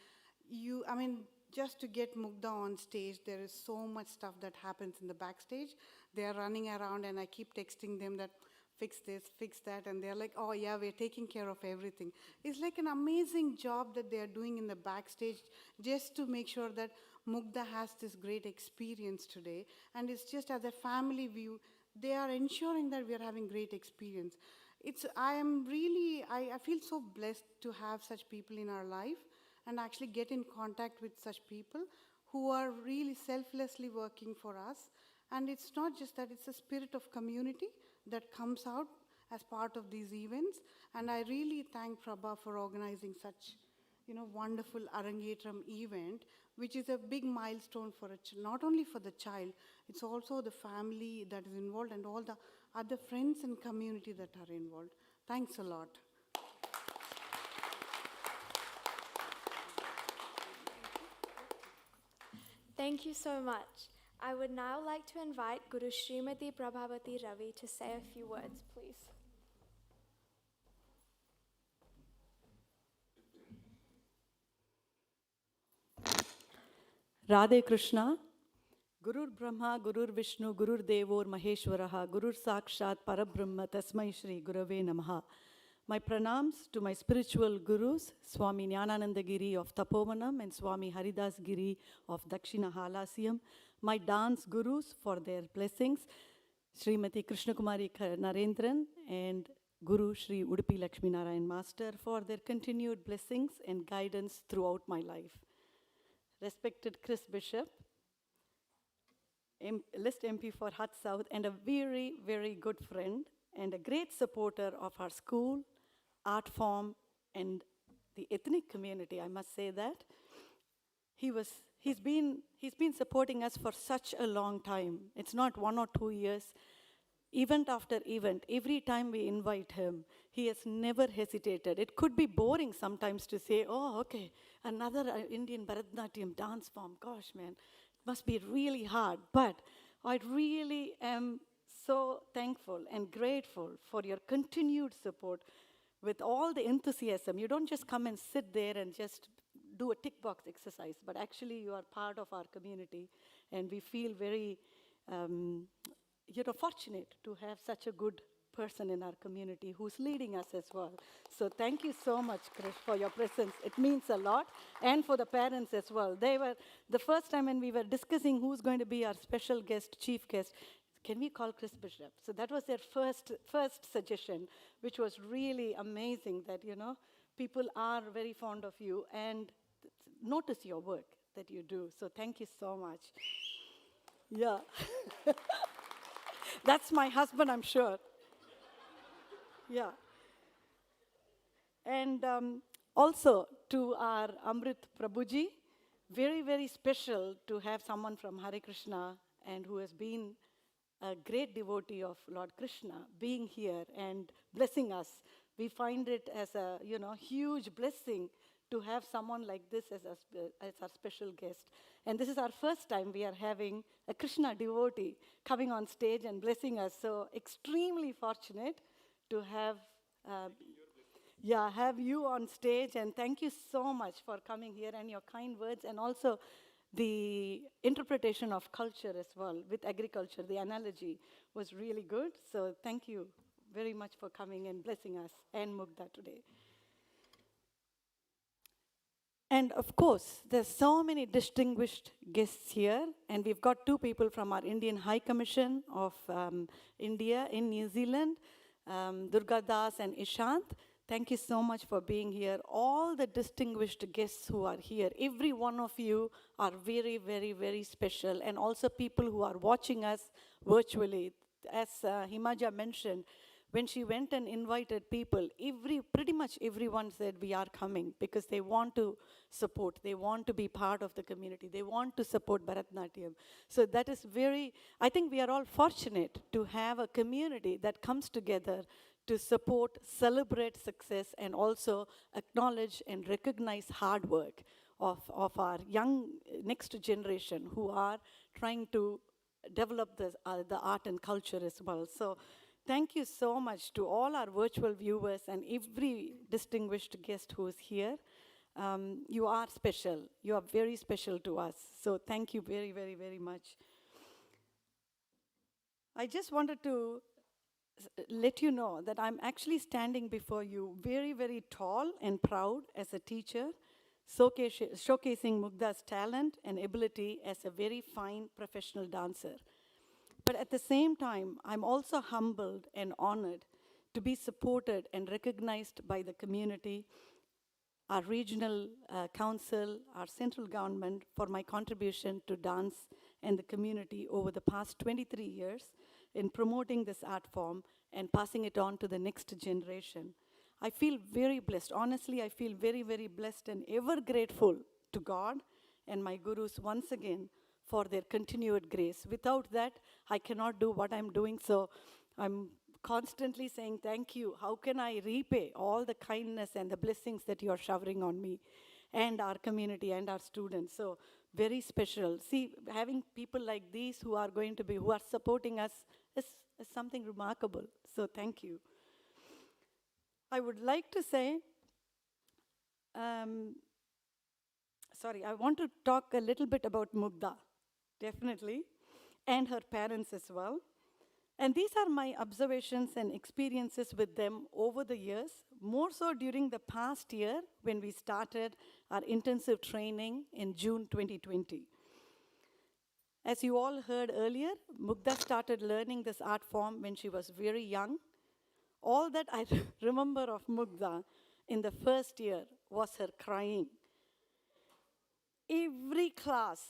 just to get Mugdha on stage, there is so much stuff that happens in the backstage. They are running around, and I keep texting them that, fix this, fix that, and they're like, oh yeah, we're taking care of everything. It's like an amazing job that they are doing in the backstage just to make sure that Mugdha has this great experience today. And it's just as a family view, they are ensuring that we are having great experience. I feel so blessed to have such people in our life and actually get in contact with such people who are really selflessly working for us. And it's not just that, it's a spirit of community that comes out as part of these events. And I really thank Prabha for organizing such, wonderful Arangetram event, which is a big milestone for not only for the child, it's also the family that is involved and all the other friends and community that are involved. Thanks a lot.
Thank you so much. I would now like to invite Guru Srimati Prabhavati Ravi to say a few words, please.
Radhe Krishna. Gurur Brahma, Gurur Vishnu, Gurur Devor Maheshwaraha, Gurur Sakshat Parabrahma, Tasmai Shri Gurave Namaha. My pranams to my spiritual gurus, Swami Jnanananda Giri of Tapovanam and Swami Haridas Giri of Dakshina Halasyam. My dance gurus for their blessings, Srimati Krishna Kumari Narendran and Guru Sri Udupi Lakshmi Narayan Master for their continued blessings and guidance throughout my life. Respected Chris Bishop, List MP for Hutt South, and a very, very good friend and a great supporter of our school, art form, and the ethnic community, I must say that. He's been supporting us for such a long time. It's not 1 or 2 years. Event after event, every time we invite him, he has never hesitated. It could be boring sometimes to say, oh, okay, another Indian Bharatanatyam dance form. Gosh, man, it must be really hard. But I really am so thankful and grateful for your continued support with all the enthusiasm. You don't just come and sit there and just do a tick box exercise, but actually you are part of our community, and we feel very fortunate to have such a good person in our community who's leading us as well. So thank you so much, Krish, for your presence. It means a lot, and for the parents as well. They were, the first time when we were discussing who's going to be our special guest, chief guest, can we call Chris Bishop? So that was their first suggestion, which was really amazing that, people are very fond of you and notice your work that you do. So thank you so much. Yeah. That's my husband, I'm sure. Yeah. And also to our Amrit Prabhuji, very, very special to have someone from Hare Krishna and who has been a great devotee of Lord Krishna being here and blessing us. We find it as a, huge blessing to have someone like this as our special guest. And this is our first time we are having a Krishna devotee coming on stage and blessing us. So extremely fortunate to have have you on stage, and thank you so much for coming here and your kind words, and also the interpretation of culture as well with agriculture. The analogy was really good. So thank you very much for coming and blessing us and Mugdha today. And of course, there's so many distinguished guests here, and we've got two people from our Indian High Commission of India in New Zealand, Durga Das and Ishant. Thank you so much for being here. All the distinguished guests who are here, every one of you are very, very, very special, and also people who are watching us virtually. As Himaja mentioned, when she went and invited people, pretty much everyone said we are coming because they want to support, they want to be part of the community, they want to support Bharatanatyam. So that is I think we are all fortunate to have a community that comes together to support, celebrate success, and also acknowledge and recognize hard work of our young next generation who are trying to develop the art and culture as well. So thank you so much to all our virtual viewers and every distinguished guest who is here. You are special. You are very special to us. So thank you very, very, very much. I just wanted to let you know that I'm actually standing before you very, very tall and proud as a teacher, showcasing Mugdha's talent and ability as a very fine professional dancer. But at the same time, I'm also humbled and honored to be supported and recognized by the community, our regional council, our central government for my contribution to dance and the community over the past 23 years in promoting this art form and passing it on to the next generation. I feel very blessed. Honestly, I feel very, very blessed and ever grateful to God and my gurus once again for their continued grace. Without that, I cannot do what I'm doing. So I'm constantly saying thank you. How can I repay all the kindness and the blessings that you are showering on me and our community and our students? So very special. See, having people like these who are supporting us is something remarkable. So thank you. I would like to say, I want to talk a little bit about Mugdha, definitely, and her parents as well. And these are my observations and experiences with them over the years, more so during the past year when we started our intensive training in June 2020. As you all heard earlier, Mugdha started learning this art form when she was very young. All that I remember of Mugdha in the first year was her crying. Every class,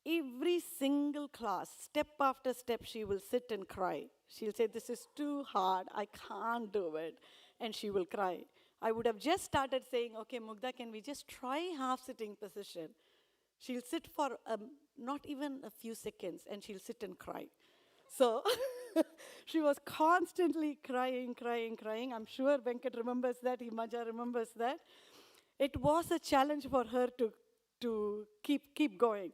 every single class, step after step, she will sit and cry. She'll say, this is too hard, I can't do it. And she will cry. I would have just started saying, okay, Mugdha, can we just try half-sitting position? She'll sit for not even a few seconds, and she'll sit and cry. So she was constantly crying. I'm sure Venkat remembers that, Himaja remembers that. It was a challenge for her to keep going.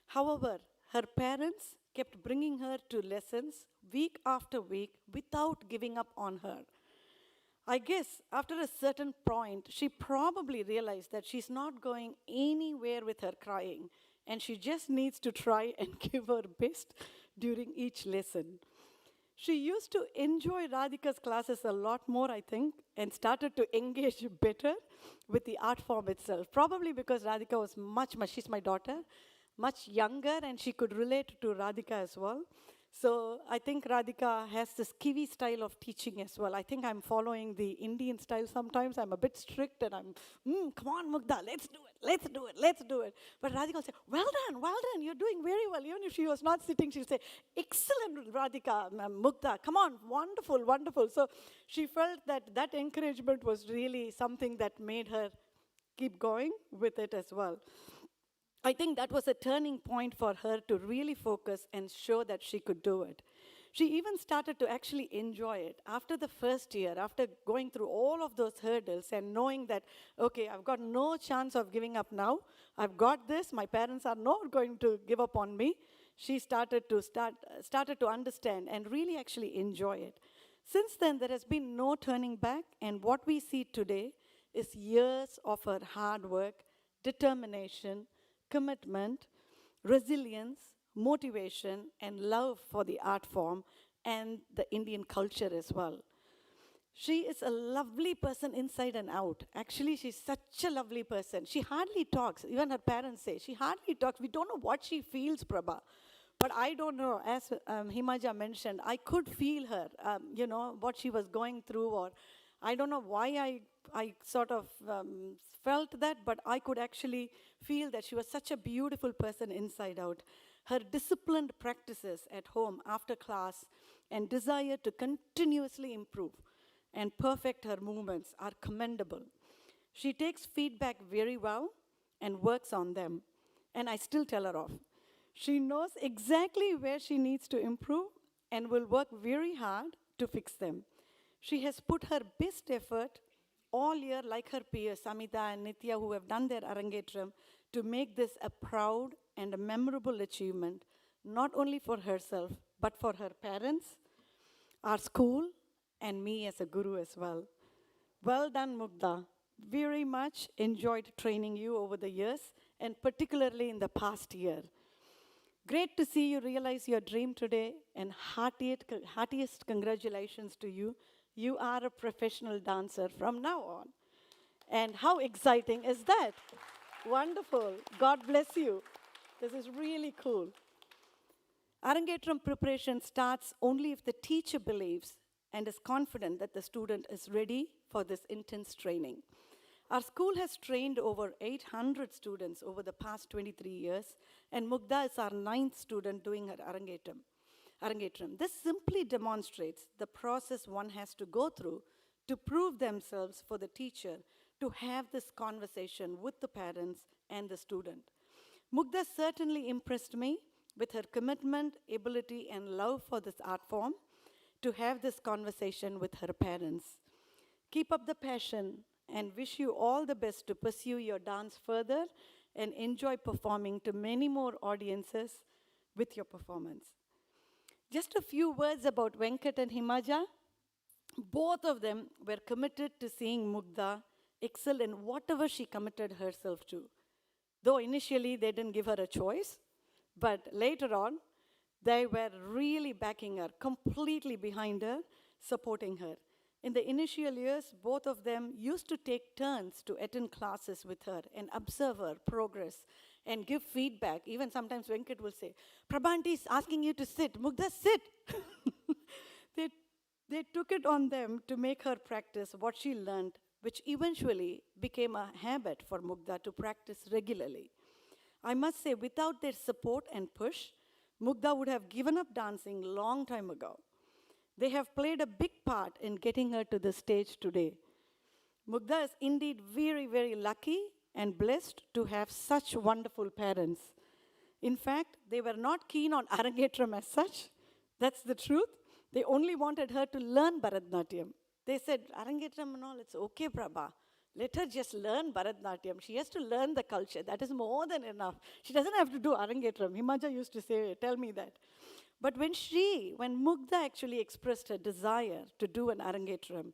However, her parents kept bringing her to lessons week after week without giving up on her. I guess after a certain point, she probably realized that she's not going anywhere with her crying, and she just needs to try and give her best during each lesson. She used to enjoy Radhika's classes a lot more, I think, and started to engage better with the art form itself. Probably because Radhika was she's my daughter, much younger, and she could relate to Radhika as well. So I think Radhika has this Kiwi style of teaching as well. I think I'm following the Indian style sometimes. I'm a bit strict and come on, Mugdha, let's do it, let's do it, let's do it. But Radhika will say, well done, you're doing very well. Even if she was not sitting, she'll say, excellent, Radhika, Mugdha, come on, wonderful, wonderful. So she felt that that encouragement was really something that made her keep going with it as well. I think that was a turning point for her to really focus and show that she could do it. She even started to actually enjoy it. After the first year, after going through all of those hurdles and knowing that, okay, I've got no chance of giving up now, I've got this, my parents are not going to give up on me, she started to understand and really actually enjoy it. Since then, there has been no turning back, and what we see today is years of her hard work, determination, commitment, resilience, motivation, and love for the art form and the Indian culture as well. She is a lovely person inside and out. Actually, she's such a lovely person. She hardly talks. Even her parents say, she hardly talks. We don't know what she feels, Prabha. But I don't know, as Himaja mentioned, I could feel her, what she was going through, or I don't know why I sort of felt that, but I could actually feel that she was such a beautiful person inside out. Her disciplined practices at home after class and desire to continuously improve and perfect her movements are commendable. She takes feedback very well and works on them, and I still tell her off. She knows exactly where she needs to improve and will work very hard to fix them. She has put her best effort all year, like her peers, Samita and Nitya, who have done their Arangetram, to make this a proud and a memorable achievement, not only for herself, but for her parents, our school, and me as a guru as well. Well done, Mugdha. Very much enjoyed training you over the years, and particularly in the past year. Great to see you realize your dream today, and heartiest congratulations to you. You are a professional dancer from now on. And how exciting is that? Wonderful. God bless you. This is really cool. Arangetram preparation starts only if the teacher believes and is confident that the student is ready for this intense training. Our school has trained over 800 students over the past 23 years, and Mugdha is our 9th student doing her Arangetram. This simply demonstrates the process one has to go through to prove themselves for the teacher to have this conversation with the parents and the student. Mugdha certainly impressed me with her commitment, ability, and love for this art form to have this conversation with her parents. Keep up the passion and wish you all the best to pursue your dance further and enjoy performing to many more audiences with your performance. Just a few words about Venkat and Himaja. Both of them were committed to seeing Mugdha excel in whatever she committed herself to. Though initially they didn't give her a choice, but later on, they were really backing her, completely behind her, supporting her. In the initial years, both of them used to take turns to attend classes with her and observe her progress and give feedback. Even sometimes Venkat will say, Prabhanti is asking you to sit. Mugdha, sit. They took it on them to make her practice what she learned, which eventually became a habit for Mugdha to practice regularly. I must say, without their support and push, Mugdha would have given up dancing long time ago. They have played a big part in getting her to the stage today. Mugdha is indeed very, very lucky and blessed to have such wonderful parents. In fact, they were not keen on Arangetram as such. That's the truth. They only wanted her to learn Bharatnatyam. They said, Arangetram and all, it's okay, Prabha. Let her just learn Bharatnatyam. She has to learn the culture. That is more than enough. She doesn't have to do Arangetram. Himaja used to say, tell me that. But when Mugdha actually expressed her desire to do an Arangetram,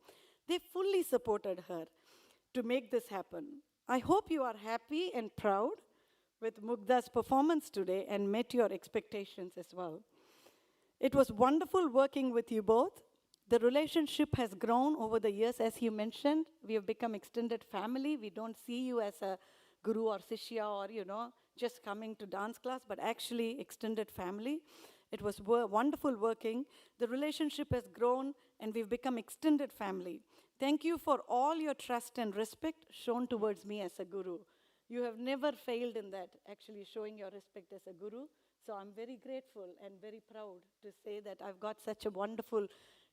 They fully supported her to make this happen. I hope you are happy and proud with Mugdha's performance today and met your expectations as well. It was wonderful working with you both. The relationship has grown over the years, as you mentioned. We have become extended family. We don't see you as a guru or sishya or, just coming to dance class, but actually extended family. It was wonderful working. The relationship has grown and we've become extended family. Thank you for all your trust and respect shown towards me as a guru. You have never failed in that, actually showing your respect as a guru. So I'm very grateful and very proud to say that I've got such a wonderful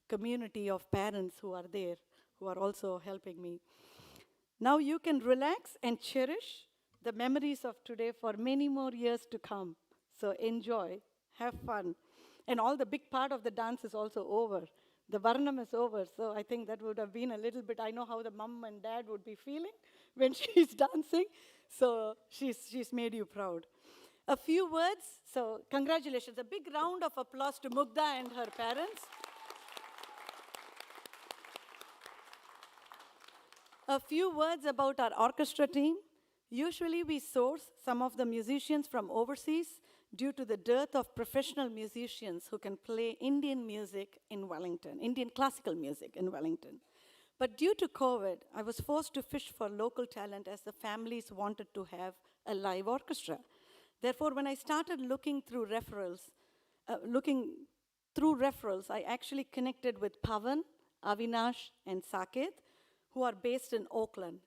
community of parents who are there, who are also helping me. Now you can relax and cherish the memories of today for many more years to come. So enjoy, have fun. And all the big part of the dance is also over. The Varnam is over, so I think that would have been a little bit, I know how the mom and dad would be feeling when she's dancing. So she's made you proud. A few words, so congratulations. A big round of applause to Mugdha and her parents. A few words about our orchestra team. Usually we source some of the musicians from overseas due to the dearth of professional musicians who can play Indian music in Wellington, Indian classical music in Wellington. But due to COVID, I was forced to fish for local talent as the families wanted to have a live orchestra. Therefore, when I started looking through referrals, I actually connected with Pavan, Avinash, and Saket, who are based in Auckland.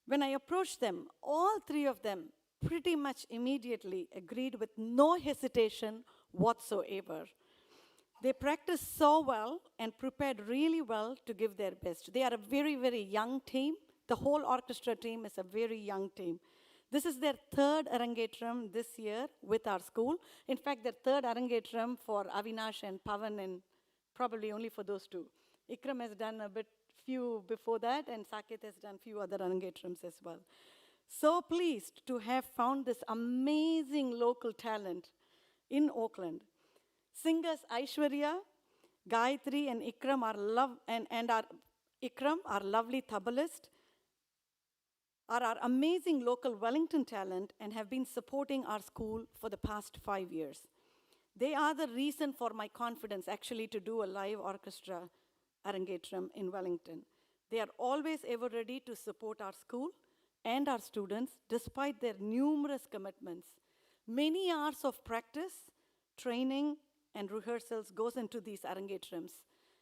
When I approached them, all three of them pretty much immediately agreed with no hesitation whatsoever. They practiced so well and prepared really well to give their best. They are a very, very young team. The whole orchestra team is a very young team. This is their third Arangetram this year with our school. In fact, their third Arangetram for Avinash and Pavan, and probably only for those two. Ikram has done a few before that, and Saket has done few other Arangetrams as well. So pleased to have found this amazing local talent in Auckland. Singers Aishwarya, Gayatri, and Ikram our lovely tablaist, are our amazing local Wellington talent and have been supporting our school for the past 5 years. They are the reason for my confidence actually to do a live orchestra Arangetram in Wellington. They are always ever ready to support our school and our students despite their numerous commitments. Many hours of practice, training, and rehearsals goes into these Arangetrams.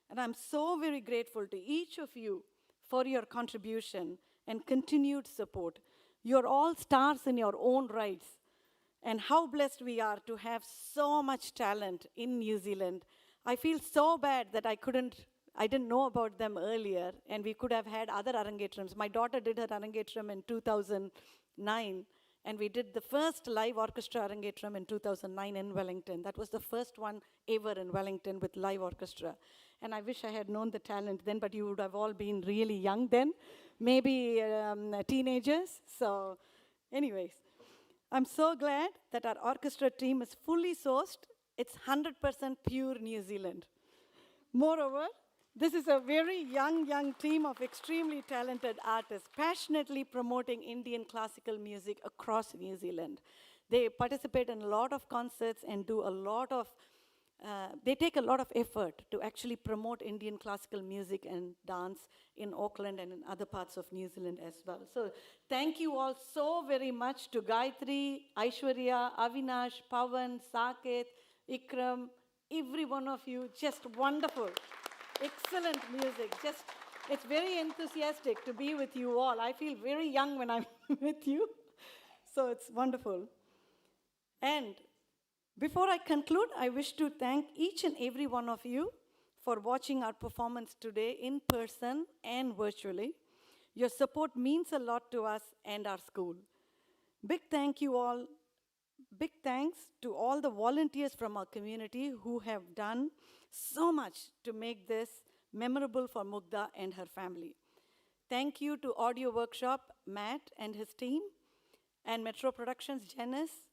And I'm so very grateful to each of you for your contribution and continued support. You're all stars in your own rights. And how blessed we are to have so much talent in New Zealand. I feel so bad that I didn't know about them earlier, and we could have had other Arangetrams. My daughter did her Arangetram in 2009, and we did the first live orchestra Arangetram in 2009 in Wellington. That was the first one ever in Wellington with live orchestra. And I wish I had known the talent then, but you would have all been really young then, maybe teenagers. So anyways, I'm so glad that our orchestra team is fully sourced. It's 100% pure New Zealand. Moreover, this is a very young team of extremely talented artists, passionately promoting Indian classical music across New Zealand. They participate in a lot of concerts and do a lot of, they take a lot of effort to actually promote Indian classical music and dance in Auckland and in other parts of New Zealand as well. So thank you all so very much to Gayatri, Aishwarya, Avinash, Pavan, Saket, Ikram, every one of you, just wonderful. Excellent music. It's very enthusiastic to be with you all. I feel very young when I'm with you. So it's wonderful. And before I conclude, I wish to thank each and every one of you for watching our performance today in person and virtually. Your support means a lot to us and our school. Big thanks to all the volunteers from our community who have done so much to make this memorable for Mugdha and her family. Thank you to Audio Workshop, Matt and his team, and Metro Productions, Janice,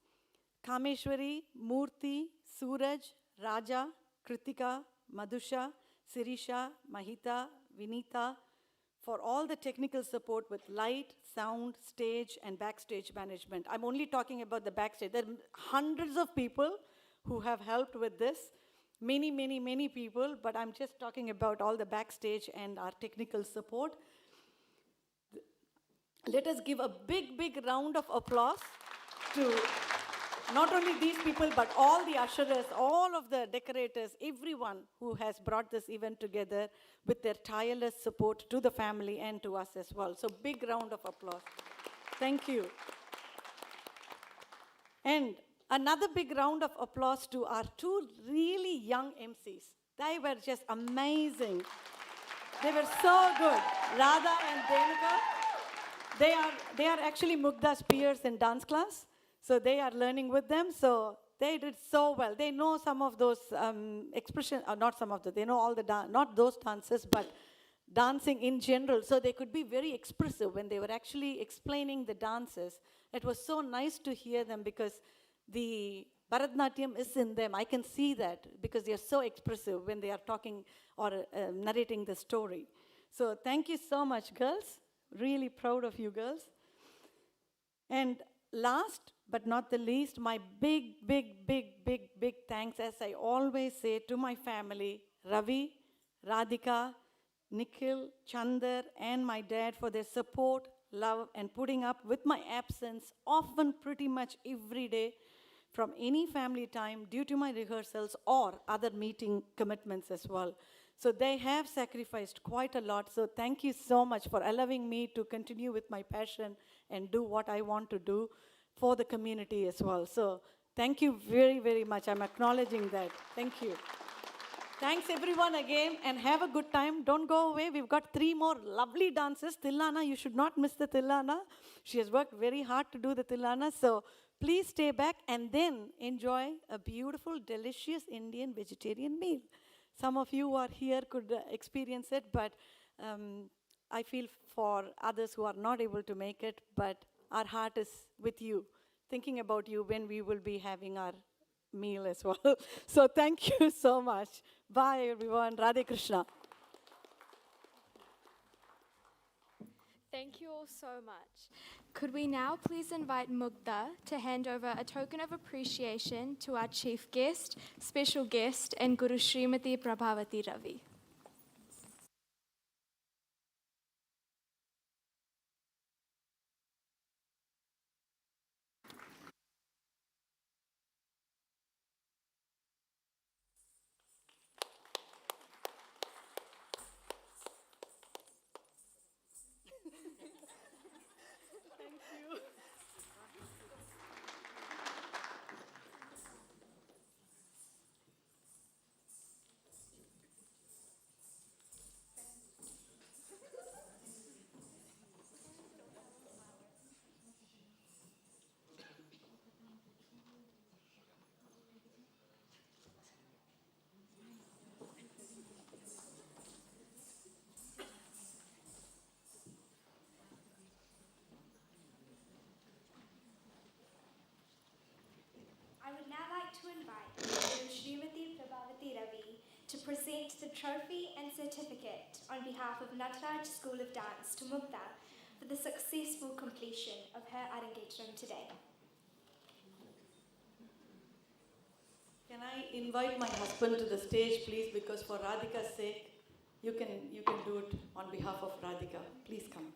Kameshwari, Murthy, Suraj, Raja, Kritika, Madhusha, Sirisha, Mahita, Vinita, for all the technical support with light, sound, stage, and backstage management. I'm only talking about the backstage. There are hundreds of people who have helped with this. Many, many, many people, but I'm just talking about all the backstage and our technical support. Let us give a big, big round of applause to not only these people, but all the usherers, all of the decorators, everyone who has brought this event together with their tireless support to the family and to us as well. So big round of applause. Thank you. And another big round of applause to our two really young MCs. They were just amazing. They were so good. Radha and Denuka, they are actually Mugdha's peers in dance class. So they are learning with them. So they did so well. They know some of those expressions, not some of them, they know all the, not those dances, but dancing in general. So they could be very expressive when they were actually explaining the dances. It was so nice to hear them because the Bharatanatyam is in them. I can see that because they are so expressive when they are talking or narrating the story. So thank you so much, girls. Really proud of you girls. And last but not the least, my big thanks, as I always say, to my family, Ravi, Radhika, Nikhil, Chandar, and my dad for their support, love, and putting up with my absence, often pretty much every day, from any family time due to my rehearsals or other meeting commitments as well. So they have sacrificed quite a lot. So thank you so much for allowing me to continue with my passion and do what I want to do for the community as well. So thank you very, very much. I'm acknowledging that. Thank you. Thanks everyone again, and have a good time. Don't go away. We've got 3 more lovely dances. Tillana, you should not miss the Tillana. She has worked very hard to do the Tillana. So please stay back and then enjoy a beautiful, delicious Indian vegetarian meal. Some of you who are here could experience it, but I feel for others who are not able to make it, but our heart is with you, thinking about you when we will be having our meal as well. So thank you so much. Bye everyone. Radhe Krishna.
Thank you all so much. Could we now please invite Mugdha to hand over a token of appreciation to our chief guest, special guest, and Guru Srimati Prabhavati Ravi.
Thank you.
I would now like to invite Guru Srimati Prabhavati Ravi to present the trophy and certificate on behalf of Natraj School of Dance to Mugdha for the successful completion of her Arangetram today.
Can I invite my husband to the stage, please, because for Radhika's sake, you can do it on behalf of Radhika. Please come.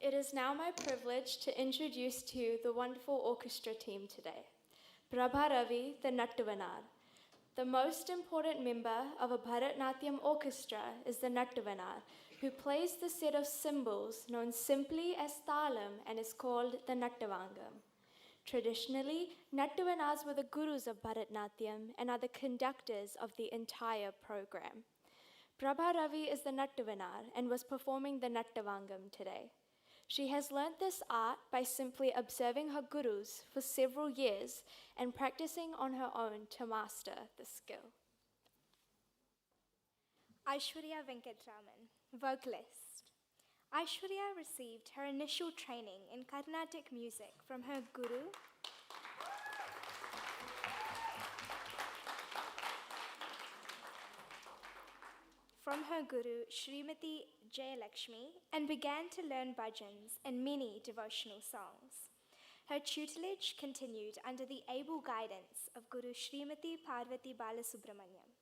It is now my privilege to introduce to you the wonderful orchestra team today. Prabha Ravi, the Nattuvanar, The most important member of a Bharatnatyam orchestra is the Nattavanar, who plays the set of cymbals known simply as Talam and is called the Nattavangam. Traditionally, Nattavanars were the gurus of Bharatnatyam and are the conductors of the entire program. Prabha Ravi is the Nattavanar and was performing the Nattavangam today. She has learnt this art by simply observing her gurus for several years and practicing on her own to master the skill.
Aishwarya Venkatraman, vocalist. Aishwarya received her initial training in Carnatic music from her guru, Srimati Jayalakshmi, and began to learn bhajans and many devotional songs. Her tutelage continued under the able guidance of Guru Srimati Parvati Balasubramanyam.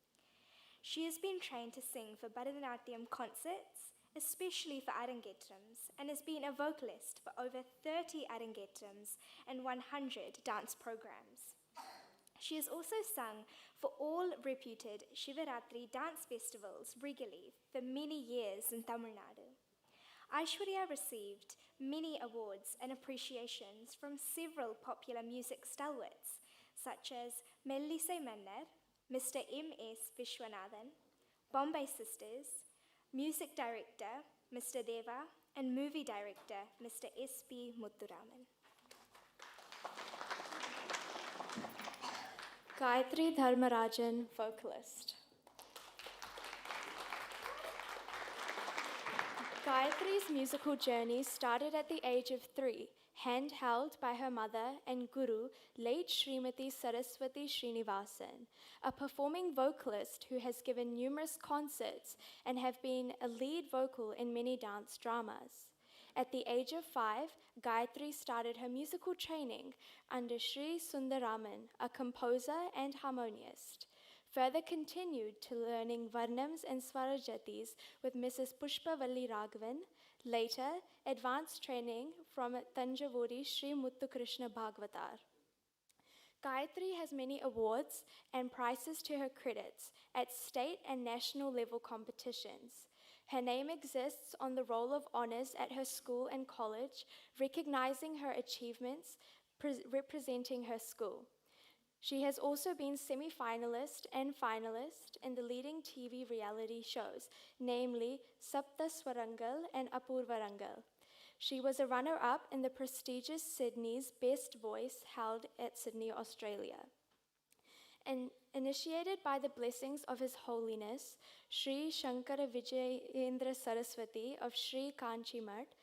She has been trained to sing for Bharatanatyam concerts, especially for Arangetrams, and has been a vocalist for over 30 Arangetrams and 100 dance programs. She has also sung for all reputed Shivaratri dance festivals regularly for many years in Tamil Nadu. Aishwarya received many awards and appreciations from several popular music stalwarts, such as Mellisai Mannar, Mr. M.S. Vishwanathan, Bombay Sisters, Music Director, Mr. Deva, and Movie Director, Mr. S.P. Muthuraman.
Gayatri Dharmarajan, vocalist. Gayatri's musical journey started at the age of 3, handheld by her mother and guru, late Srimati Saraswati Srinivasan, a performing vocalist who has given numerous concerts and have been a lead vocal in many dance dramas. At the age of 5, Gayatri started her musical training under Sri Sundaraman, a composer and harmonist. Further continued to learning Varnams and Swarajatis with Mrs. Pushpavalli Raghavan. Later, advanced training from Tanjavuri Sri Muthukrishna Bhagavatar. Gayatri has many awards and prizes to her credits at state and national level competitions. Her name exists on the roll of honors at her school and college, recognizing her achievements representing her school. She has also been semi-finalist and finalist in the leading TV reality shows, namely Sapta Swarangal and Apurvarangal. She was a runner-up in the prestigious Sydney's Best Voice held at Sydney, Australia. And initiated by the blessings of His Holiness, Sri Shankara Vijayendra Saraswati of Sri Kanchi Math,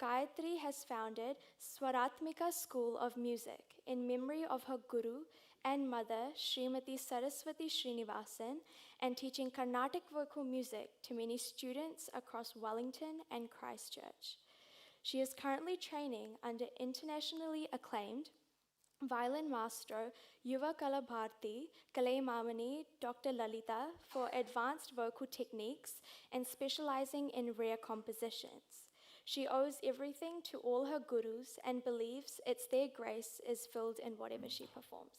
Gayatri has founded Swaratmika School of Music in memory of her guru and mother, Srimati Saraswati Srinivasan, and teaching Carnatic vocal music to many students across Wellington and Christchurch. She is currently training under internationally acclaimed violin maestro Yuva Kalabharti Kalaimamani Dr. Lalita for advanced vocal techniques and specializing in rare compositions. She owes everything to all her gurus and believes it's their grace is filled in whatever she performs.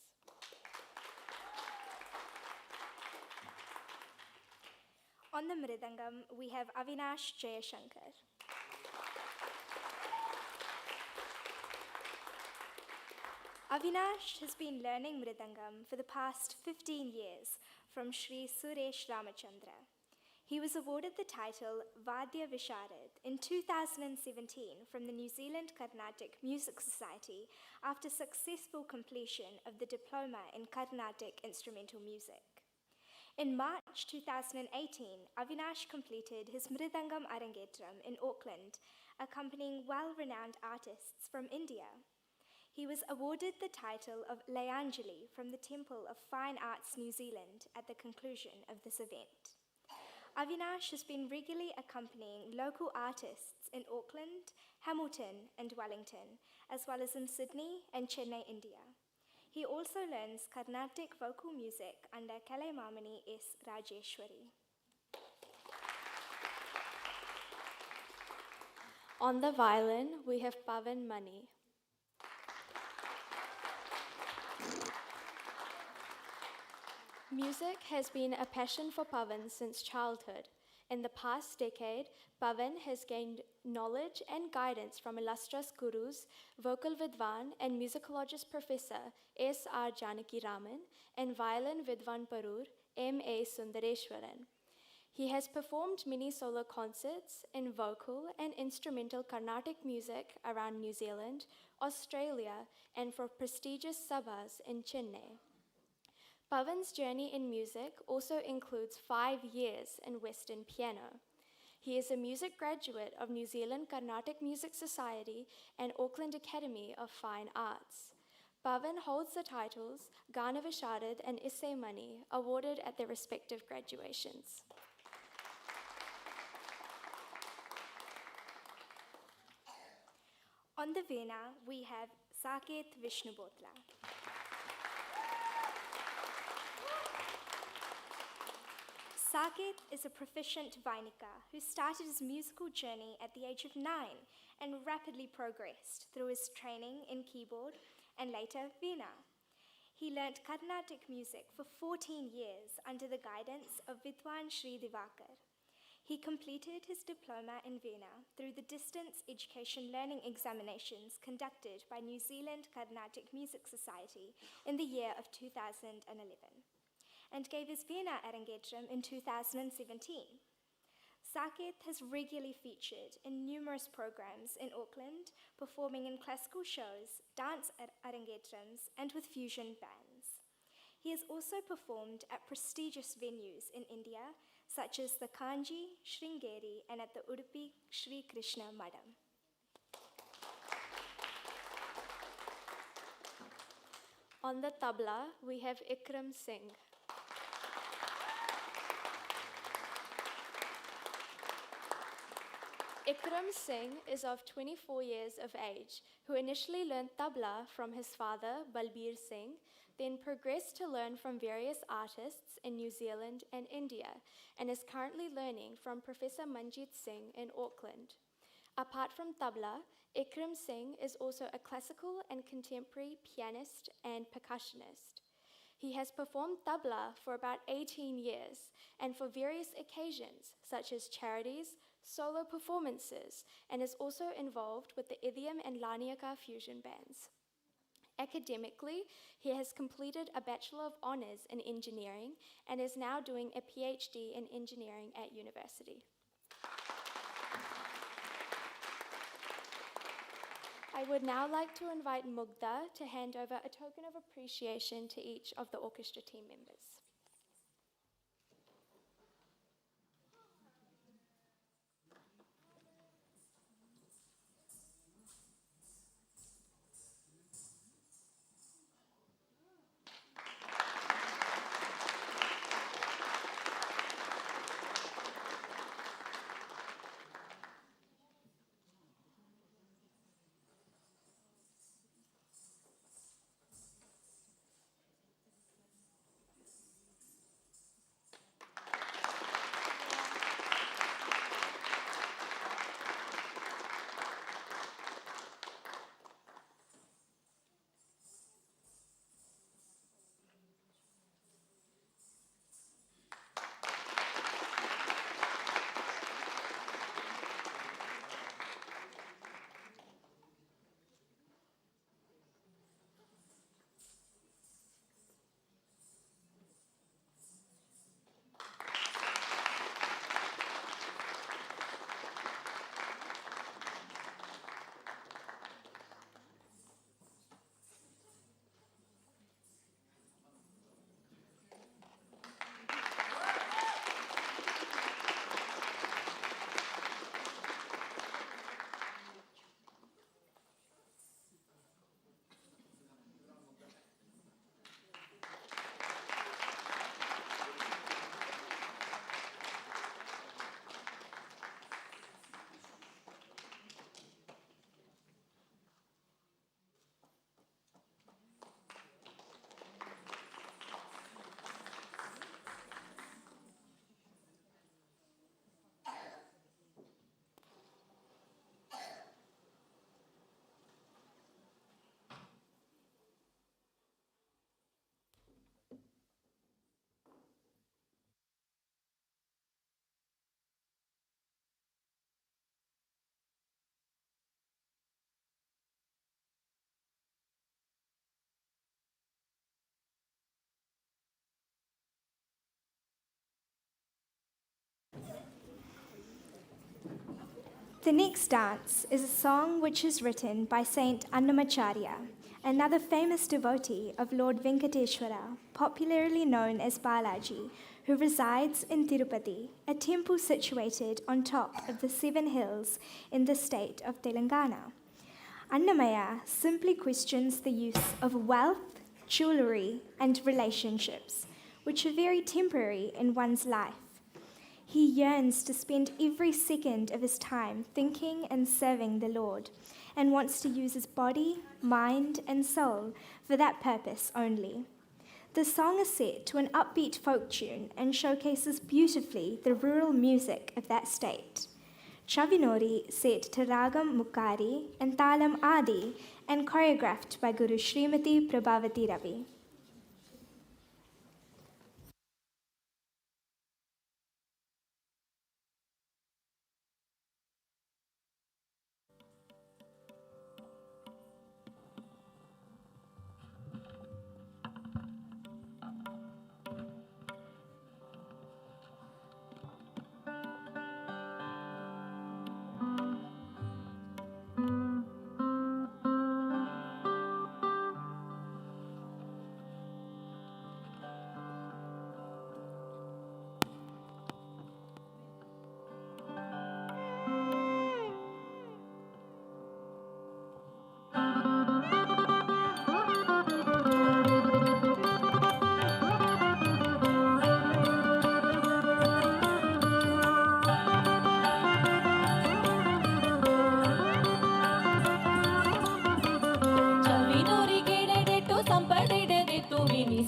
On the Mridangam, we have Avinash Jayashankar. Avinash has been learning Mridangam for the past 15 years from Sri Suresh Ramachandra. He was awarded the title Vadya Visharad in 2017 from the New Zealand Carnatic Music Society after successful completion of the Diploma in Carnatic Instrumental Music. In March 2018, Avinash completed his Mridangam Arangetram in Auckland, accompanying well-renowned artists from India. He was awarded the title of Layanjali from the Temple of Fine Arts New Zealand at the conclusion of this event. Avinash has been regularly accompanying local artists in Auckland, Hamilton and Wellington, as well as in Sydney and Chennai, India. He also learns Carnatic vocal music under Kalaimamani S. Rajeshwari.
On the violin, we have Pavan Mani. Music has been a passion for Pavan since childhood. In the past decade, Pavan has gained knowledge and guidance from illustrious gurus, vocal vidwan and musicologist professor S. R. Janaki Raman and violin vidwan Parur M. A. Sundareshwaran. He has performed many solo concerts in vocal and instrumental Carnatic music around New Zealand, Australia, and for prestigious sabhas in Chennai. Pavan's journey in music also includes 5 years in Western piano. He is a music graduate of New Zealand Carnatic Music Society and Auckland Academy of Fine Arts. Pavan holds the titles Gana Visharad and Issei Mani, awarded at their respective graduations.
On the Veena, we have Saket Vishnubotla. Saket is a proficient Vainika who started his musical journey at the age of 9 and rapidly progressed through his training in keyboard and later Veena. He learnt Carnatic music for 14 years under the guidance of Vidwan Sri Divakar. He completed his diploma in Veena through the distance education learning examinations conducted by New Zealand Carnatic Music Society in the year of 2011. And gave his Veena Arangetram in 2017. Saket has regularly featured in numerous programs in Auckland, performing in classical shows, dance Arangetrams, and with fusion bands. He has also performed at prestigious venues in India, such as the Kanji, Sringeri, and at the Udupi Sri Krishna Madam.
On the tabla, we have Ikram Singh. Ikram Singh is of 24 years of age, who initially learned tabla from his father, Balbir Singh, then progressed to learn from various artists in New Zealand and India, and is currently learning from Professor Manjit Singh in Auckland. Apart from tabla, Ikram Singh is also a classical and contemporary pianist and percussionist. He has performed tabla for about 18 years and for various occasions, such as charities, solo performances, and is also involved with the Idiom and Laniaka fusion bands. Academically, he has completed a Bachelor of Honours in Engineering and is now doing a PhD in Engineering at university. I would now like to invite Mugdha to hand over a token of appreciation to each of the orchestra team members.
The next dance is a song which is written by Saint Annamacharya, another famous devotee of Lord Venkateshwara, popularly known as Balaji, who resides in Tirupati, a temple situated on top of the 7 hills in the state of Telangana. Annamaya simply questions the use of wealth, jewelry, and relationships, which are very temporary in one's life. He yearns to spend every second of his time thinking and serving the Lord, and wants to use his body, mind, and soul for that purpose only. The song is set to an upbeat folk tune and showcases beautifully the rural music of that state. Chavinori set to Ragam Mukari and Talam Adi and choreographed by Guru Srimati Prabhavati Ravi.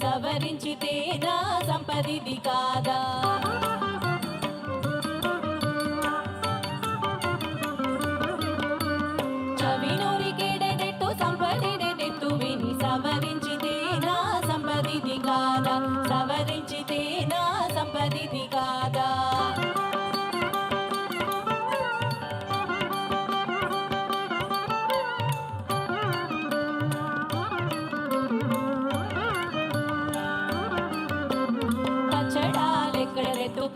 సవరించితే నా సంపదిది కాదా చవినూరికేడెట్టు సంపదిడెట్టు విని సవరించితే నా సంపదిది కాదా సవరించితే నా సంపదిది కాదా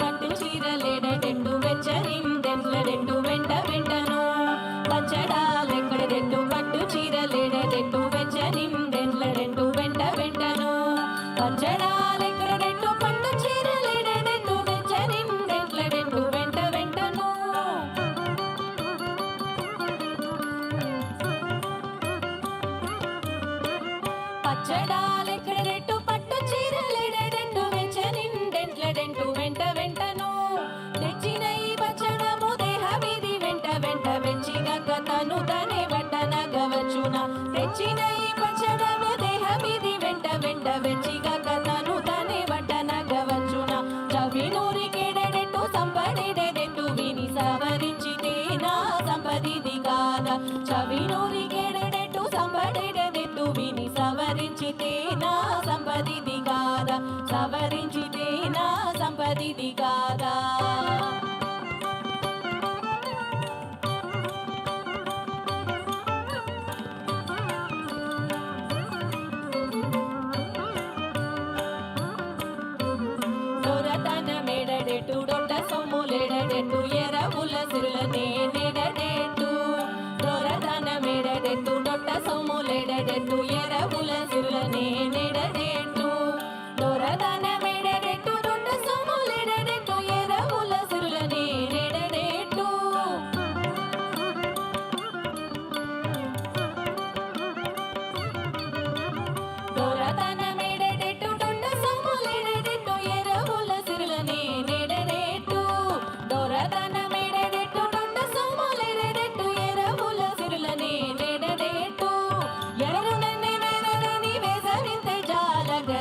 పట్టు చీరలేడెట్టు వెచ్చరిందెట్లడెట్టు వెంట వెంటను పచ్చడాలెక్కడెట్టు పట్టు చీరలేడెట్టు వెచ్చరిందెట్లడెట్టు వెంట వెంటను పచ్చడాలెక్కడెట్టు పట్టు చీరలేడెట్టు వెచ్చరిందెట్లడెట్టు వెంట వెంటను పచ్చడాలెక్కడెట్టు పట్టు చీరలేడెట్టు వెచ్చరిందెట్లడెట్టు వెంట వెంటను తెచ్చిన ఈ పచ్చడము దేహమిది వెంట వెంట వెచ్చిగక తను తనే వడ్డనగవచ్చున తెచ్చిన ఈ పచ్చడము దేహమిది వెంట వెంట వెచ్చిగక తను తనే వడ్డనగవచ్చున చవినూరికేడెట్టు సంపడిడెట్టు విని సవరించితే నా సంపదిది కాదా చవినూరికేడెట్టు సంపడిడెట్టు విని సవరించితే నా సంపదిది కాదా సవరించితే నా సంపదిది కాదా దొరతనమెడెట్టు డొట్ట సొమ్ములెడెట్టు ఎరవుల సిరులనే నెడెట్టు దొరతనమెడెట్టు డొట్ట సొమ్ములెడెట్టు ఎరవుల సిరులనే నెడెట్టు దొరతనమెడెట్టు డొట్ట సొమ్ములెడెట్టు ఎరవుల సిరులనే నెడెట్టు దొరతనమెడెట్టు డొట్ట సొమ్ములెడెట్టు ఎరవుల సిరులనే నెడెట్టు దొరతనమెడెట్టు డొట్ట సొమ్ములెడెట్టు ఎరవుల సిరులనే నెడెట్టు ఎరునన్ని వెరని వేసవింతే జాలగ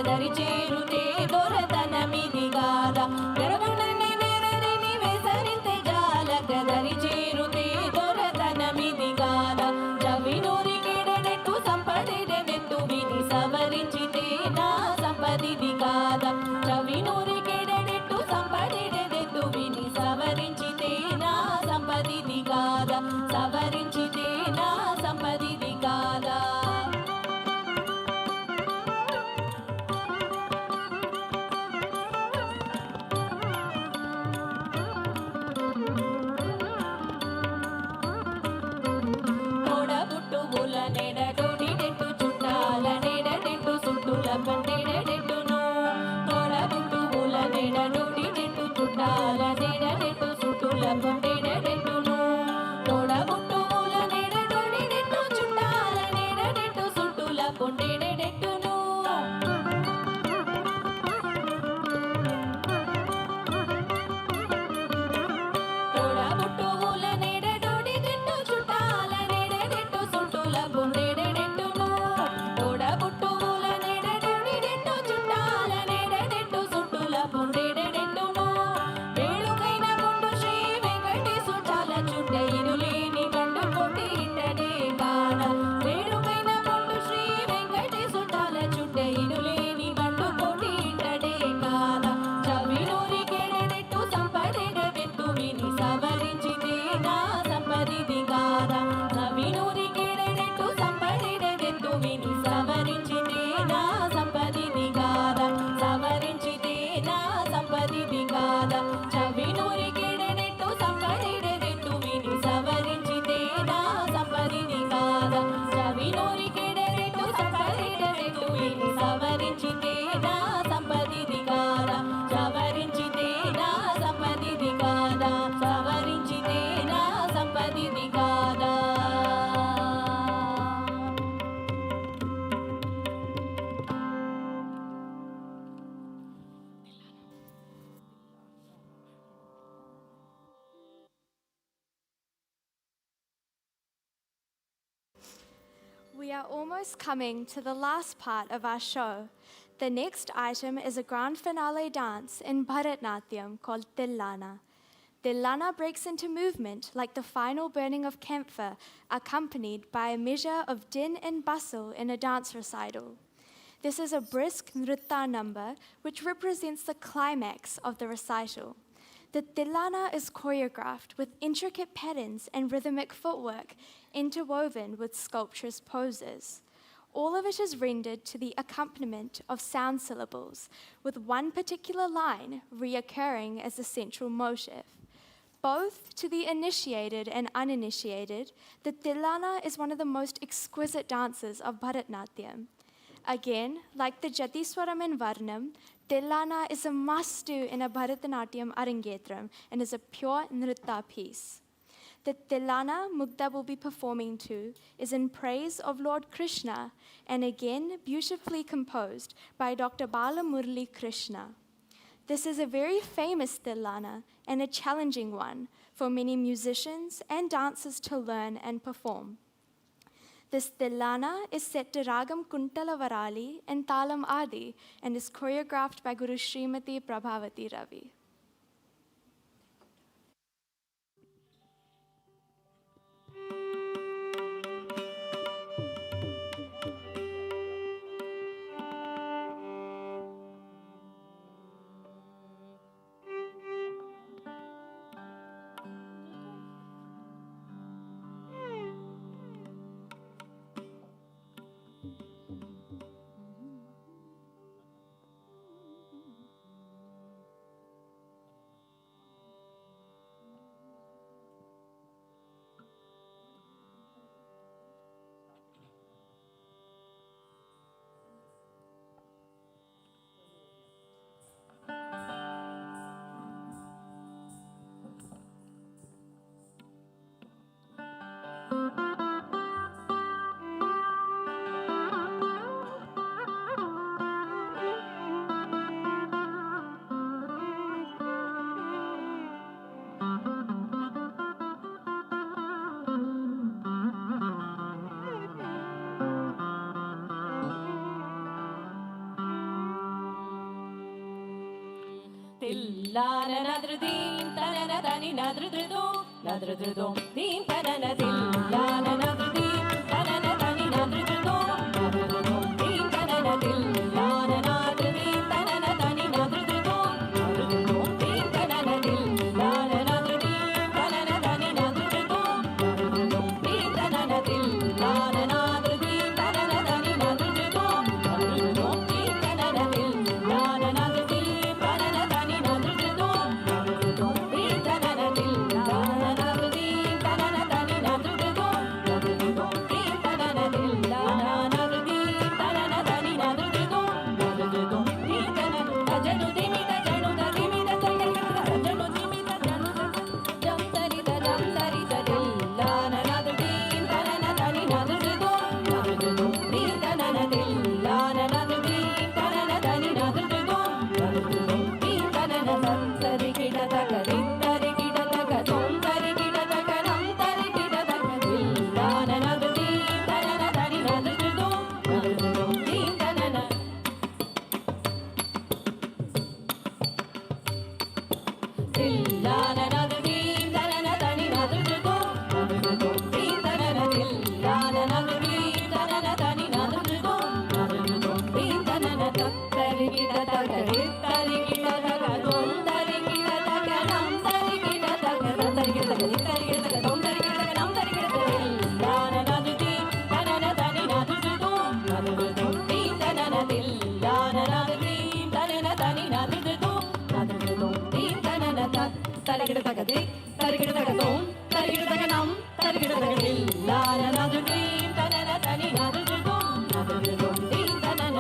కాద చవినూరి కిడెట్టు సంపదిడెట్టు విని సవరించితేనా సంపదిని కాద చవినూరి కిడెట్టు సంపదిడెట్టు విని సవరించితేనా సంపదిది కాద సవరించితేనా సంపదిది కాద సవరించితేనా సంపదిది కాదా.
We are almost coming to the last part of our show. The next item is a grand finale dance in Bharatnatyam called Tillana. Tillana breaks into movement like the final burning of camphor, accompanied by a measure of din and bustle in a dance recital. This is a brisk nritta number which represents the climax of the recital. The Tillana is choreographed with intricate patterns and rhythmic footwork interwoven with sculpturous poses. All of it is rendered to the accompaniment of sound syllables, with one particular line reoccurring as the central motif. Both to the initiated and uninitiated, the Tillana is one of the most exquisite dances of Bharatnatyam. Again, like the Jatiswaram and Varnam, Tillana is a must-do in a Bharatanatyam Arangetram and is a pure nritta piece. The Tillana Mugdha will be performing to is in praise of Lord Krishna and again beautifully composed by Dr. Bala Murli Krishna. This is a very famous Tillana and a challenging one for many musicians and dancers to learn and perform. This Tillana is set to Ragam Kuntala Varali and Talam Adi and is choreographed by Guru Srimati Prabhavati Ravi.
Tillana nadrudim tanana tani nadrudum nadrudum dim tanana tillana nadrudim tanana tani nadrudum nadrudum dim tanana tillana nadrudim tanana tani nadrudum nadrudum dim tanana tillana nadrudim tanana tani nadrudum nadrudum dim tanana tillana nadrudim tanana tani nadrudum nadrudum dim tanana tillana nadrudim tanana tani Tani
தகதி தரிகிடதகதோம் தரிகிடதகனம் தரிகிடதகதில் லானனதுதீம் தனன தனி நதுதுதோம் நதுதுதோம் theme தனன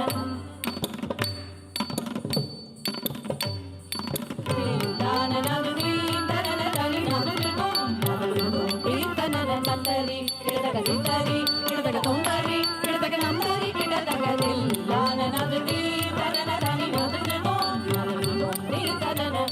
லானனதுதீம் தனன தனி நதுதுதோம் நதுதுதோம் theme தனன தந்தரி கிடதகதித்தரி கிடதகதோம் தரி கிடதகனம் தரி கிடதகதில் லானனதுதீம் தனன தனி நதுதுதோம் நதுதுதோம் தீம் தனன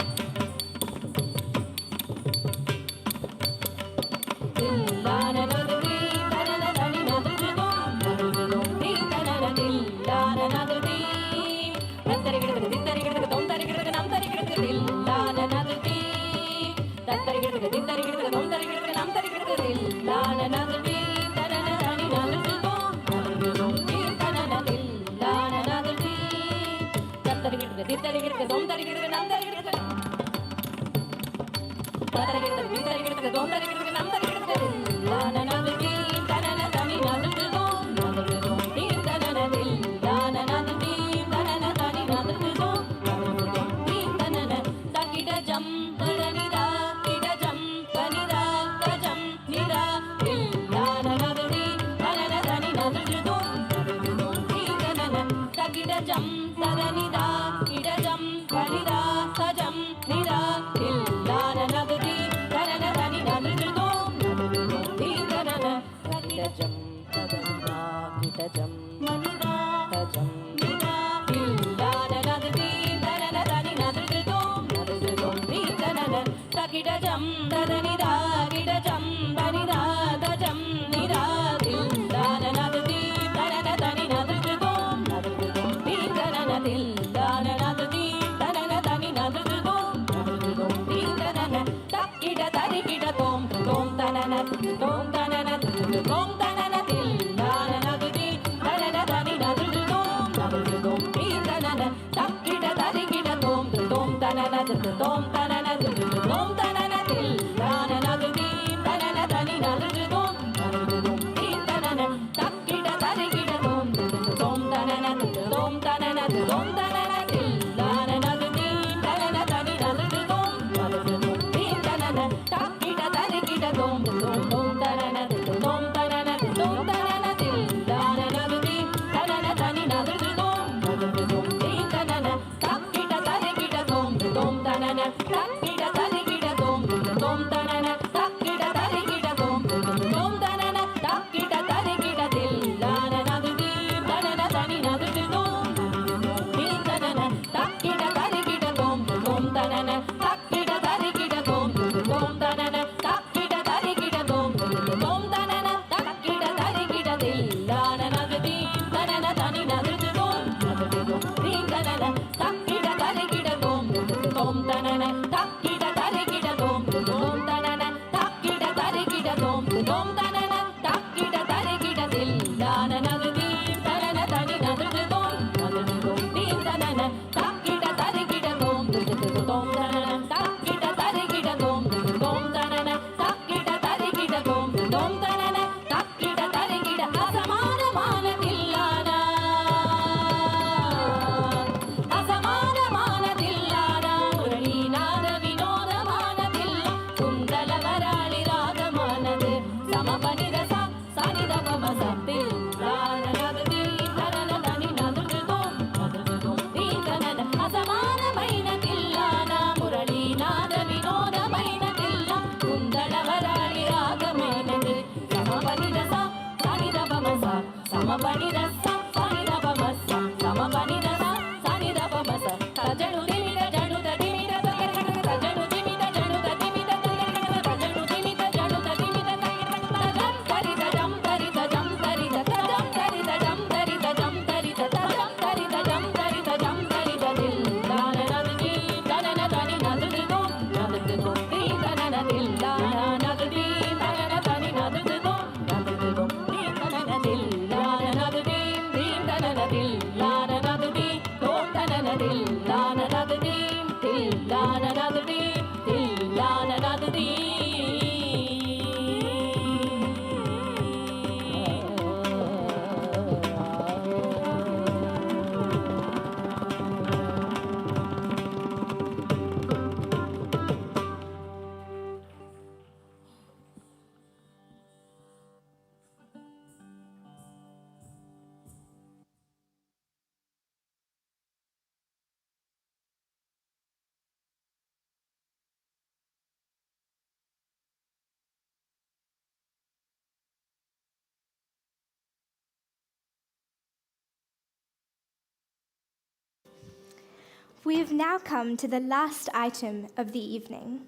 We have now come to the last item of the evening.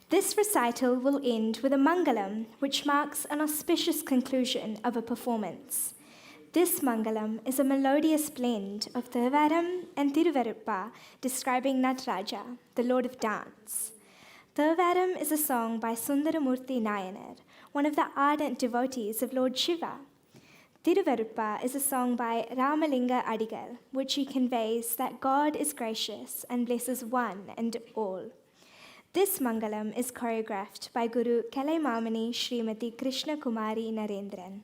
This recital will end with a Mangalam, which marks an auspicious conclusion of a performance. This Mangalam is a melodious blend of Thevaram and Thiruvaruppa describing Natraja, the Lord of Dance. Thevaram is a song by Sundaramurthy Nayanar, one of the ardent devotees of Lord Shiva. Thiruvaruppa is a song by Ramalinga Adigal, which he conveys that God is gracious and blesses one and all. This Mangalam is choreographed by Guru Kalaimamani Srimati Krishna Kumari Narendran.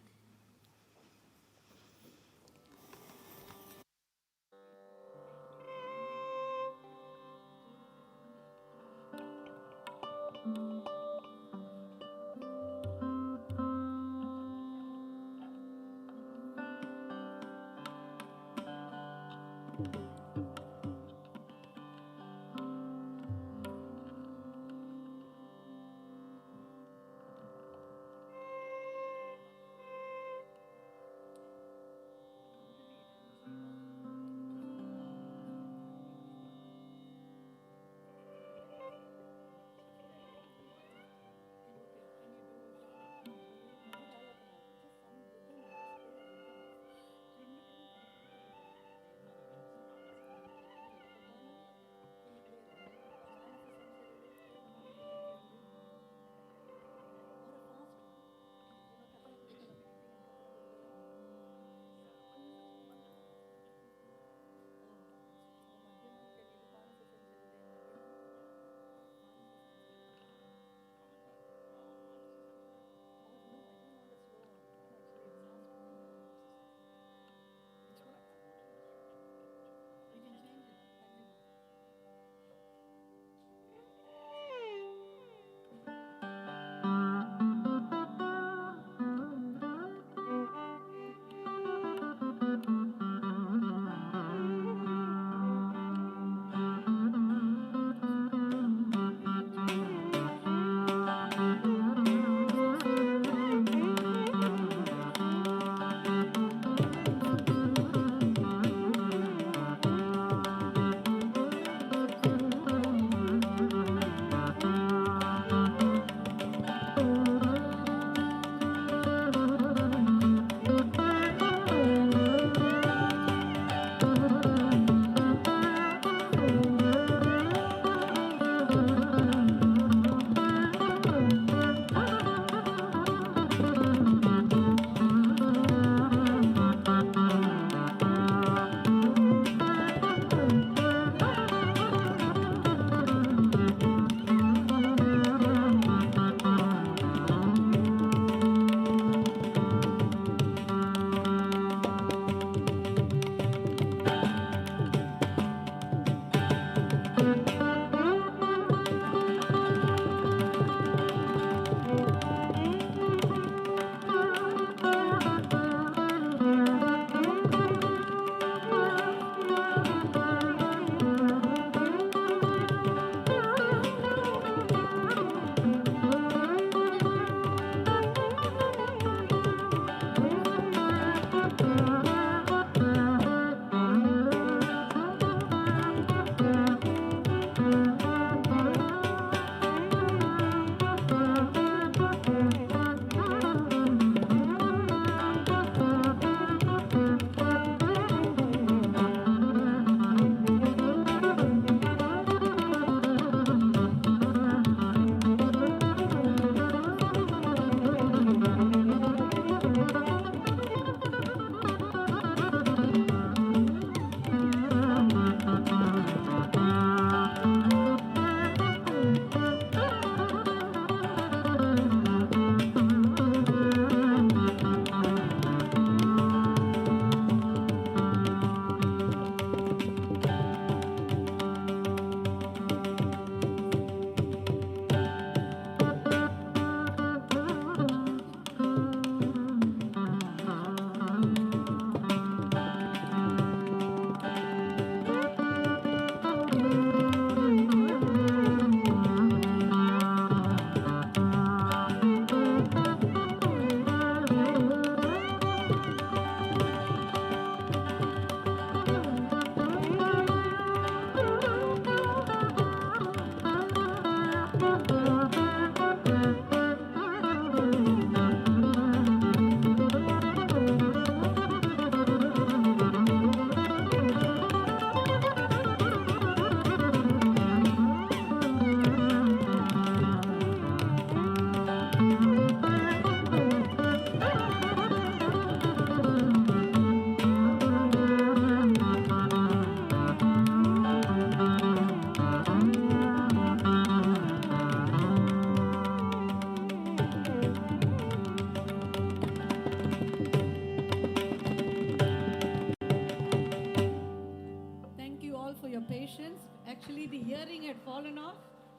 fallen off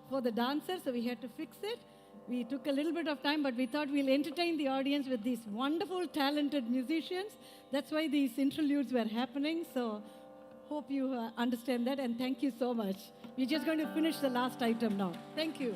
for the dancers, so we had to fix it. We took a little bit of time, but we thought we'll entertain the audience with these wonderful, talented musicians. That's why these interludes were happening. So hope you understand that, and thank you so much. We're just going to finish the last item now. Thank you.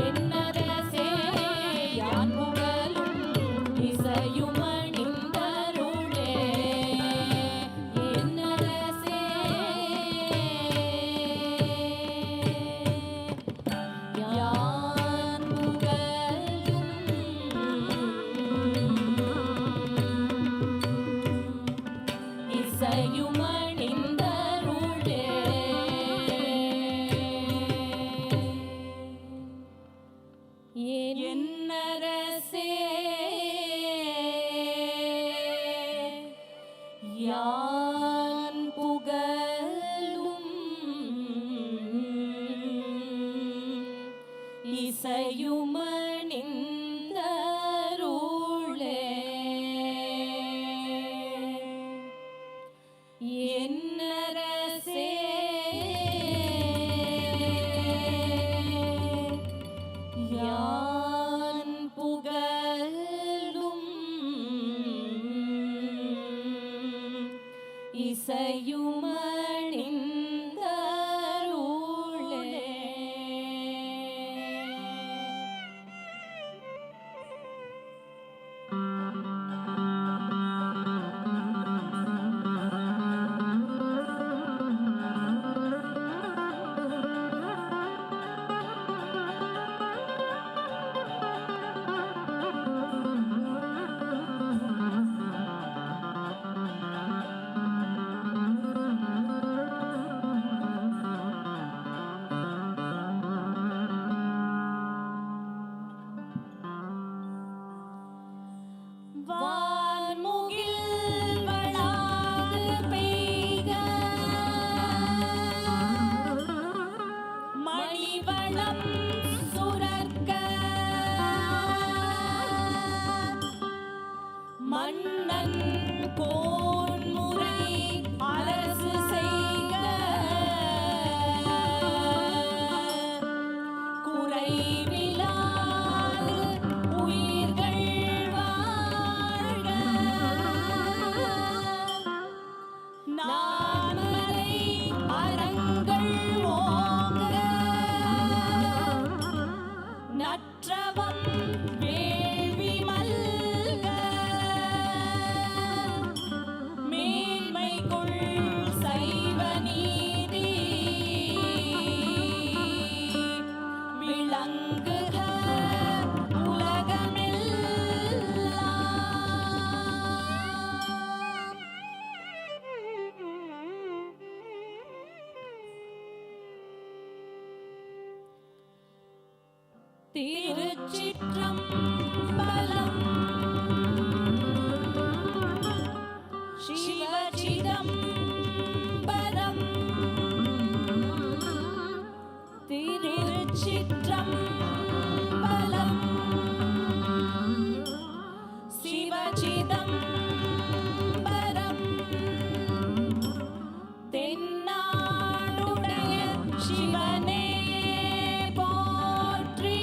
என்னரசே யான் புகழும் இசையுமணிந்தருளே என்னரசே யான் புகழும் இசையுமணிந்தருளே என்னரசே யான் புகழும் இசையுமணிந்தருளே என்னரசே யான் புகழும் இசையுமணிந்தருளே வான்முகில் வளாது பெய்க மணிவளம் சுரக்க மன்னன் கோன்முறை அரசு செய்க குறைவிலாது உயிர்கள் வாழ்க நான்மறை அறங்கள் ஓங்க நற்றவம் வேள்வி மல்க மேன்மைக்குள் சைவ நீதி விளங்குக திருச்சிற்றம்பலம் சிவசிதம்பரம் திருச்சிற்றம்பலம் சிவசிதம்பரம் தென்னாடுடைய சிவனே போற்றி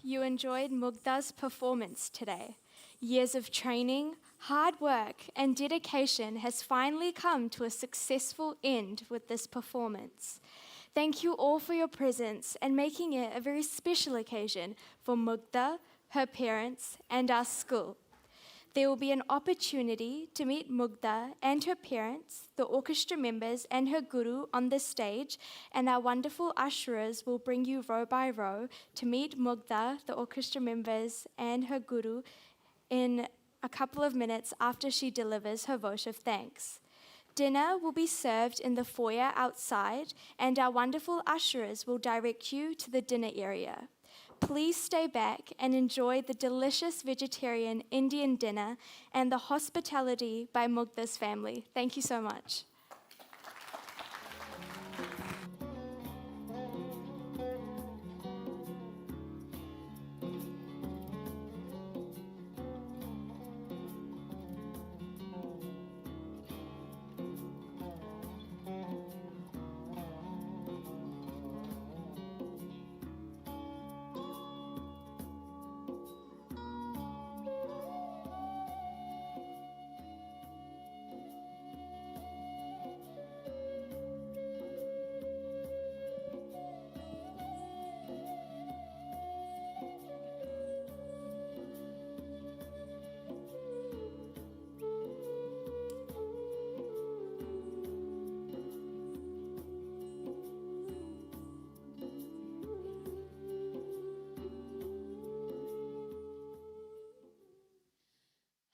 you enjoyed Mugdha's performance today. Years of training, hard work, and dedication has finally come to a successful end with this performance. Thank you all for your presence and making it a very special occasion for Mugdha, her parents, and our school. There will be an opportunity to meet Mugdha and her parents, the orchestra members, and her guru on the stage, and our wonderful usherers will bring you row by row to meet Mugdha, the orchestra members, and her guru in a couple of minutes after she delivers her vote of thanks. Dinner will be served in the foyer outside, and our wonderful usherers will direct you to the dinner area. Please stay back and enjoy the delicious vegetarian Indian dinner and the hospitality by Mugdha's family. Thank you so much.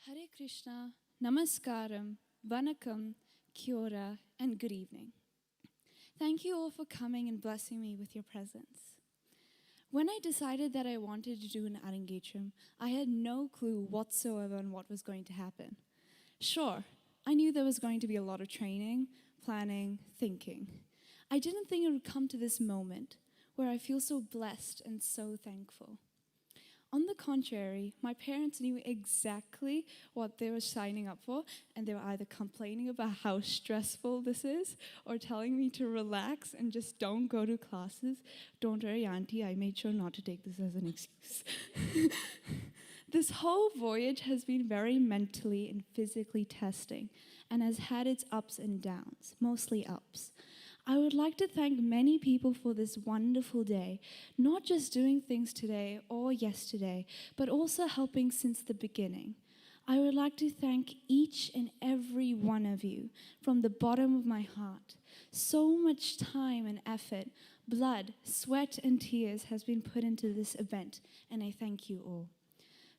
Hare Krishna, Namaskaram, Vanakkam, Kia ora, and good evening. Thank you all for coming and blessing me with your presence. When I decided that I wanted to do an Arangetram, I had no clue whatsoever on what was going to happen. Sure, I knew there was going to be a lot of training, planning, thinking. I didn't think it would come to this moment where I feel so blessed and so thankful. On the contrary, my parents knew exactly what they were signing up for, and they were either complaining about how stressful this is or telling me to relax and just don't go to classes. Don't worry, Auntie, I made sure not to take this as an excuse. This whole voyage has been very mentally and physically testing and has had its ups and downs, mostly ups. I would like to thank many people for this wonderful day, not just doing things today or yesterday, but also helping since the beginning. I would like to thank each and every one of you from the bottom of my heart. So much time and effort, blood, sweat, and tears has been put into this event, and I thank you all.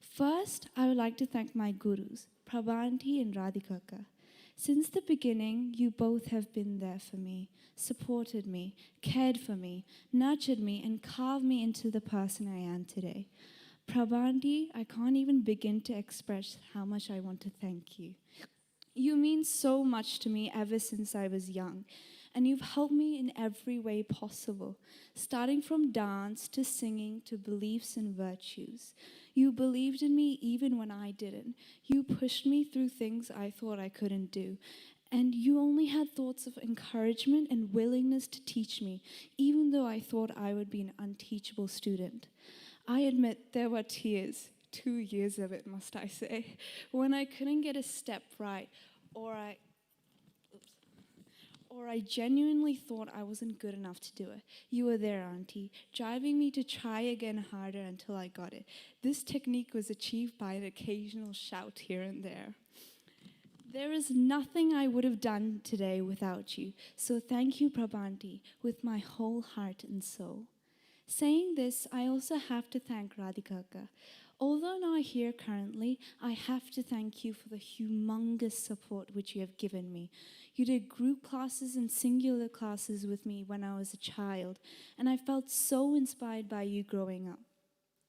First, I would like to thank my gurus, Prabhanti and Radhikaka. Since the beginning, you both have been there for me, supported me, cared for me, nurtured me, and carved me into the person I am today. Prabhanti, I can't even begin to express how much I want to thank you. You mean so much to me ever since I was young, and you've helped me in every way possible, starting from dance to singing to beliefs and virtues. You believed in me even when I didn't. You pushed me through things I thought I couldn't do. And you only had thoughts of encouragement and willingness to teach me, even though I thought I would be an unteachable student. I admit there were tears, 2 years of it, must I say, when I couldn't get a step right, or I genuinely thought I wasn't good enough to do it. You were there, Auntie, driving me to try again harder until I got it. This technique was achieved by an occasional shout here and there. There is nothing I would have done today without you, so thank you, Prabhanti, with my whole heart and soul. Saying this, I also have to thank Radhikaka. Although not here currently, I have to thank you for the humongous support which you have given me. You did group classes and singular classes with me when I was a child, and I felt so inspired by you growing up.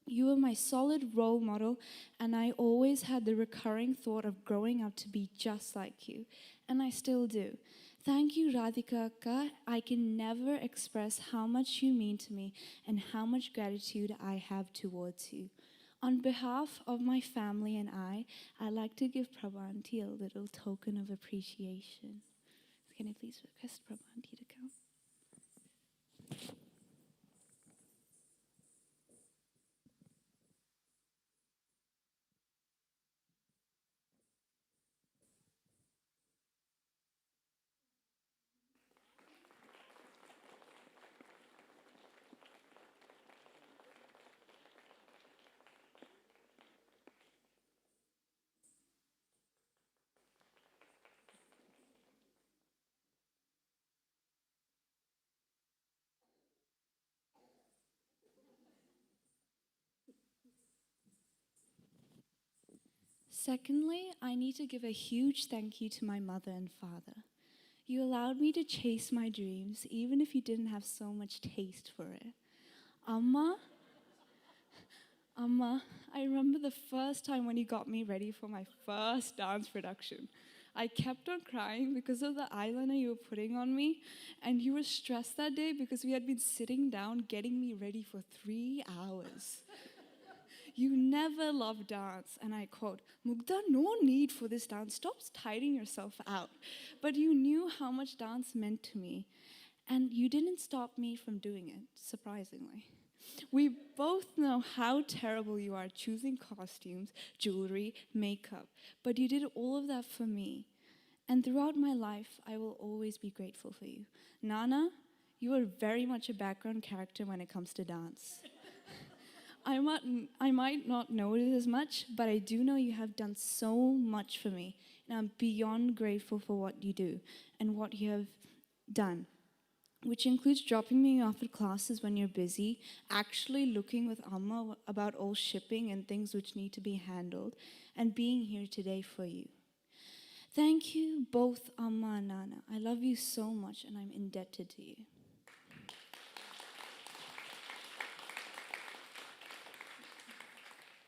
You were my solid role model, and I always had the recurring thought of growing up to be just like you, and I still do. Thank you, Radhika Akka. I can never express how much you mean to me and how much gratitude I have towards you. On behalf of my family and I'd like to give Prabhanti a little token of appreciation. Can I please request Prabhanti to come? Secondly, I need to give a huge thank you to my mother and father. You allowed me to chase my dreams, even if you didn't have so much taste for it. Amma, I remember the first time when you got me ready for my first dance production. I kept on crying because of the eyeliner you were putting on me, and you were stressed that day because we had been sitting down getting me ready for 3 hours. You never loved dance, and I quote, "Mugdha, no need for this dance. Stop tiring yourself out." But you knew how much dance meant to me, and you didn't stop me from doing it, surprisingly. We both know how terrible you are choosing costumes, jewelry, makeup, but you did all of that for me. And throughout my life, I will always be grateful for you. Nana, you are very much a background character when it comes to dance. I might not know it as much, but I do know you have done so much for me, and I'm beyond grateful for what you do and what you have done, which includes dropping me off at classes when you're busy, actually looking with Amma about all shipping and things which need to be handled, and being here today for you. Thank you both, Amma and Nana. I love you so much, and I'm indebted to you.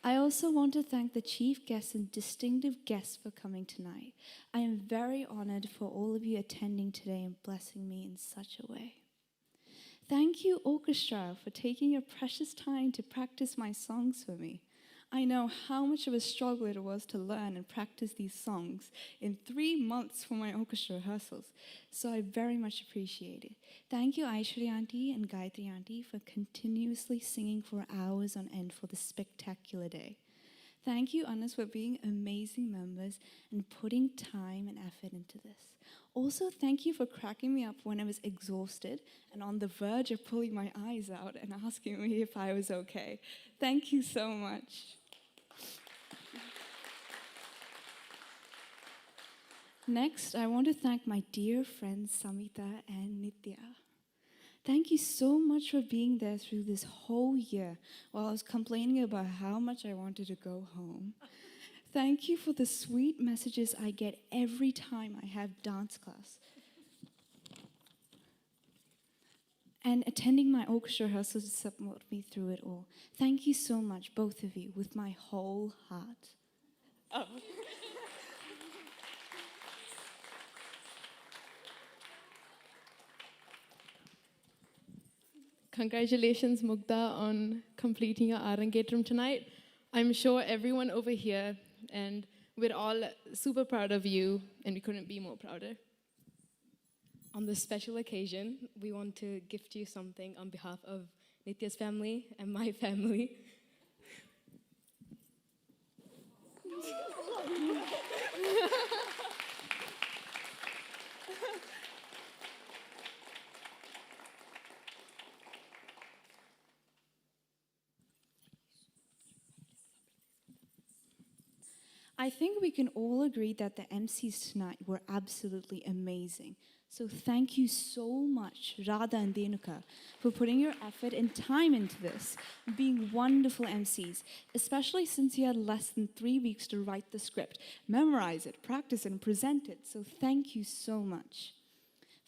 I also want to thank the chief guests and distinctive guests for coming tonight. I am very honored for all of you attending today and blessing me in such a way. Thank you, orchestra, for taking your precious time to practice my songs for me. I know how much of a struggle it was to learn and practice these songs in 3 months for my orchestra rehearsals, so I very much appreciate it. Thank you, Aishwarya Auntie and Gayatri Auntie, for continuously singing for hours on end for this spectacular day. Thank you, Anas, for being amazing members and putting time and effort into this. Also, thank you for cracking me up when I was exhausted and on the verge of pulling my eyes out and asking me if I was okay. Thank you so much. Next, I want to thank my dear friends Samita and Nitya. Thank you so much for being there through this whole year while I was complaining about how much I wanted to go home. Thank you for the sweet messages I get every time I have dance class. And attending my orchestra rehearsals to support me through it all. Thank you so much, both of you, with my whole heart. Oh.
Congratulations, Mugdha, on completing your Arangetram tonight. I'm sure everyone over here, and we're all super proud of you, and we couldn't be more prouder. On this special occasion, we want to gift you something on behalf of Nitya's family and my family.
I think we can all agree that the MCs tonight were absolutely amazing. So thank you so much, Radha and Denuka, for putting your effort and time into this, being wonderful MCs, especially since you had less than 3 weeks to write the script, memorize it, practice it, and present it. So thank you so much.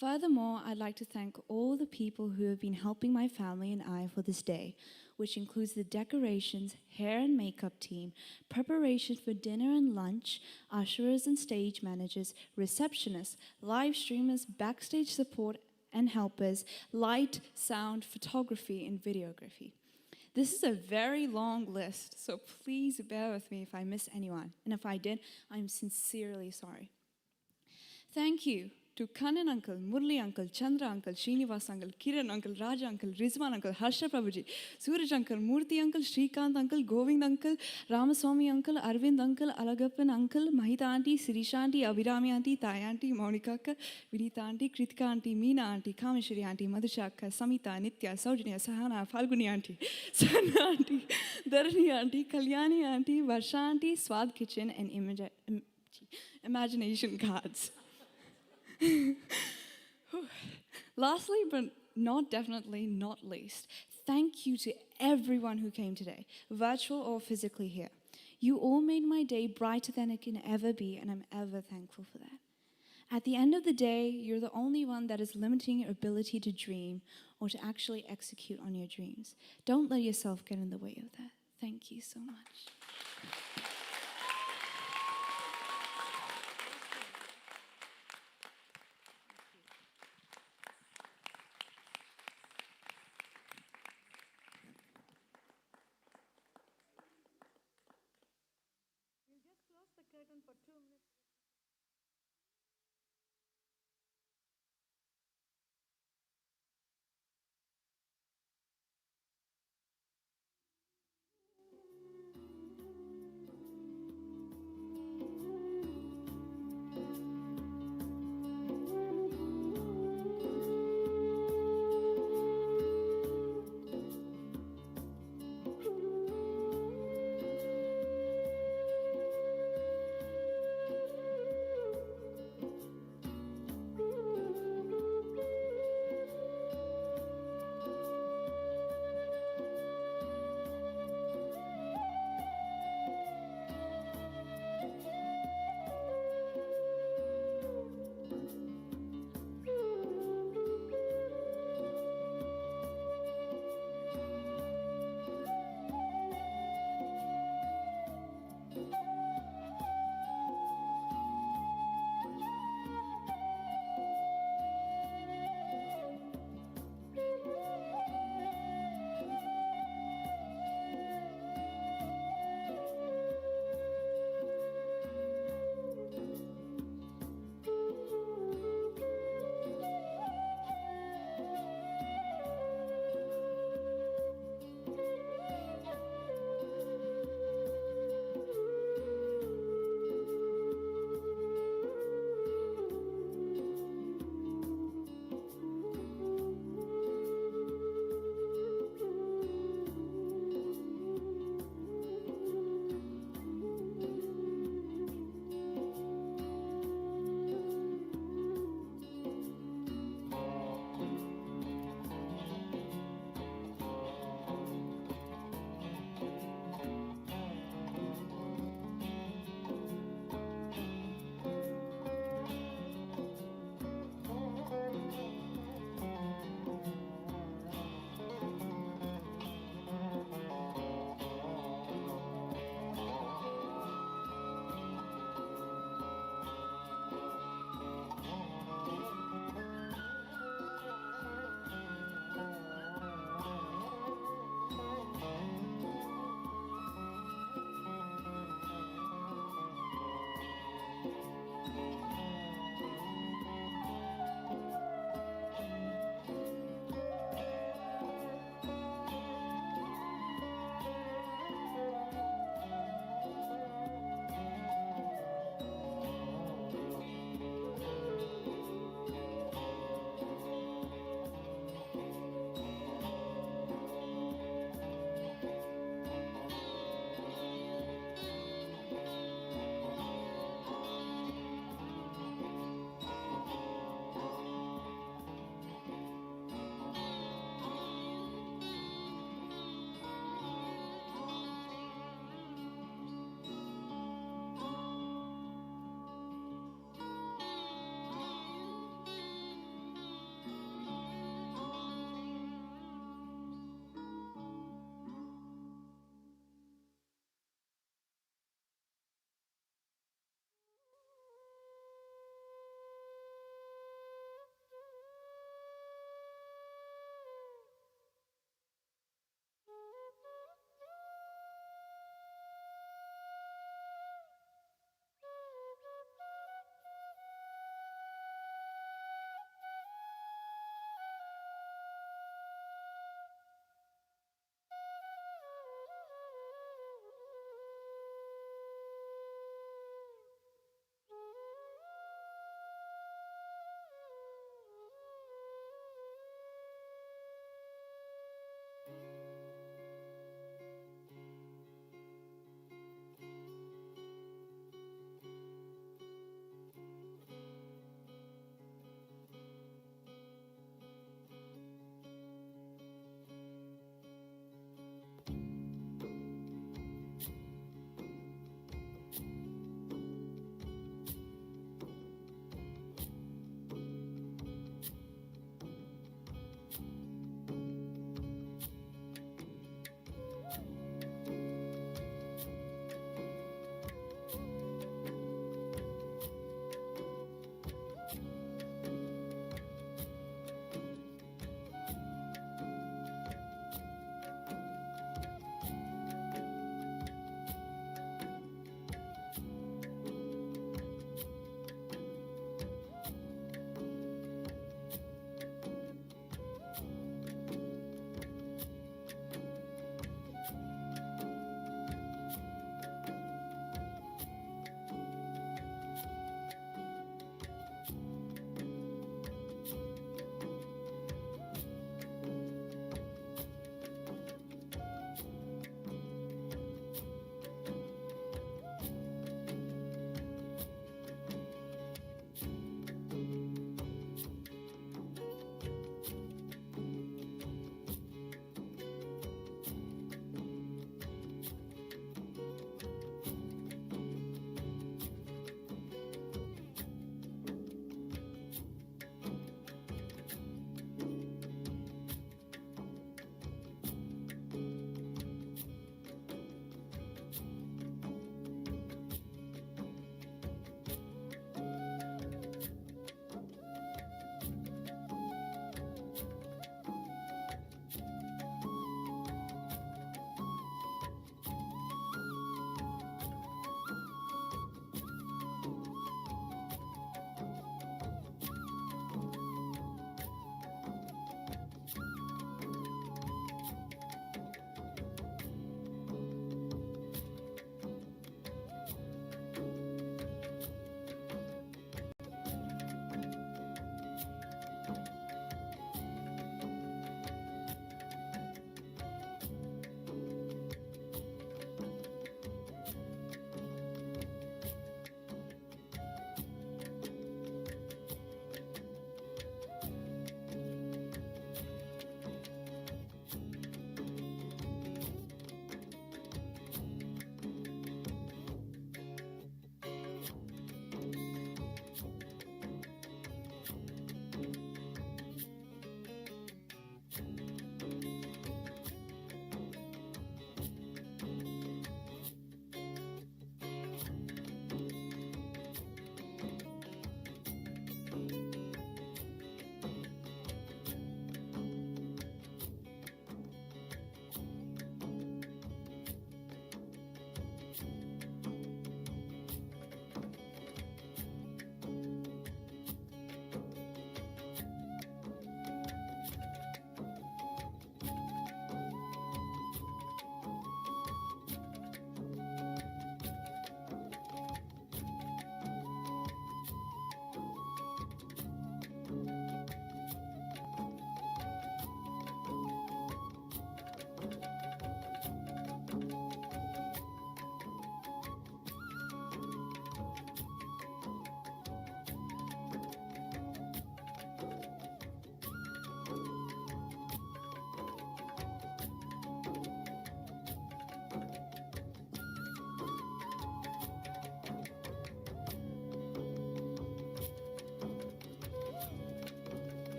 Furthermore, I'd like to thank all the people who have been helping my family and I for this day, which includes the decorations, hair and makeup team, preparation for dinner and lunch, usherers and stage managers, receptionists, live streamers, backstage support and helpers, light, sound, photography, and videography. This is a very long list, so please bear with me if I miss anyone. And if I did, I'm sincerely sorry. Thank you to Kannan uncle, Murli uncle, Chandra uncle, Srinivas uncle, Kiran uncle, Raja uncle, Rizwan uncle, Harsha Prabhuji, Suraj uncle, Murthy uncle, Shrikant uncle, Govind uncle, Ramaswamy uncle, Arvind uncle, Alagappan uncle, Mahita auntie, Sirisha auntie, Abhirami auntie, Thai auntie, Monika akka, Vinita auntie, Kritika auntie, Meena auntie, Kameshwari auntie, Madhusha akka, Samita, Nitya, Saujanya, Sahana, Falguni auntie, Sana auntie, Dharani auntie, Kalyani auntie, Varsha auntie, Swad kitchen, and imagination cards. Lastly, but definitely not least, thank you to everyone who came today, virtual or physically here. You all made my day brighter than it can ever be, and I'm ever thankful for that. At the end of the day, you're the only one that is limiting your ability to dream or to actually execute on your dreams. Don't let yourself get in the way of that. Thank you so much.
We'll just close the curtain for 2 minutes.